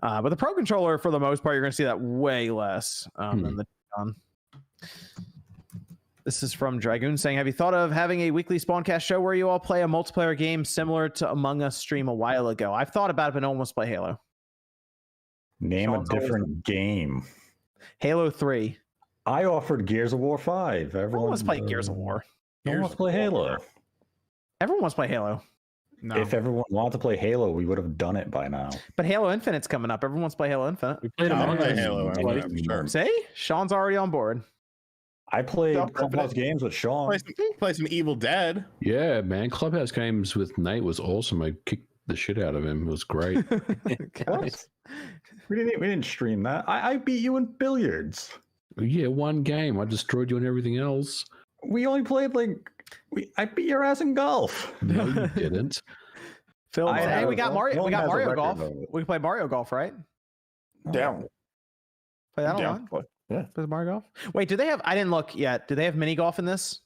but the Pro controller for the most part, you're going to see that way less than the Joy-Con. This is from Dragoon saying, have you thought of having a weekly Spawncast show where you all play a multiplayer game similar to Among Us stream a while ago? I've thought about it, but no one wants to play Halo. Name Sean's a different game. Halo 3. I offered Gears of War 5. Everyone wants to play Gears of War. No one wants to play Halo. Everyone wants to play Halo. No. If everyone wanted to play Halo, we would have done it by now. But Halo Infinite's coming up. Everyone wants to play Halo Infinite. We played I'll Among play Us. Halo. Twice. Sure. See? Sean's already on board. I played Yeah, Clubhouse games with Sean. Play some Evil Dead. Yeah, man. Clubhouse games with Nate was awesome. I kicked the shit out of him. It was great. Guys. We didn't stream that. I beat you in billiards. Yeah, one game. I destroyed you on everything else. We only played I beat your ass in golf. No, you didn't. Phil, hey, we got Mario. We got Mario Golf. Though. We can play Mario Golf, right? Down. Play that Down. online. Yeah. Play Mario Golf. Wait, do they have? I didn't look yet. Do they have mini golf in this?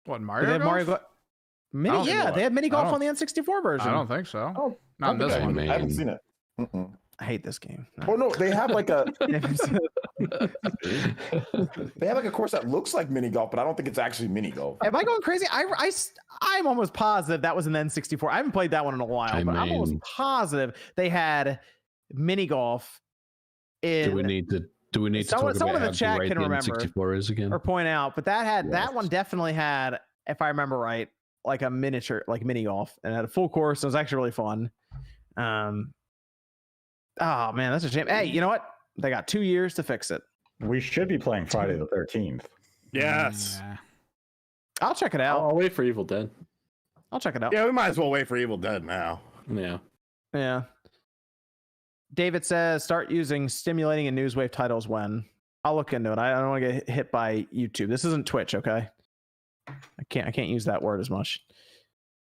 What, Do Mario they have Golf? Mario Golf? I don't Yeah, think- they have mini golf I don't- on the N64 version. I don't think so. Oh, Not in this okay, one. man. I haven't seen it. Mm-mm. I hate this game. Oh no, they have like a course that looks like mini golf, but I don't think it's actually mini golf. Am I going crazy? I'm almost positive that was in the N64. I haven't played that one in a while, I but I'm almost mean- positive they had mini golf in. Do we need to talk Someone in about the chat how great can the remember. N64 is again? or point out, but that Yes. one definitely had, if I remember right, like a miniature, like mini golf, and it had a full course. It was actually really fun. Oh man, that's a shame. Hey, you know what? They got 2 years to fix it. We should be playing Friday the 13th. Yes. Yeah. I'll check it out. I'll wait for Evil Dead. I'll check it out. Yeah, we might as well wait for Evil Dead now. Yeah. Yeah. David says start using stimulating and newswave titles when. I'll look into it. I don't want to get hit by YouTube. This isn't Twitch, okay? I can't use that word as much.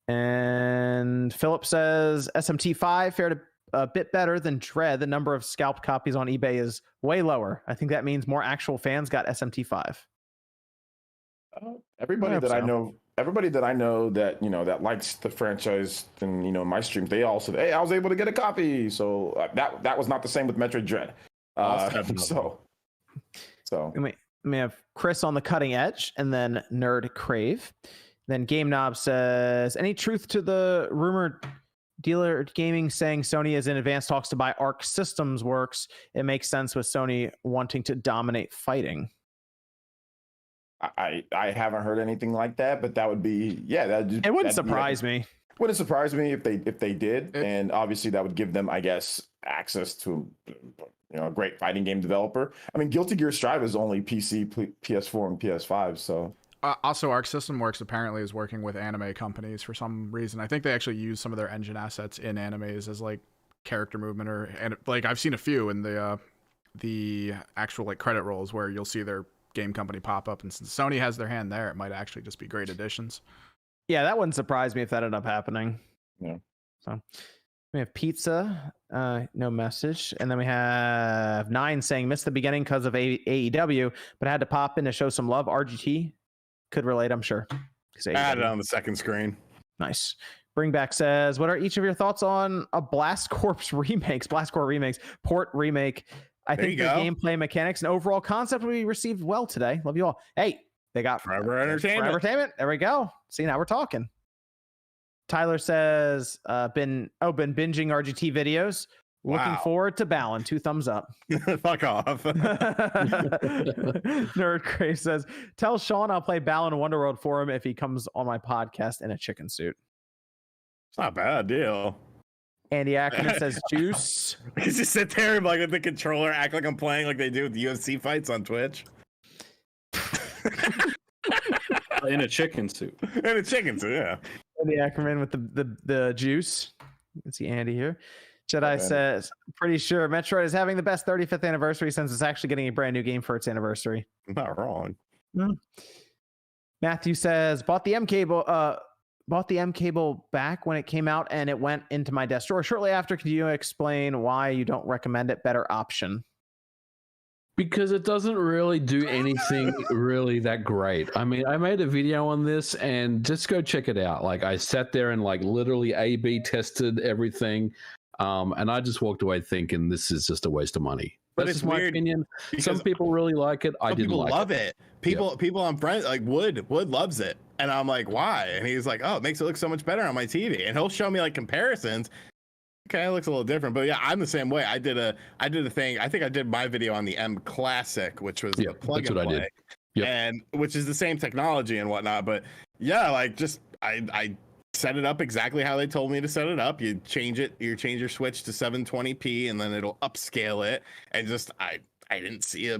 And Philip says SMT5 fared a bit better than Dread. The number of scalped copies on eBay is way lower. I think that means more actual fans got SMT5. Everybody hope that I so. know, that that likes the franchise, and my streams, they all said, "Hey, I was able to get a copy." So that was not the same with Metroid Dread. So We have Chris on the cutting edge, and then Nerd Crave. Then Game Knob says, any truth to the rumored Dealer Gaming saying Sony is in advanced talks to buy Arc Systems Works? It makes sense with Sony wanting to dominate fighting. I haven't heard anything like that, but that would be It wouldn't surprise me. Wouldn't surprise me if they did, It- and obviously that would give them, I guess, access to a great fighting game developer. I mean, Guilty Gear Strive is only PC, PS4, and PS5, so. Also, Arc System Works apparently is working with anime companies for some reason. I think they actually use some of their engine assets in animes as like character movement, and like I've seen a few in the actual like credit rolls where you'll see their game company pop up, and since Sony has their hand there, it might actually just be great additions. Yeah, that wouldn't surprise me if that ended up happening. Yeah. So we have Pizza, no message. And then we have 9 saying missed the beginning because of AEW, but had to pop in to show some love. RGT could relate, I'm sure. 'Cause I had it AEW. on the second screen. Nice. Bringback says, what are each of your thoughts on a Blast Corps port remake? I think the gameplay mechanics and overall concept will be received well today. Love you all. Hey, they got Forever Entertainment. There we go. See, now we're talking. Tyler says, been binging RGT videos. Looking forward to Balin. 2 thumbs up. Fuck off. Nerd Crave says, tell Sean I'll play Balin Wonderworld for him if he comes on my podcast in a chicken suit. It's not a bad deal. Andy Ackerman says, juice. You just sit there and like with the controller, act like I'm playing like they do with the UFC fights on Twitch. In a chicken suit. In a chicken suit, yeah. Andy Ackerman with the juice. You can see Andy here. Jedi says, pretty sure Metroid is having the best 35th anniversary since it's actually getting a brand new game for its anniversary. Not wrong. Matthew says, bought the M cable back when it came out and it went into my desk drawer shortly after. Can you explain why you don't recommend it? Better option. Because it doesn't really do anything really that great. I mean, I made a video on this and just go check it out. Like I sat there and like literally A/B tested everything. And I just walked away thinking this is just a waste of money. But That's it's my weird opinion. Some people really like it. I didn't people like love it. People I'm friends like Wood loves it. And I'm like, why? And he's like, oh, it makes it look so much better on my TV. And he'll show me like comparisons. Okay, it looks a little different, but yeah, I'm the same way. I did a thing. I think I did my video on the M Classic, which was the plug and play, and which is the same technology and whatnot. But yeah, like just I set it up exactly how they told me to set it up. You change your switch to 720p, and then it'll upscale it. And just I didn't see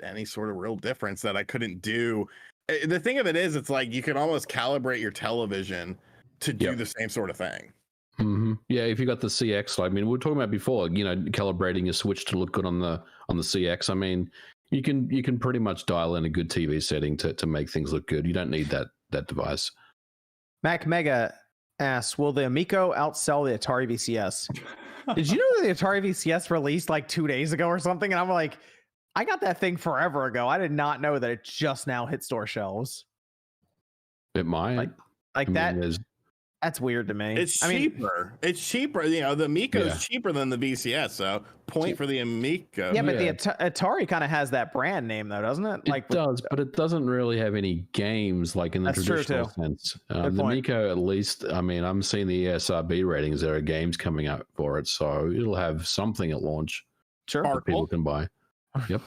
any sort of real difference that I couldn't do. The thing of it is, it's like you can almost calibrate your television to do the same sort of thing. Mm-hmm. Yeah, if you got the CX, I mean, we were talking about before, calibrating your switch to look good on the CX. I mean, you can pretty much dial in a good TV setting to make things look good. You don't need that device. Mac Mega asks, will the Amico outsell the Atari VCS? Did you know that the Atari VCS released like 2 days ago or something? And I'm like, I got that thing forever ago. I did not know that it just now hit store shelves. It might. That's weird to me. It's cheaper. It's cheaper. The Amico is cheaper than the VCS. So point for the Amico. Yeah, but the Atari kind of has that brand name though, doesn't it? It does, but it doesn't really have any games like in the traditional sense. The Amico, at least, I mean, I'm seeing the ESRB ratings. There are games coming out for it, so it'll have something at launch. Sure, that people can buy. Yep.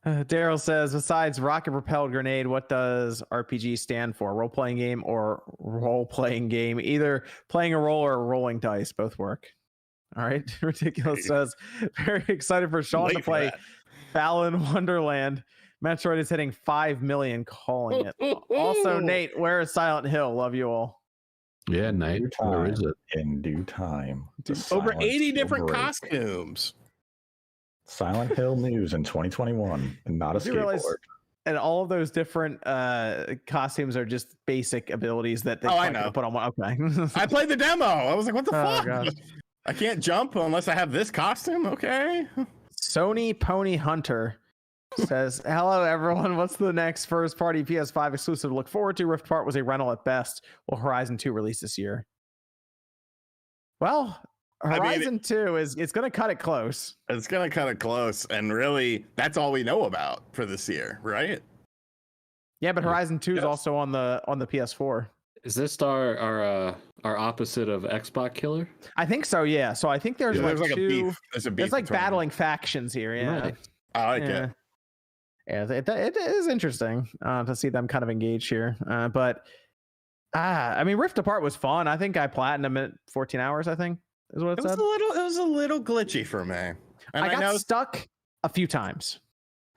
Daryl says, besides rocket propelled grenade, what does RPG stand for? Role playing game or role playing game? Either playing a role or rolling dice, both work. All right. Ridiculous says, very excited for Sean to play Balin Wonderland. Metroid is hitting 5 million, calling it. Also, Nate, where is Silent Hill? Love you all. Yeah, Nate, where is it? In due time. Over 80 different costumes. Silent Hill news in 2021, and not a skateboard. And all of those different costumes are just basic abilities that they I know. Put on one. Okay. I played the demo. I was like, what the fuck? Gosh. I can't jump unless I have this costume. Okay. Sony Pony Hunter says, hello, everyone. What's the next first party PS5 exclusive to look forward to? Rift Apart was a rental at best. Will Horizon 2 release this year? Well, Horizon 2 it's going to cut it close. It's going to cut it close, and really, that's all we know about for this year, right? Yeah, but Horizon 2 is also on the PS4. Is this our opposite of Xbox Killer? I think so. Yeah. So I think there's like a beef. There's like battling factions here. Yeah, right. I like it. Yeah, it is interesting to see them kind of engage here. But I mean, Rift Apart was fun. I think I platinumed at 14 hours. I think. Is what it said. It was a little glitchy for me. And I got stuck a few times.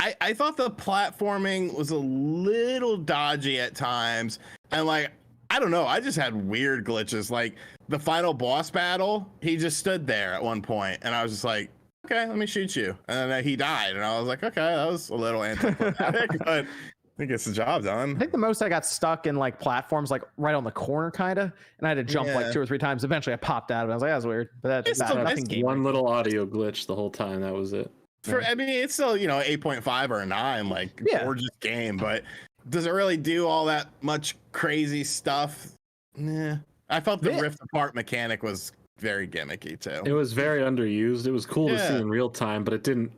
I thought the platforming was a little dodgy at times. And like, I don't know, I just had weird glitches. Like the final boss battle, he just stood there at one point and I was just like, okay, let me shoot you. And then he died. And I was like, okay, that was a little anticlimactic, but I think it's the job done. I think the most I got stuck in like platforms, like right on the corner, kind of, and I had to jump like 2 or 3 times. Eventually, I popped out of it. I was like, "That was weird." But that's nothing. One little audio glitch the whole time. That was it. I mean, it's still 8.5 or a 9, like gorgeous game. But does it really do all that much crazy stuff Nah. I felt the Rift Apart mechanic was very gimmicky too. It was very underused. It was cool to see Yeah. in real time, but it didn't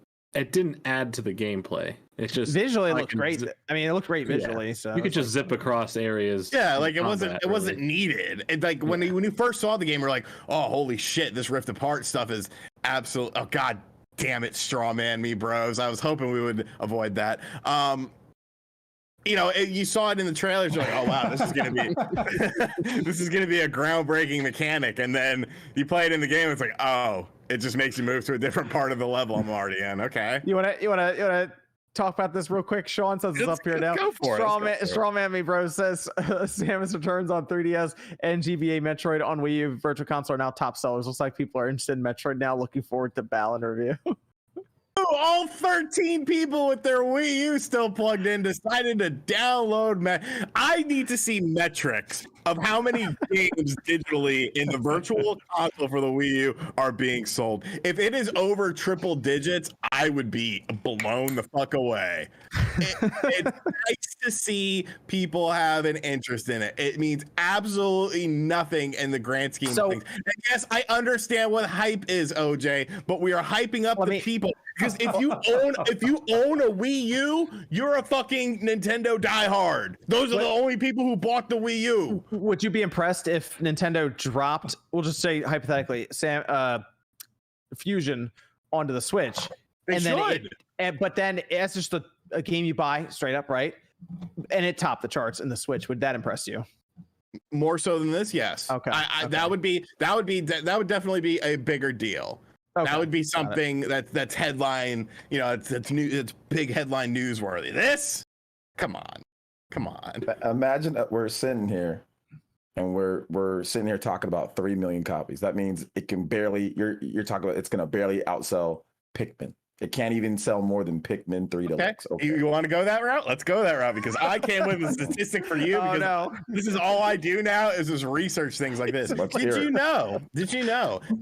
add to the gameplay. It's just Visually it I looked can great. I mean, it looked great Yeah. visually. So you could just zip across areas. Yeah, in like it wasn't combat, really. needed. And like when you first saw the game, you're like, oh holy shit, this Rift Apart stuff is absolute. Oh god damn it, straw man me, bros. I was hoping we would avoid that. You know, you saw it in the trailers. You're like, oh wow, this is gonna be this is gonna be a groundbreaking mechanic. And then you play it in the game, it's like, oh, it just makes you move to a different part of the level I'm already in. Okay. You wanna talk about this real quick? Sean says it's up here now. Go for it. Strawman Me Bro says Samus Returns on 3DS and GBA Metroid on Wii U Virtual Console are now top sellers. Looks like people are interested in Metroid now. Looking forward to Balan review. All 13 people with their Wii U still plugged in decided to download. I need to see metrics of how many games digitally in the virtual console for the Wii U are being sold. If it is over triple digits, I would be blown the fuck away. It's nice to see people have an interest in it. It means absolutely nothing in the grand scheme of things. And yes, I understand what hype is, OJ, but we are hyping up the people. Because if you own a Wii U, you're a fucking Nintendo diehard. Those are the only people who bought the Wii U. Would you be impressed if Nintendo dropped, we'll just say hypothetically, Fusion onto the Switch? But then it's just a game you buy straight up, right? And it topped the charts in the Switch. Would that impress you? More so than this, yes. Okay. That would definitely be a bigger deal. Okay. That would be something that's headline, you know, it's big headline newsworthy. This, come on. Imagine that we're sitting here and we're sitting here talking about 3 million copies. That means it can barely, you're talking about it's going to barely outsell Pikmin. It can't even sell more than Pikmin 3 Deluxe. Okay. You want to go that route? Let's go that route, because I came with a statistic for you. Because this is all I do now is just research things like this. Did you know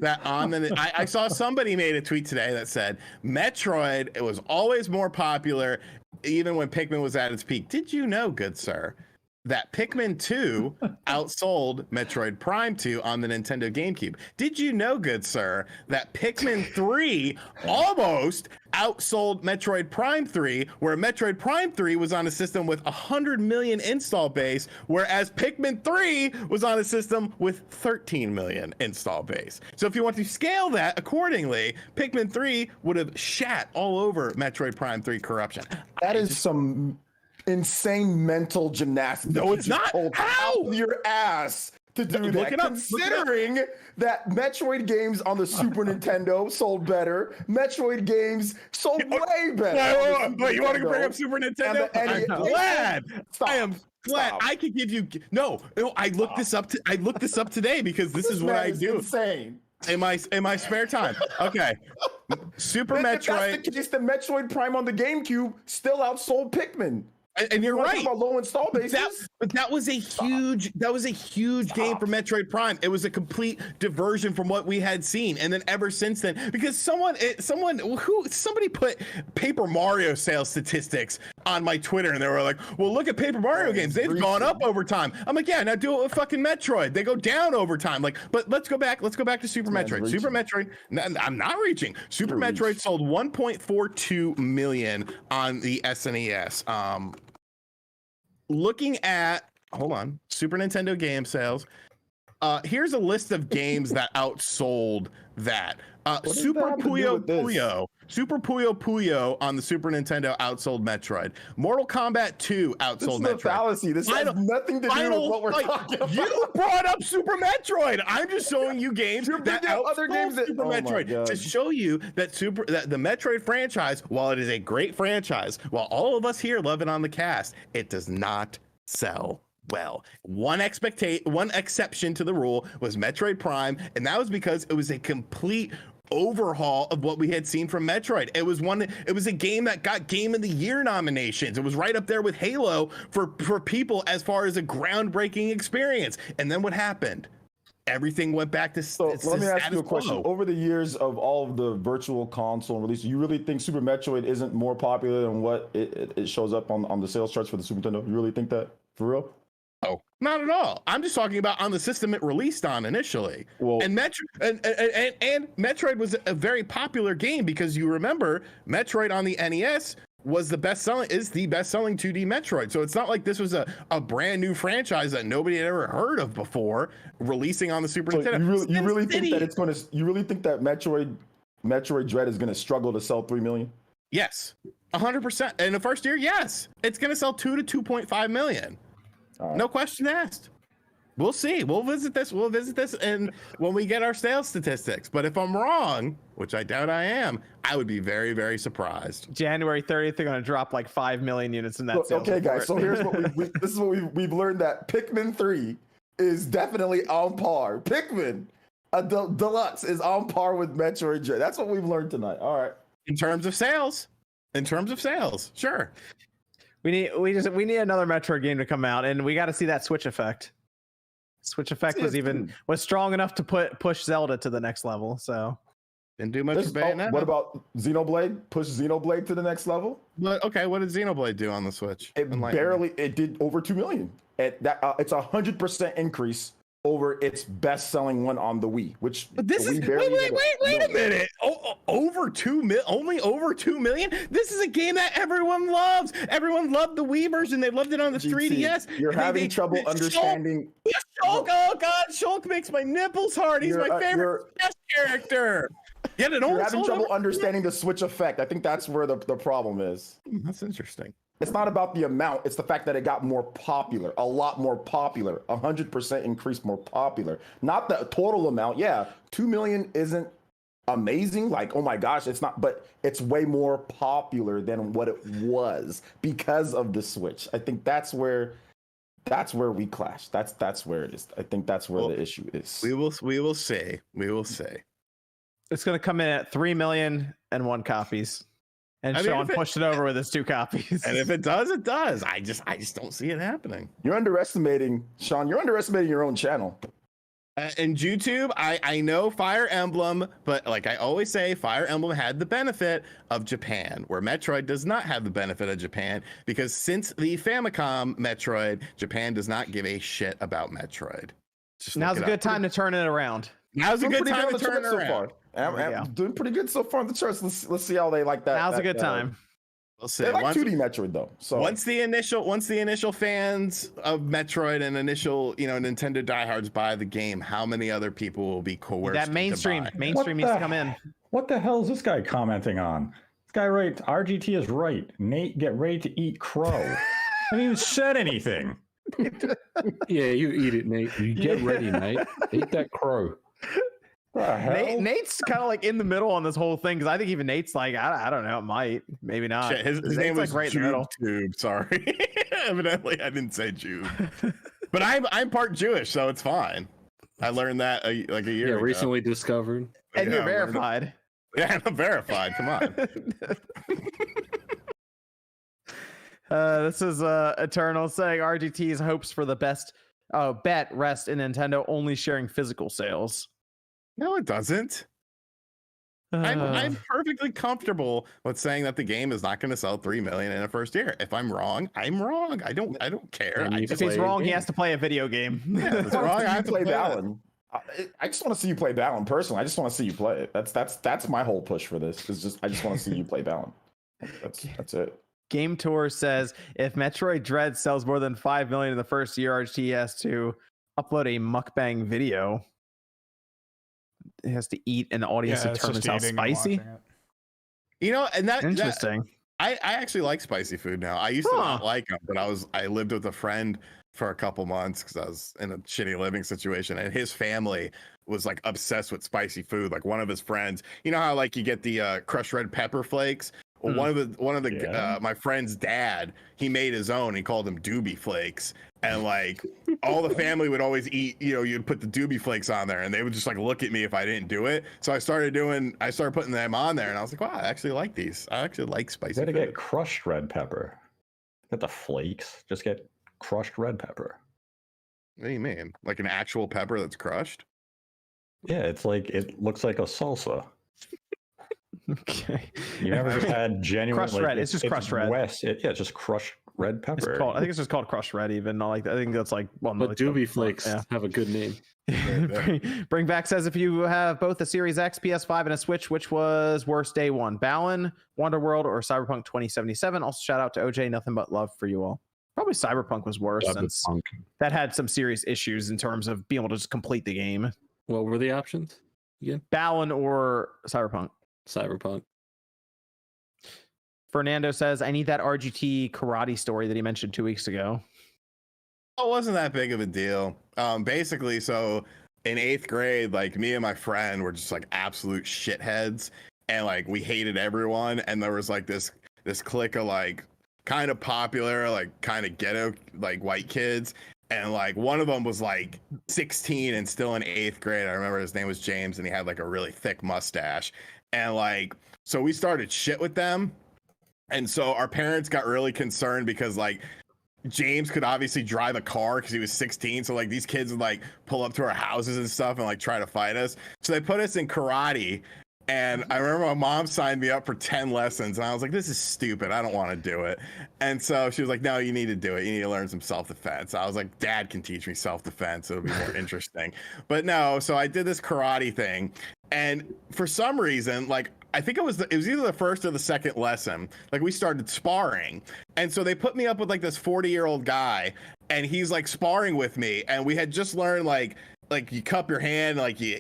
that on the I saw somebody made a tweet today that said Metroid, it was always more popular even when Pikmin was at its peak. Did you know, good sir, that Pikmin 2 outsold Metroid Prime 2 on the Nintendo GameCube? Did you know, good sir, that Pikmin 3 almost outsold Metroid Prime 3, where Metroid Prime 3 was on a system with 100 million install base, whereas Pikmin 3 was on a system with 13 million install base? So if you want to scale that accordingly, Pikmin 3 would have shat all over Metroid Prime 3 corruption. That is some insane mental gymnastics. No, it's not. How? Your ass to do that. Considering that Metroid games on the Super Nintendo sold better, Metroid games sold way better. Wait, you want to bring up Super Nintendo? I'm glad. I am glad. I could give you no. I looked this up. I looked this up today because this is what I do. Insane. In my spare time. Okay. Super Metroid. If that's the case, the Metroid Prime on the GameCube still outsold Pikmin. And you're right. About low install bases. That was a huge game for Metroid Prime. It was a complete diversion from what we had seen, and then ever since then, because somebody put Paper Mario sales statistics on my Twitter, and they were like, "Well, look at Paper Mario games; they've gone up over time." I'm like, "Yeah, now do it with fucking Metroid. They go down over time." Like, but let's go back to Super Metroid. Super Metroid. I'm not reaching. Super Metroid sold 1.42 million on the SNES. Looking at, Super Nintendo game sales. Here's a list of games that outsold that. Super Puyo Puyo on the Super Nintendo outsold Metroid. Mortal Kombat 2 outsold Metroid. This is a fallacy. This has nothing to do with what we're talking about. You brought up Super Metroid. I'm just showing you games that outsold other games Super Metroid to show you that the Metroid franchise, while it is a great franchise, while all of us here love it on the cast, it does not sell well. One exception to the rule was Metroid Prime, and that was because it was a complete overhaul of what we had seen from Metroid. It was a game that got Game of the Year nominations. It was right up there with Halo for people as far as a groundbreaking experience. And then what happened? Everything went back to let me ask you a question. Over the years of all of the virtual console releases, you really think Super Metroid isn't more popular than what it shows up on the sales charts for the Super Nintendo? You really think that, for real? No, not at all. I'm just talking about on the system it released on initially. Well, And Metroid was a very popular game because you remember Metroid on the NES was the best-selling 2D Metroid. So it's not like this was a brand new franchise that nobody had ever heard of before releasing on the Super Nintendo. You really think that you really think that Metroid Dread is gonna struggle to sell 3 million? Yes, 100%. In the first year, yes, it's gonna sell 2 to 2.5 million. Right. No question asked. We'll see. We'll visit this, and when we get our sales statistics. But if I'm wrong, which I doubt I am, I would be very, very surprised. January 30th, they're going to drop like 5 million units in that sales Okay, guys. report. So here's what this is what we've learned, that Pikmin 3 is definitely on par. Pikmin, a deluxe, is on par with Metroid Dread. That's what we've learned tonight. All right. In terms of sales, sure. We need another Metroid game to come out, and we got to see that Switch effect. Switch effect was strong enough to push Zelda to the next level. So didn't do much for Bayonetta. What about Xenoblade? Push Xenoblade to the next level? But okay, what did Xenoblade do on the Switch? It did over 2 million. It's 100% increase over its best-selling one on the Wii, which but this is wait a minute. Over 2 million, only over 2 million. This is a game that everyone loves. Everyone loved the Wii version. They loved it on the 3DS. You're having trouble understanding. Shulk, oh God, Shulk makes my nipples hard. He's my favorite chess character. You're having trouble understanding the Switch effect. I think that's where the problem is. That's interesting. It's not about the amount. It's the fact that it got more popular, a lot more popular, 100% increase more popular. Not the total amount. Yeah, 2 million isn't amazing. Like, oh my gosh, it's not, but it's way more popular than what it was because of the Switch. I think that's where we clash. That's where it is. I think that's where the issue is. We will see. We will see. It's going to come in at 3,000,001 copies. And Sean pushed it over with his 2 copies. And if it does, it does. I just don't see it happening. You're underestimating, Sean. You're underestimating your own channel. In YouTube, I know Fire Emblem, but like I always say, Fire Emblem had the benefit of Japan, where Metroid does not have the benefit of Japan, because since the Famicom Metroid, Japan does not give a shit about Metroid. Now's a good time to turn it around. Now's a good time to turn it around. So far. I'm doing pretty good so far in the charts. Let's see how they like that. Now's a good time. We'll see. They like 2D Metroid though. So once the initial fans of Metroid and initial Nintendo diehards buy the game, how many other people will be coerced? That mainstream needs to come in. What the hell is this guy commenting on? This guy RGT is right. Nate, get ready to eat crow. I haven't even said anything. Yeah, you eat it, Nate. You get ready, Nate. Eat that crow. Nate's kind of like in the middle on this whole thing, because I think even Nate's like, I don't know, it might, maybe not. Shit, his name was right in the middle. Tube, sorry. Evidently, I didn't say Jew, but I'm part Jewish, so it's fine. I learned that a year ago. Recently discovered. And you're verified. Yeah, I'm verified. Come on. This is Eternal saying RGT's hopes for the best bet rest in Nintendo only sharing physical sales. No, it doesn't. I'm perfectly comfortable with saying that the game is not going to sell 3 million in a first year. If I'm wrong, I'm wrong. I don't care. If he's wrong, he has to play a video game. Yeah, if it's wrong, I have to play Balan. I just want to see you play Balan personally. I just want to see you play it. That's my whole push for this. I just want to see you play Balan. That's it. Game Tour says if Metroid Dread sells more than 5 million in the first year, RGT has to upload a mukbang video. It has to eat, and the audience determines how spicy. And that interesting. I actually like spicy food now. I used to not like them, but I lived with a friend for a couple months because I was in a shitty living situation, and his family was like obsessed with spicy food. Like one of his friends, you know how like you get the crushed red pepper flakes. Well, one of the my friend's dad, he made his own. He called them Doobie Flakes, and like all the family would always eat. You'd put the Doobie Flakes on there, and they would just like look at me if I didn't do it. So I started putting them on there, and I was like, wow, I actually like these. I actually like spicy. You gotta get crushed red pepper. Get the flakes. Just get crushed red pepper. What do you mean? Like an actual pepper that's crushed? Yeah, it looks like a salsa. Okay. You never just had genuine crushed red. It's just crushed red. It's just crushed Red pepper. I think it's just called crushed red. Even not like I think that's like well, But like Doobie Flakes yeah. have a good name. Bring back says if you have both a Series X, PS5, and a Switch, which was worse day one? Balan, Wonderworld, or Cyberpunk 2077? Also, shout out to OJ. Nothing but love for you all. Probably Cyberpunk was worse since that had some serious issues in terms of being able to just complete the game. What were the options again? Balan or Cyberpunk? Cyberpunk. Fernando says, I need that RGT karate story that he mentioned 2 weeks ago. Oh, it wasn't that big of a deal. Basically, so in 8th grade, like me and my friend were just like absolute shitheads, and like we hated everyone. And there was like this clique of like kind of popular, like kind of ghetto, like white kids. And like one of them was like 16 and still in 8th grade. I remember his name was James, and he had like a really thick mustache. And like, so we started shit with them. And so our parents got really concerned because like James could obviously drive a car because he was 16. So like these kids would like pull up to our houses and stuff and like try to fight us. So they put us in karate. And I remember my mom signed me up for 10 lessons. And I was like, this is stupid. I don't want to do it. And so she was like, no, you need to do it. You need to learn some self-defense. I was like, Dad can teach me self-defense. It'll be more interesting. But no, so I did this karate thing. And for some reason, like, I think it was either the first or the second lesson. Like we started sparring. And so they put me up with like this 40-year-old guy, and he's like sparring with me. And we had just learned like you cup your hand, like you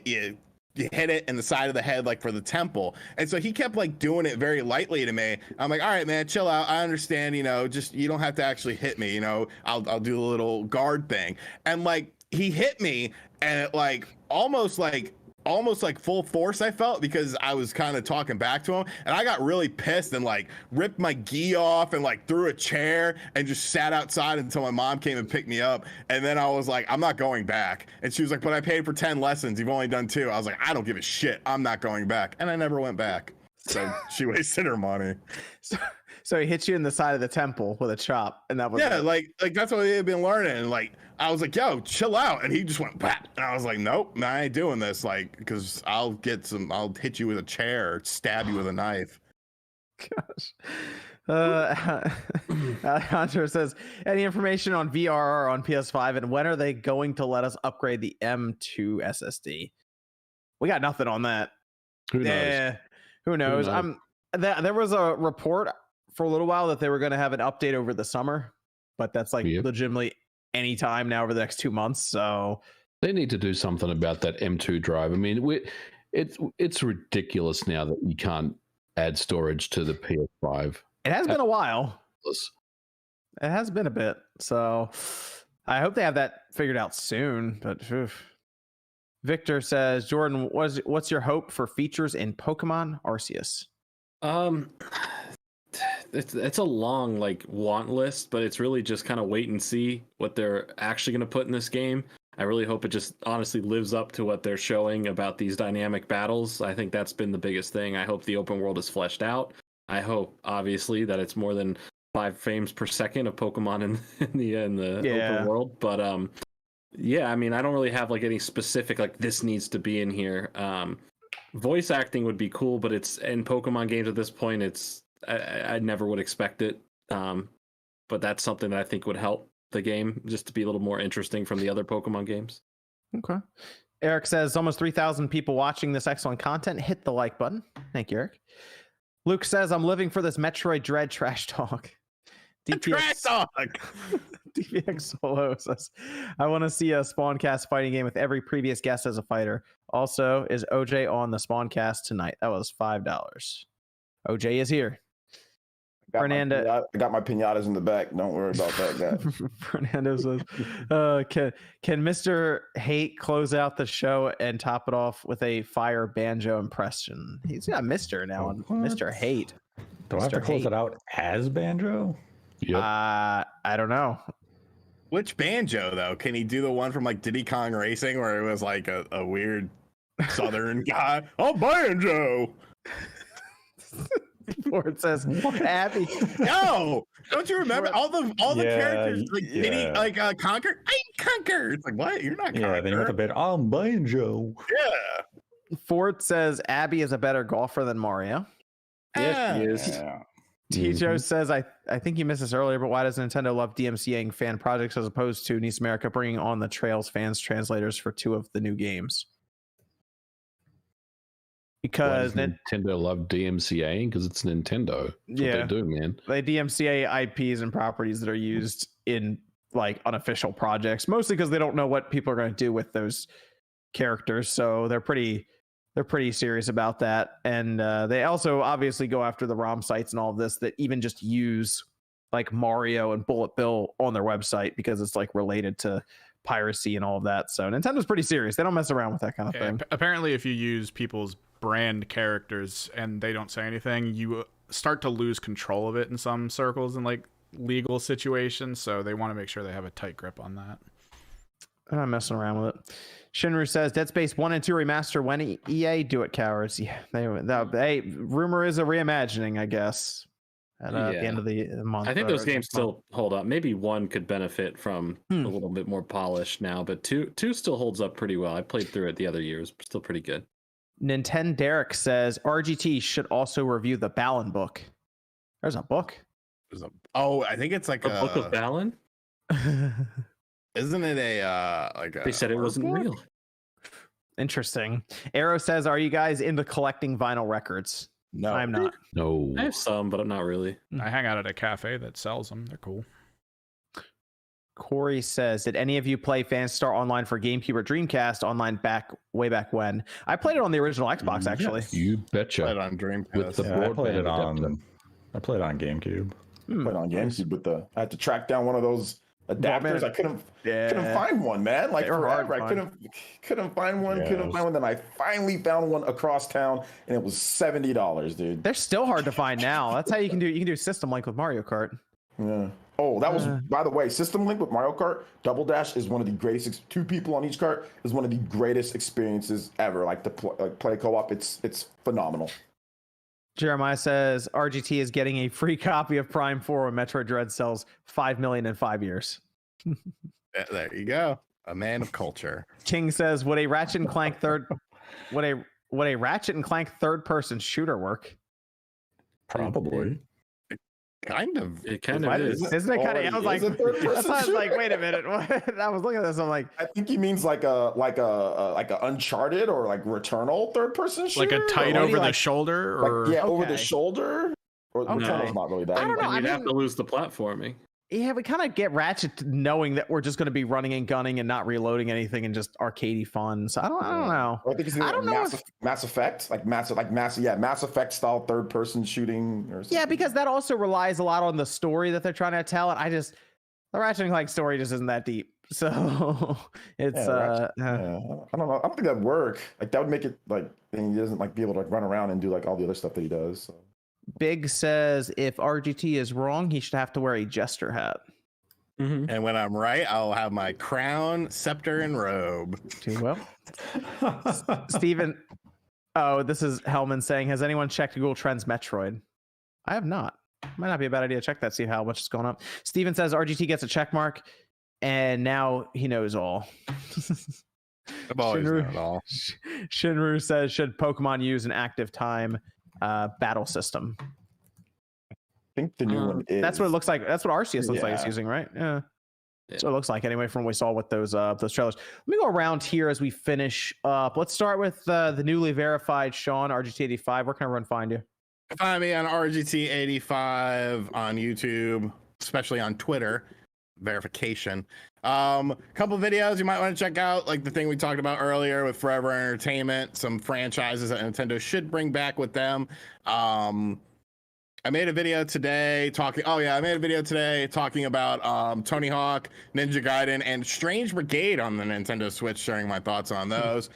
hit it in the side of the head, like for the temple. And so he kept like doing it very lightly to me. I'm like, all right, man, chill out. I understand, you know, just, you don't have to actually hit me, you know, I'll do the little guard thing. And like, he hit me, and it like almost like full force, I felt, because I was kind of talking back to him, and I got really pissed and like ripped my gi off and like threw a chair and just sat outside until my mom came and picked me up. And then I was like, I'm not going back. And she was like, but I paid for 10 lessons. You've only done 2. I was like, I don't give a shit. I'm not going back. And I never went back. So she wasted her money. So he hit you in the side of the temple with a chop, and that was like that's what he had been learning. And like I was like, yo, chill out. And he just went bat. And I was like, nope, I ain't doing this. Like, because I'll hit you with a chair, or stab you with a knife. Gosh. Alejandro says, any information on VRR on PS5, and when are they going to let us upgrade the M2 SSD? We got nothing on that. Who knows? Who knows? There was a report for a little while that they were going to have an update over the summer, but that's like legitimately any time now over the next 2 months. So they need to do something about that M2 drive. I mean, it's ridiculous now that you can't add storage to the PS5. It has been a while. It has been a bit. So I hope they have that figured out soon. But Victor says, Jordan, what's your hope for features in Pokemon Arceus? It's a long like want list, but it's really just kind of wait and see what they're actually going to put in this game. I really hope it just honestly lives up to what they're showing about these dynamic battles. I think that's been the biggest thing. I hope the open world is fleshed out. I hope obviously that it's more than 5 frames per second of Pokemon in the open world. But yeah, I mean, I don't really have like any specific like this needs to be in here. Voice acting would be cool, but it's in Pokemon games at this point. I never would expect it, but that's something that I think would help the game just to be a little more interesting from the other Pokemon games. Okay. Eric says almost 3,000 people watching this excellent content. Hit the like button. Thank you, Eric. Luke says, I'm living for this Metroid Dread trash talk. Trash talk. DPX Solo says, I want to see a Spawncast fighting game with every previous guest as a fighter. Also, is OJ on the Spawncast tonight? That was $5. OJ is here. I got my pinatas in the back. Don't worry about that, guy. Fernando says, can Mr. Hate close out the show and top it off with a fire banjo impression? He's got Mr. now on Mr. Hate. Do I have to close it out as banjo? Yep. I don't know. Which banjo though? Can he do the one from like Diddy Kong Racing where it was like a weird southern guy? Oh, banjo. Or it says Abby. No, don't you remember all the characters like Diddy, like Conquer? I Conquer. It's like what? You're not Conquer. Yeah, then you have to bet I'm banjo. Yeah. Fort says Abby is a better golfer than Mario. Yes, he is. Yeah. Tijo says, I think you missed this earlier, but why does Nintendo love DMCAing fan projects as opposed to Nice America bringing on the Trails fans translators for 2 of the new games? Because Nintendo love DMCAing because it's Nintendo. That's what they do, man. They DMCA IPs and properties that are used in like unofficial projects, mostly because they don't know what people are going to do with those characters. So they're pretty serious about that. And they also obviously go after the ROM sites and all of this that even just use like Mario and Bullet Bill on their website because it's like related to piracy and all of that. So Nintendo's pretty serious. They don't mess around with that kind of thing. Apparently, if you use people's brand characters and they don't say anything, you start to lose control of it in some circles and like legal situations. So they want to make sure they have a tight grip on that. I'm not messing around with it. Shinru says Dead Space 1 and 2 remaster. When EA do it, cowards. Yeah, they rumor is a reimagining, I guess. At the end of the month. I think those games still hold up. Maybe 1 could benefit from a little bit more polish now, but 2 still holds up pretty well. I played through it the other years, still pretty good. Nintendo Derek says RGT should also review the Balan book. There's a book. I think it's like a book of Balan. Isn't it a They said it wasn't real. Interesting. Arrow says, "Are you guys into collecting vinyl records?" No, I'm not. No, I have some, but I'm not really. I hang out at a cafe that sells them. They're cool. Corey says, "Did any of you play Phantasy Star Online for GameCube or Dreamcast online way back when?" I played it on the original Xbox, actually. You betcha. Played on Dreamcast. With the I played it adapter. I played it on GameCube. Played on GameCube with I had to track down one of those adapters. I couldn't find one, man. Like forever. I couldn't find one. Couldn't find one. Then I finally found one across town, and it was $70, dude. They're still hard to find now. That's how you can do System Link with Mario Kart. Yeah. Oh, that was, by the way, System Link with Mario Kart Double Dash is one of the greatest. 2 people on each cart is one of the greatest experiences ever. Like to play co-op, it's phenomenal. Jeremiah says RGT is getting a free copy of Prime 4 when Metroid Dread sells 5 million in 5 years. There you go. A man of culture. King says, would a Ratchet and Clank third person shooter work? Probably. Kind of. It kind of is. Isn't it kind of? I was like, wait a minute. What? I was looking at this. I'm like, I think he means like a Uncharted or like Returnal third person shooter, like a tight over the shoulder, or over the shoulder. Or Returnal's not really that. I don't know. You'd have to lose the platforming. Yeah, we kind of get Ratchet knowing that we're just going to be running and gunning and not reloading anything and just arcadey fun. So I don't know. I think it's Mass Effect, Mass Effect style third person shooting or something. Yeah, because that also relies a lot on the story that they're trying to tell. And the Ratchet and Clank story just isn't that deep. So it's I don't know. I don't think that'd work. Like that would make it like and he doesn't like be able to like run around and do like all the other stuff that he does. So. Big says if RGT is wrong, he should have to wear a jester hat. Mm-hmm. And when I'm right, I'll have my crown, scepter, and robe. Too well. Steven. Oh, this is Hellman saying, has anyone checked Google Trends Metroid? I have not. Might not be a bad idea to check that, see how much is going up. Steven says RGT gets a check mark, and now he knows all. I've always known all. Shinru says, should Pokemon use an active time battle system? I think the new one is. That's what it looks like. That's what Arceus looks like it's using, right? Yeah. So it looks like anyway from what we saw with those trailers. Let me go around here as we finish up. Let's start with the newly verified Sean RGT85. Where can everyone find you? Find me on RGT85 on YouTube, especially on Twitter. Verification. Couple videos you might want to check out, like the thing we talked about earlier with Forever Entertainment, some franchises that Nintendo should bring back with them. I made a video today talking about Tony Hawk, Ninja Gaiden, and Strange Brigade on the Nintendo Switch, sharing my thoughts on those.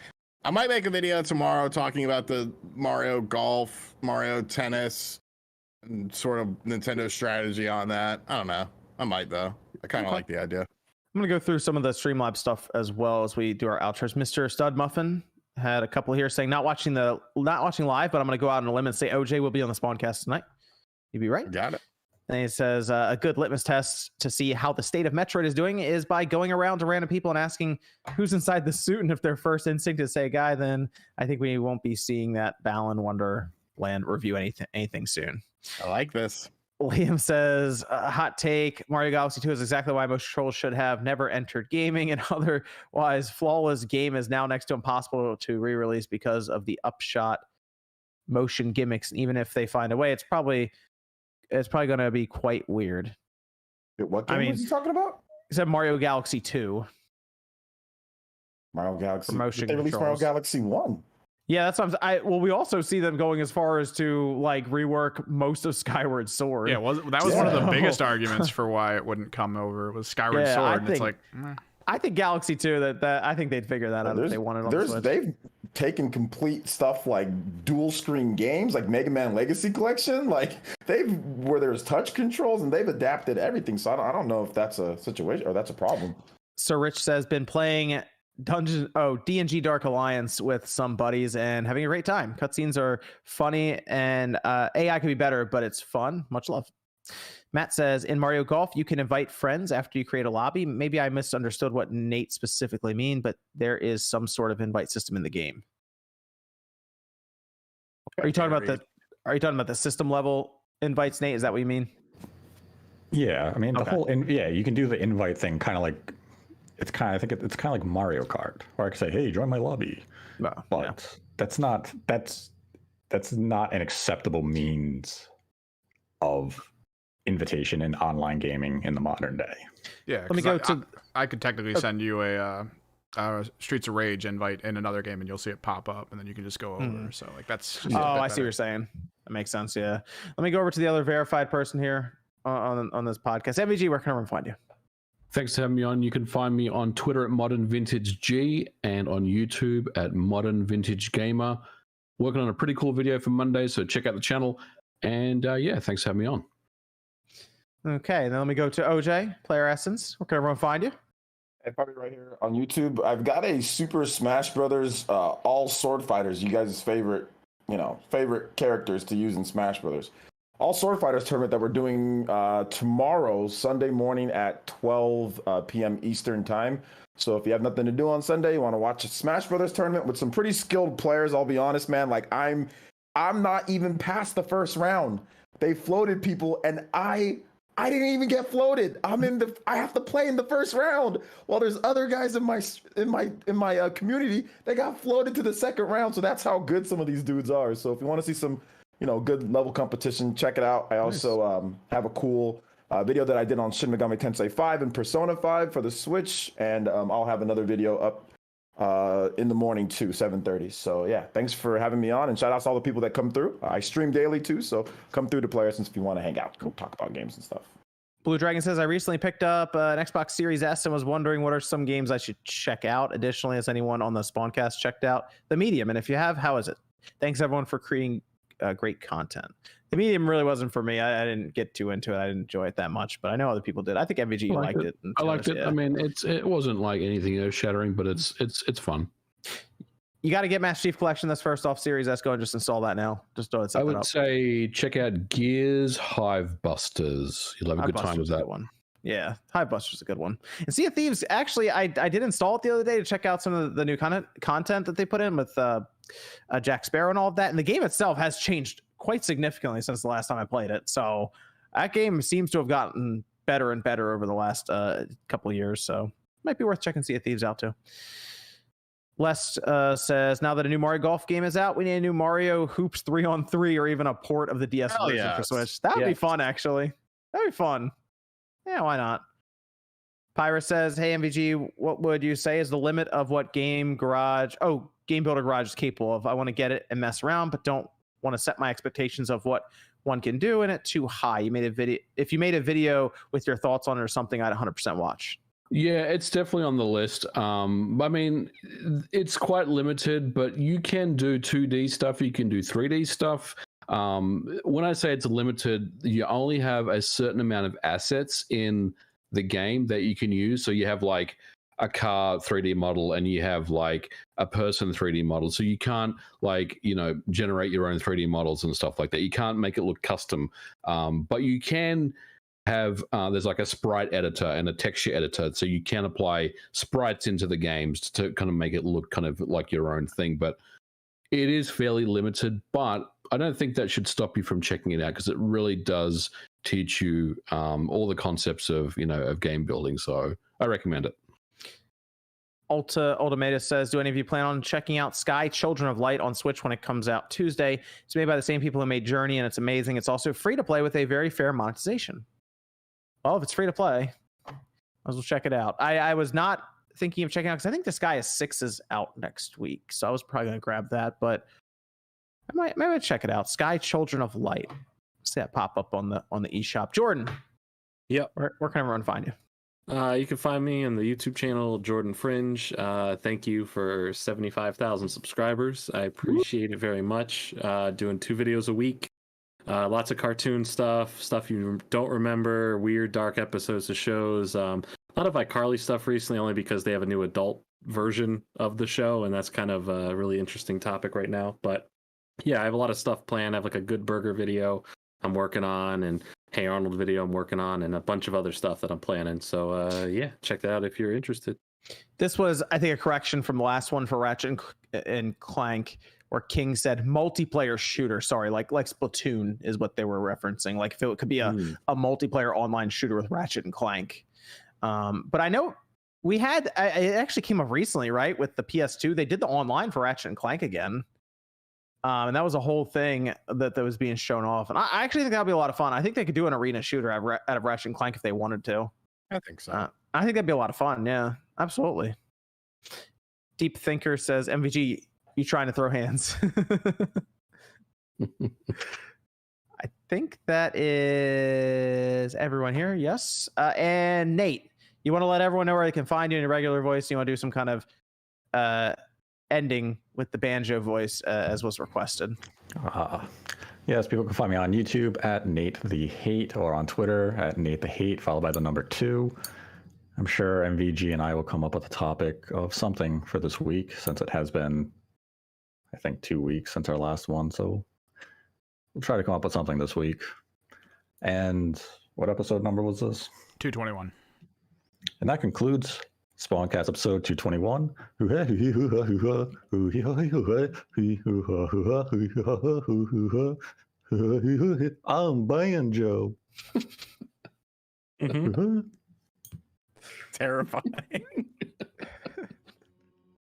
I might make a video tomorrow talking about the Mario Golf, Mario Tennis, and sort of Nintendo strategy on that. I don't know. I might, though. I kind of like the idea. I'm going to go through some of the Streamlabs stuff as well as we do our outros. Mr. Stud Muffin had a couple here saying not watching live, but I'm going to go out on a limb and say OJ will be on the Spawncast tonight. You'd be right. Got it. And he says a good litmus test to see how the state of Metroid is doing is by going around to random people and asking who's inside the suit. And if their first instinct is say guy, then I think we won't be seeing that Balan Wonderland review anything soon. I like this. Liam says, hot take, Mario Galaxy 2 is exactly why most trolls should have never entered gaming, and otherwise flawless game is now next to impossible to re-release because of the upshot motion gimmicks. And even if they find a way, it's probably going to be quite weird. What game was he talking about? He said Mario Galaxy 2. Mario Galaxy. Motion They released Mario Galaxy 1. Yeah, that's what well, we also see them going as far as to like rework most of Skyward Sword. Yeah, that was one of the biggest arguments for why it wouldn't come over. It was Skyward Sword, and it's like, I think Galaxy 2 that I think they'd figure that out if they wanted on the Switch. They've taken complete stuff like dual screen games, like Mega Man Legacy Collection, like where there's touch controls, and they've adapted everything. So I don't know if that's a situation or that's a problem. So Rich says, been playing D&G Dark Alliance with some buddies and having a great time. Cutscenes are funny and AI could be better, but it's fun. Much love. Matt says, in Mario Golf, you can invite friends after you create a lobby. Maybe I misunderstood what Nate specifically mean, but there is some sort of invite system in the game. Are you talking about the system level invites, Nate? Is that what you mean? Yeah, I mean you can do the invite thing kind of like it's kind of like Mario Kart, where I can say, "Hey, join my lobby," but that's not an acceptable means of invitation in online gaming in the modern day. Yeah, let me go I could technically send you a Streets of Rage invite in another game, and you'll see it pop up, and then you can just go over. So like that's just I see what you're saying. That makes sense. Yeah. Let me go over to the other verified person here on this podcast. MVG, where can everyone find you? Thanks for having me on. You can find me on Twitter at Modern Vintage G and on YouTube at Modern Vintage Gamer. Working on a pretty cool video for Monday, so check out the channel. And thanks for having me on. Okay, then let me go to OJ, Player Essence. Where can everyone find you? Hey, probably right here on YouTube. I've got a Super Smash Brothers all sword fighters. You guys' favorite characters to use in Smash Brothers. All Sword Fighters tournament that we're doing tomorrow, Sunday morning at 12 p.m. Eastern time. So if you have nothing to do on Sunday, you want to watch a Smash Brothers tournament with some pretty skilled players. I'll be honest, man. Like I'm not even past the first round. They floated people, and I didn't even get floated. I have to play in the first round, while there's other guys in my community that got floated to the second round. So that's how good some of these dudes are. So if you want to see some good level competition, check it out. I also have a cool video that I did on Shin Megami Tensei 5 and Persona 5 for the Switch, and I'll have another video up in the morning too, 7:30. So yeah, thanks for having me on, and shout out to all the people that come through. I stream daily too, so come through to Player Essence if you want to hang out, go talk about games and stuff. Blue Dragon says, I recently picked up an Xbox Series S and was wondering what are some games I should check out. Additionally, has anyone on the Spawncast checked out The Medium? And if you have, how is it? Thanks everyone for creating great content. The Medium really wasn't for me. I didn't get too into it. I didn't enjoy it that much, but I know other people did. I think MVG liked it. I liked it. Yeah. I mean, it wasn't like anything earth-shattering, but it's fun. You got to get Master Chief Collection. That's first off. Series S. Go and just install that now. Just do it. I would say check out Gears Hive Busters. You'll have a good time with that one. Yeah, Hive Busters is a good one. And Sea of Thieves, actually, I did install it the other day to check out some of the new content that they put in with Jack Sparrow and all of that. And the game itself has changed quite significantly since the last time I played it. So that game seems to have gotten better and better over the last couple of years. So it might be worth checking Sea of Thieves out too. Les says, now that a new Mario Golf game is out, we need a new Mario Hoops 3-on-3 or even a port of the DS version for Switch. That would be fun, actually. That'd be fun. Yeah, why not? Pyra says, hey, MVG, what would you say is the limit of what Game Builder Garage is capable of? I want to get it and mess around, but don't want to set my expectations of what one can do in it too high. If you made a video with your thoughts on it or something, I'd 100% watch. Yeah, it's definitely on the list. I mean, it's quite limited, but you can do 2D stuff. You can do 3D stuff. When I say it's limited, you only have a certain amount of assets in the game that you can use. So you have like a car 3D model and you have like a person 3D model. So you can't generate your own 3D models and stuff like that. You can't make it look custom, but you can have there's like a sprite editor and a texture editor, so you can apply sprites into the games to kind of make it look kind of like your own thing. But it is fairly limited, but I don't think that should stop you from checking it out, because it really does teach you all the concepts of of game building. So I recommend it. Ultimatus says, do any of you plan on checking out Sky Children of Light on Switch when it comes out Tuesday? It's made by the same people who made Journey, and it's amazing. It's also free to play with a very fair monetization. Well, if it's free to play, might as well check it out. I was not thinking of checking out because I think the Sky 6 is out next week, so I was probably going to grab that, but I might check it out. Sky Children of Light. See that pop up on the eShop. Jordan. Yep. Where can everyone find you? You can find me on the YouTube channel Jordan Fringe. Thank you for 75,000 subscribers. I appreciate it very much. Doing 2 videos a week. Lots of cartoon stuff you don't remember, weird dark episodes of shows. A lot of iCarly stuff recently, only because they have a new adult version of the show, and that's kind of a really interesting topic right now. But yeah, I have a lot of stuff planned. I have like a Good Burger video I'm working on, and Hey Arnold video I'm working on, and a bunch of other stuff that I'm planning. So yeah, check that out if you're interested. This was, I think, a correction from the last one for Ratchet and Clank, where King said multiplayer shooter. Sorry, like Splatoon is what they were referencing. Like if it could be a multiplayer online shooter with Ratchet and Clank. But I know we had, it actually came up recently, right? With the PS2, they did the online for Ratchet and Clank again. And that was a whole thing that was being shown off. And I actually think that'd be a lot of fun. I think they could do an arena shooter out of Ratchet and Clank if they wanted to. I think so. I think that'd be a lot of fun. Yeah, absolutely. Deep Thinker says, MVG, you trying to throw hands? I think that is everyone here. Yes. And Nate, you want to let everyone know where they can find you in your regular voice? You want to do some kind of ending with the banjo voice as was requested? Yes, people can find me on YouTube at Nate the Hate, or on Twitter at Nate the Hate, followed by the number 2. I'm sure MVG and I will come up with a topic of something for this week, since it has been, I think, 2 weeks since our last one. So we'll try to come up with something this week. And what episode number was this? 221. And that concludes Spawncast episode 221. I'm Banjo. Terrifying.